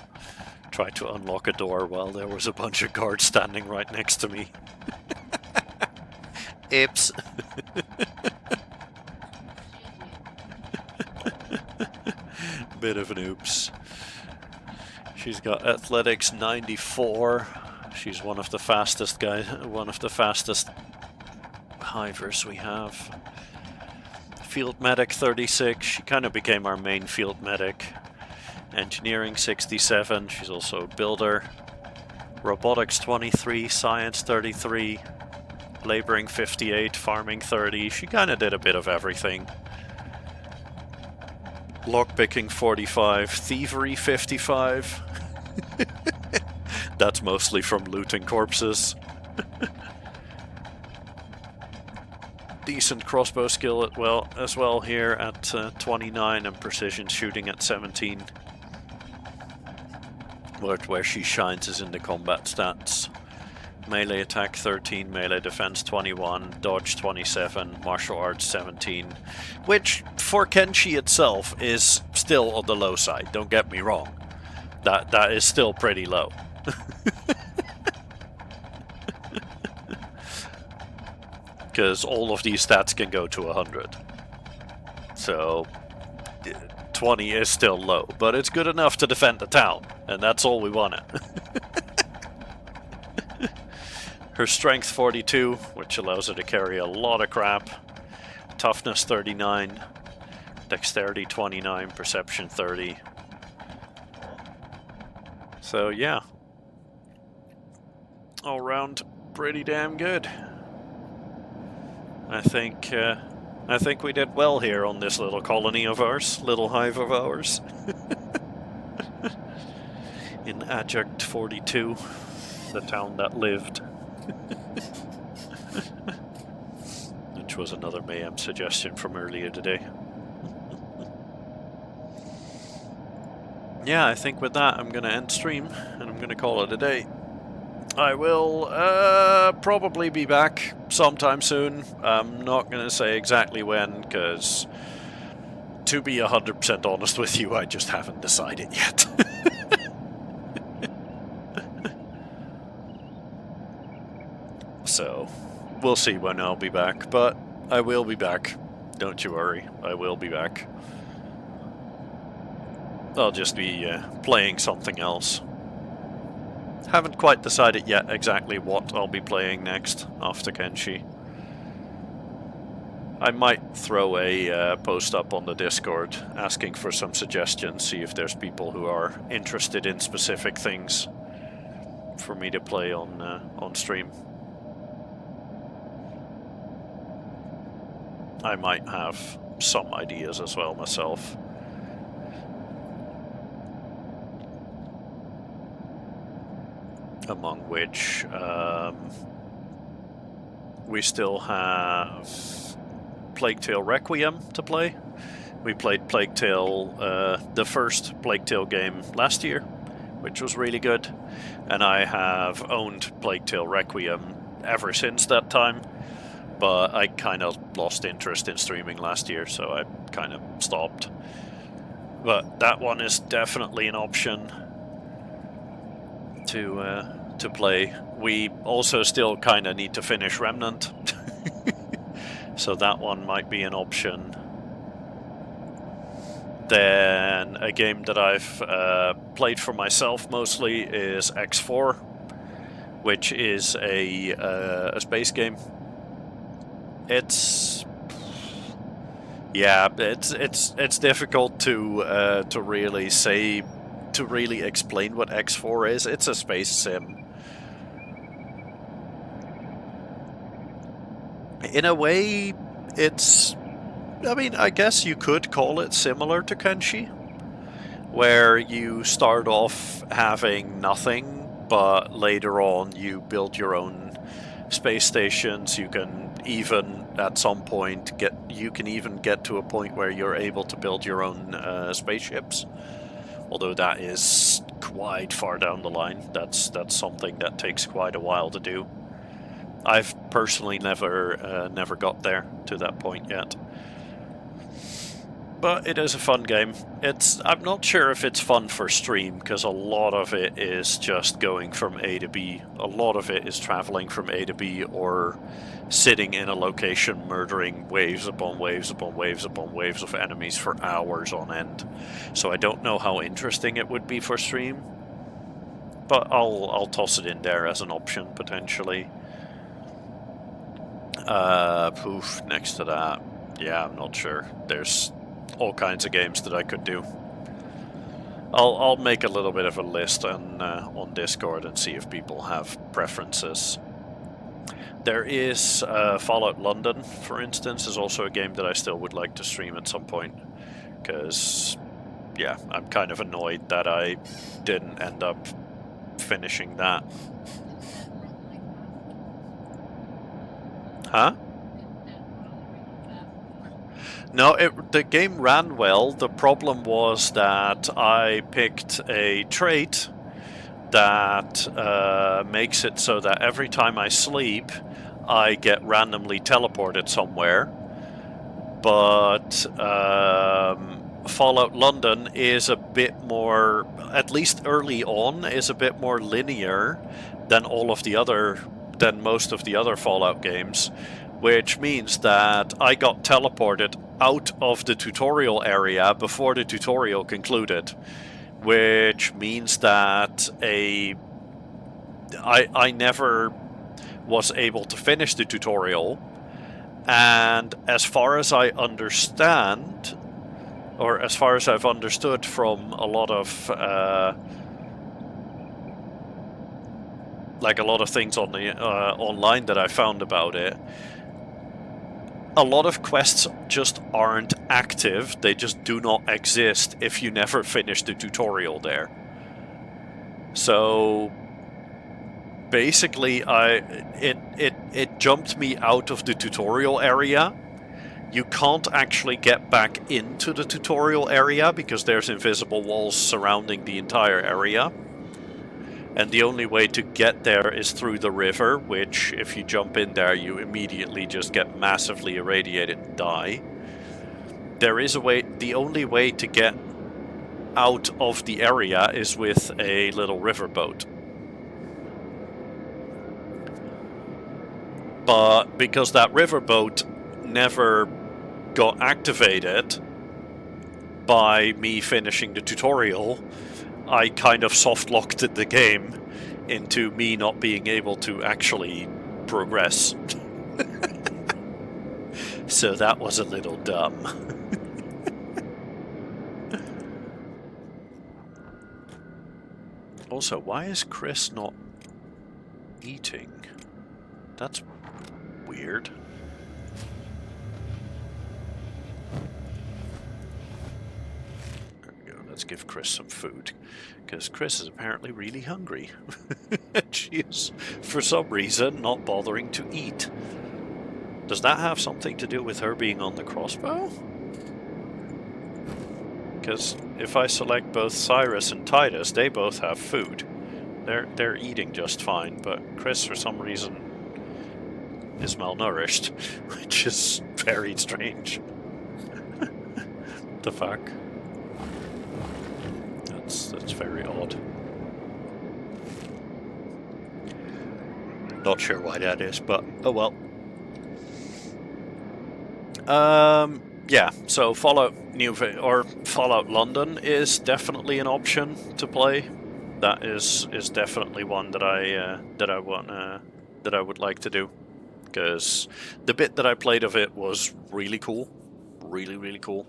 Tried to unlock a door while there was a bunch of guards standing right next to me. Oops. Bit of an oops. She's got athletics 94. She's one of the fastest hivers we have. Field medic 36. She kind of became our main field medic. Engineering 67. She's also a builder. Robotics 23. Science 33. Laboring 58. Farming 30. She kind of did a bit of everything. Lockpicking 45. Thievery 55. That's mostly from looting corpses. Decent crossbow skill as well here at 29 and precision shooting at 17. Where she shines is in the combat stats. Melee attack 13, melee defense 21, dodge 27, martial arts 17. Which, for Kenshi itself, is still on the low side, don't get me wrong. That is still pretty low. Because all of these stats can go to 100. So 20 is still low, but it's good enough to defend the town, and that's all we wanted. Her strength 42, which allows her to carry a lot of crap. Toughness 39, dexterity 29, perception 30. So yeah, all round pretty damn good. I think we did well here on this little colony of ours, little hive of ours. In Adjunct 42, the town that lived. Which was another Mayhem suggestion from earlier today. Yeah, I think with that I'm gonna end stream, and I'm gonna call it a day. I will probably be back sometime soon. I'm not going to say exactly when, because to be 100% honest with you, I just haven't decided yet. So, we'll see when I'll be back, but I will be back. Don't you worry, I will be back. I'll just be playing something else. Haven't quite decided yet exactly what I'll be playing next after Kenshi. I might throw a post up on the Discord asking for some suggestions, see if there's people who are interested in specific things for me to play on stream. I might have some ideas as well myself. Among which we still have Plague Tale Requiem to play. We played Plague Tale, the first Plague Tale game last year, which was really good. And I have owned Plague Tale Requiem ever since that time. But I kind of lost interest in streaming last year, so I kind of stopped. But that one is definitely an option to play. We also still kind of need to finish Remnant, so that one might be an option. Then a game that I've played for myself mostly is X4, which is a space game. It's difficult to really say, to really explain what X4 is. It's a space sim. In a way, it's, I mean, I guess you could call it similar to Kenshi, where you start off having nothing, but later on you build your own space stations. You can even, at some point, you can even get to a point where you're able to build your own spaceships. Although that is quite far down the line. That's something that takes quite a while to do. I've personally never got there to that point yet. But it is a fun game. I'm not sure if it's fun for stream, because a lot of it is just going from A to B. A lot of it is traveling from A to B, or sitting in a location murdering waves upon waves upon waves upon waves of enemies for hours on end. So I don't know how interesting it would be for stream. But I'll toss it in there as an option, potentially. Next to that, yeah, I'm not sure. There's all kinds of games that I could do. I'll make a little bit of a list on Discord and see if people have preferences. There is Fallout London, for instance, is also a game that I still would like to stream at some point, because, yeah, I'm kind of annoyed that I didn't end up finishing that. Huh? No, the game ran well. The problem was that I picked a trait that makes it so that every time I sleep, I get randomly teleported somewhere. But Fallout London is a bit more, at least early on, is a bit more linear than most of the other Fallout games, which means that I got teleported out of the tutorial area before the tutorial concluded, which means that I never was able to finish the tutorial. And as far as I understand, or as far as I've understood from a lot of things on the online that I found about it, a lot of quests just aren't active. They just do not exist if you never finish the tutorial there. So basically, it jumped me out of the tutorial area. You can't actually get back into the tutorial area because there's invisible walls surrounding the entire area. And the only way to get there is through the river, which, if you jump in there, you immediately just get massively irradiated and die. There is a way, the only way to get out of the area is with a little riverboat. But because that riverboat never got activated by me finishing the tutorial, I kind of soft-locked the game into me not being able to actually progress. So that was a little dumb. Also, why is Chris not eating? That's weird. There we go. Let's give Chris some food. Because Chris is apparently really hungry. She is, for some reason, not bothering to eat. Does that have something to do with her being on the crossbow? Because if I select both Cyrus and Titus, they both have food. They're eating just fine, but Chris, for some reason, is malnourished, which is very strange. The fuck? That's very odd. Not sure why that is, but oh well. Yeah, so Fallout Fallout London is definitely an option to play. That is definitely one that I would like to do, because the bit that I played of it was really cool, really cool.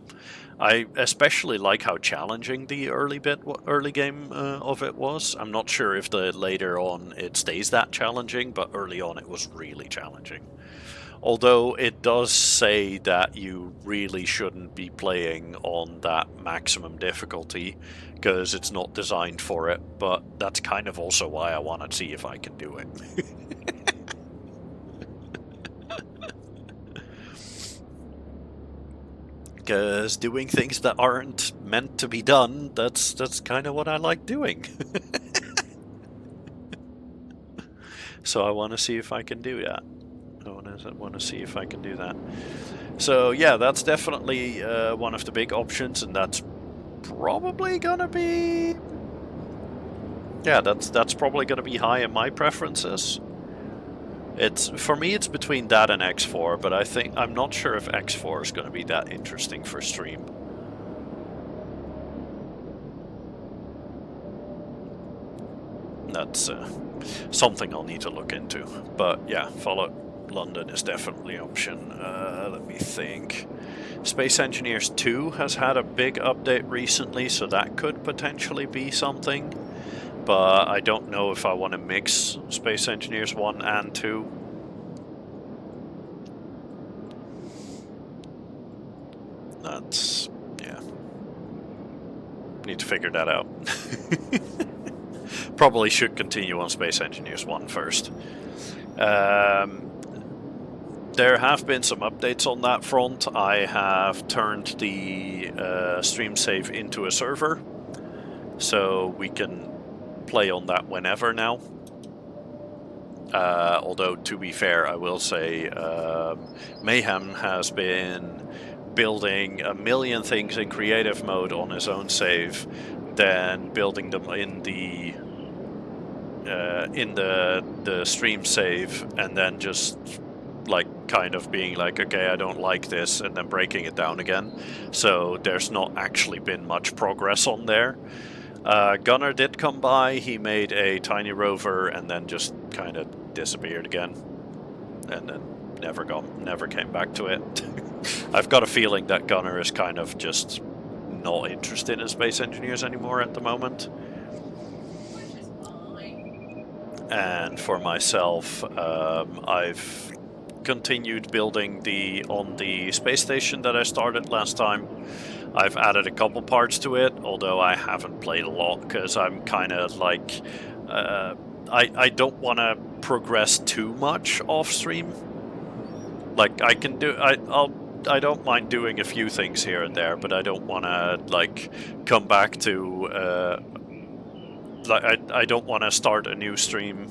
I especially like how challenging the early game of it was. I'm not sure if later on it stays that challenging, but early on it was really challenging. Although it does say that you really shouldn't be playing on that maximum difficulty because it's not designed for it, but that's kind of also why I want to see if I can do it. Because doing things that aren't meant to be done, that's kind of what I like doing. So I want to see if I can do that. I want to see if I can do that. So yeah, that's definitely one of the big options, and that's probably gonna be... Yeah, that's probably gonna be high in my preferences. For me, it's between that and X4, but I'm not sure if X4 is gonna be that interesting for stream. That's something I'll need to look into. But yeah, Fallout London is definitely an option. Let me think. Space Engineers 2 has had a big update recently, so that could potentially be something. But I don't know if I want to mix Space Engineers 1 and 2. That's... yeah. Need to figure that out. Probably should continue on Space Engineers 1 first. There have been some updates on that front. I have turned the stream save into a server, so we can play on that whenever now. Although, to be fair, I will say Mayhem has been building a million things in creative mode on his own save, then building them in the stream save, and then just like kind of being like, okay, I don't like this, and then breaking it down again. So there's not actually been much progress on there. Gunnar did come by, he made a tiny rover and then just kind of disappeared again, and then never came back to it. I've got a feeling that Gunnar is kind of just not interested in Space Engineers anymore at the moment. And for myself, I've continued building on the space station that I started last time. I've added a couple parts to it, although I haven't played a lot because I'm kind of like I don't want to progress too much off stream. Like I can do I don't mind doing a few things here and there, but I don't want to like come back to I don't want to start a new stream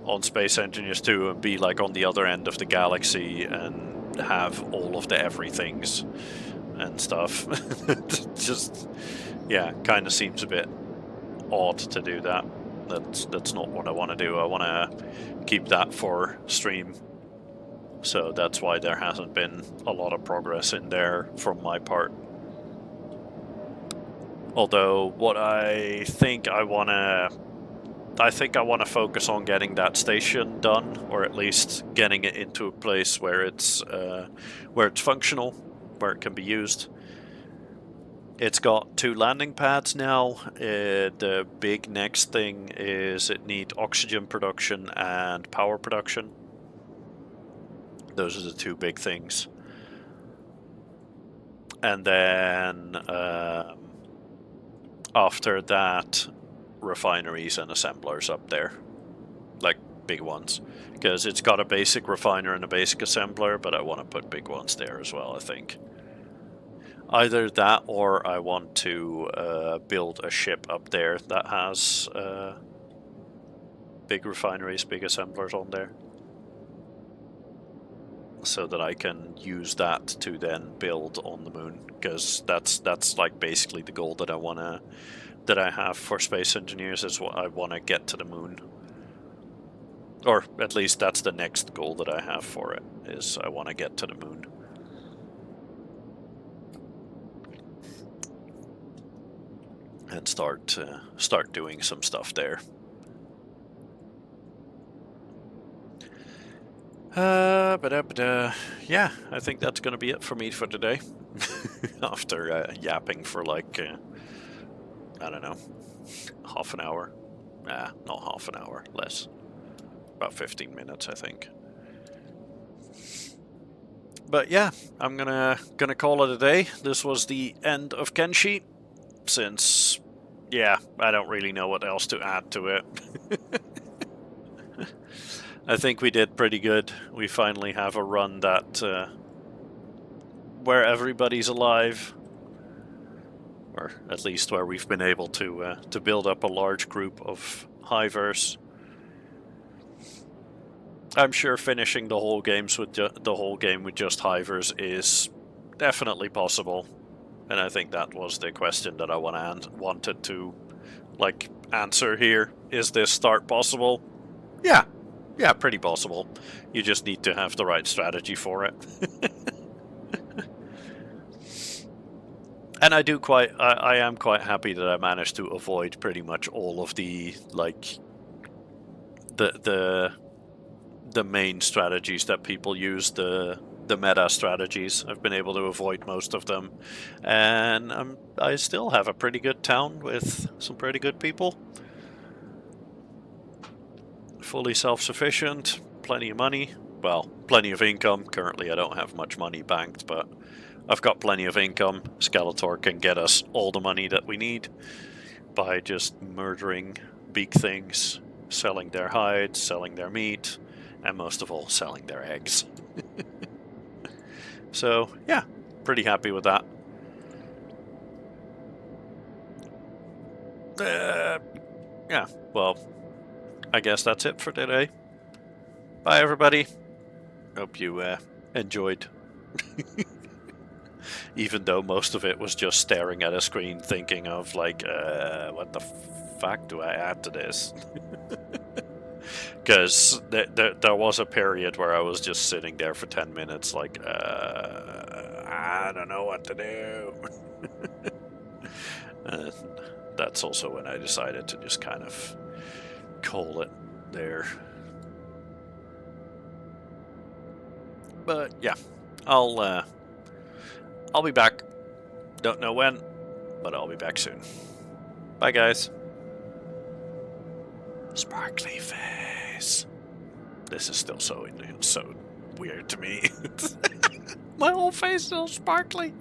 on Space Engineers 2 and be like on the other end of the galaxy and have all of the everythings and stuff. Just, yeah, kind of seems a bit odd to do that. That's not what I want to do. I want to keep that for stream. So that's why there hasn't been a lot of progress in there from my part. Although what I think I want to I think I want to focus on getting that station done, or at least getting it into a place where it's functional, where it can be used. It's got 2 landing pads now. The big next thing is it needs oxygen production and power production. Those are the 2 big things. And then after that, refineries and assemblers up there, like big ones, because it's got a basic refiner and a basic assembler, but I want to put big ones there as well. I think either that, or I want to build a ship up there that has big refineries, big assemblers on there, so that I can use that to then build on the moon, because that's like basically the goal that I have for space engineers, is what I want to get to the moon. Or at least that's the next goal that I have for it, is I want to get to the moon. And start doing some stuff there. Yeah, I think that's going to be it for me for today. After yapping for like, I don't know, half an hour. Nah, not half an hour, less. About 15 minutes, I think. But yeah, I'm gonna call it a day. This was the end of Kenshi, since, yeah, I don't really know what else to add to it. I think we did pretty good. We finally have a run that where everybody's alive, or at least where we've been able to build up a large group of hivers. I'm sure finishing the whole game with just hivers is definitely possible, and I think that was the question that I wanted to like answer here. Is this start possible? Yeah, pretty possible. You just need to have the right strategy for it. And I am quite happy that I managed to avoid pretty much all of the like the main strategies that people use, the meta strategies. I've been able to avoid most of them, and I still have a pretty good town with some pretty good people. Fully self-sufficient, plenty of money, well, plenty of income. Currently I don't have much money banked, but I've got plenty of income. Skeletor can get us all the money that we need by just murdering big things, selling their hides, selling their meat, and most of all, selling their eggs. So, yeah, pretty happy with that. Yeah, well, I guess that's it for today. Bye, everybody. Hope you enjoyed. Even though most of it was just staring at a screen thinking of like, what the fuck do I add to this? Because there was a period where I was just sitting there for 10 minutes like, I don't know what to do. And that's also when I decided to just kind of call it there. But yeah, I'll be back. Don't know when, but I'll be back soon. Bye, guys. Sparkly face. This is still so weird to me. My whole face is still sparkly.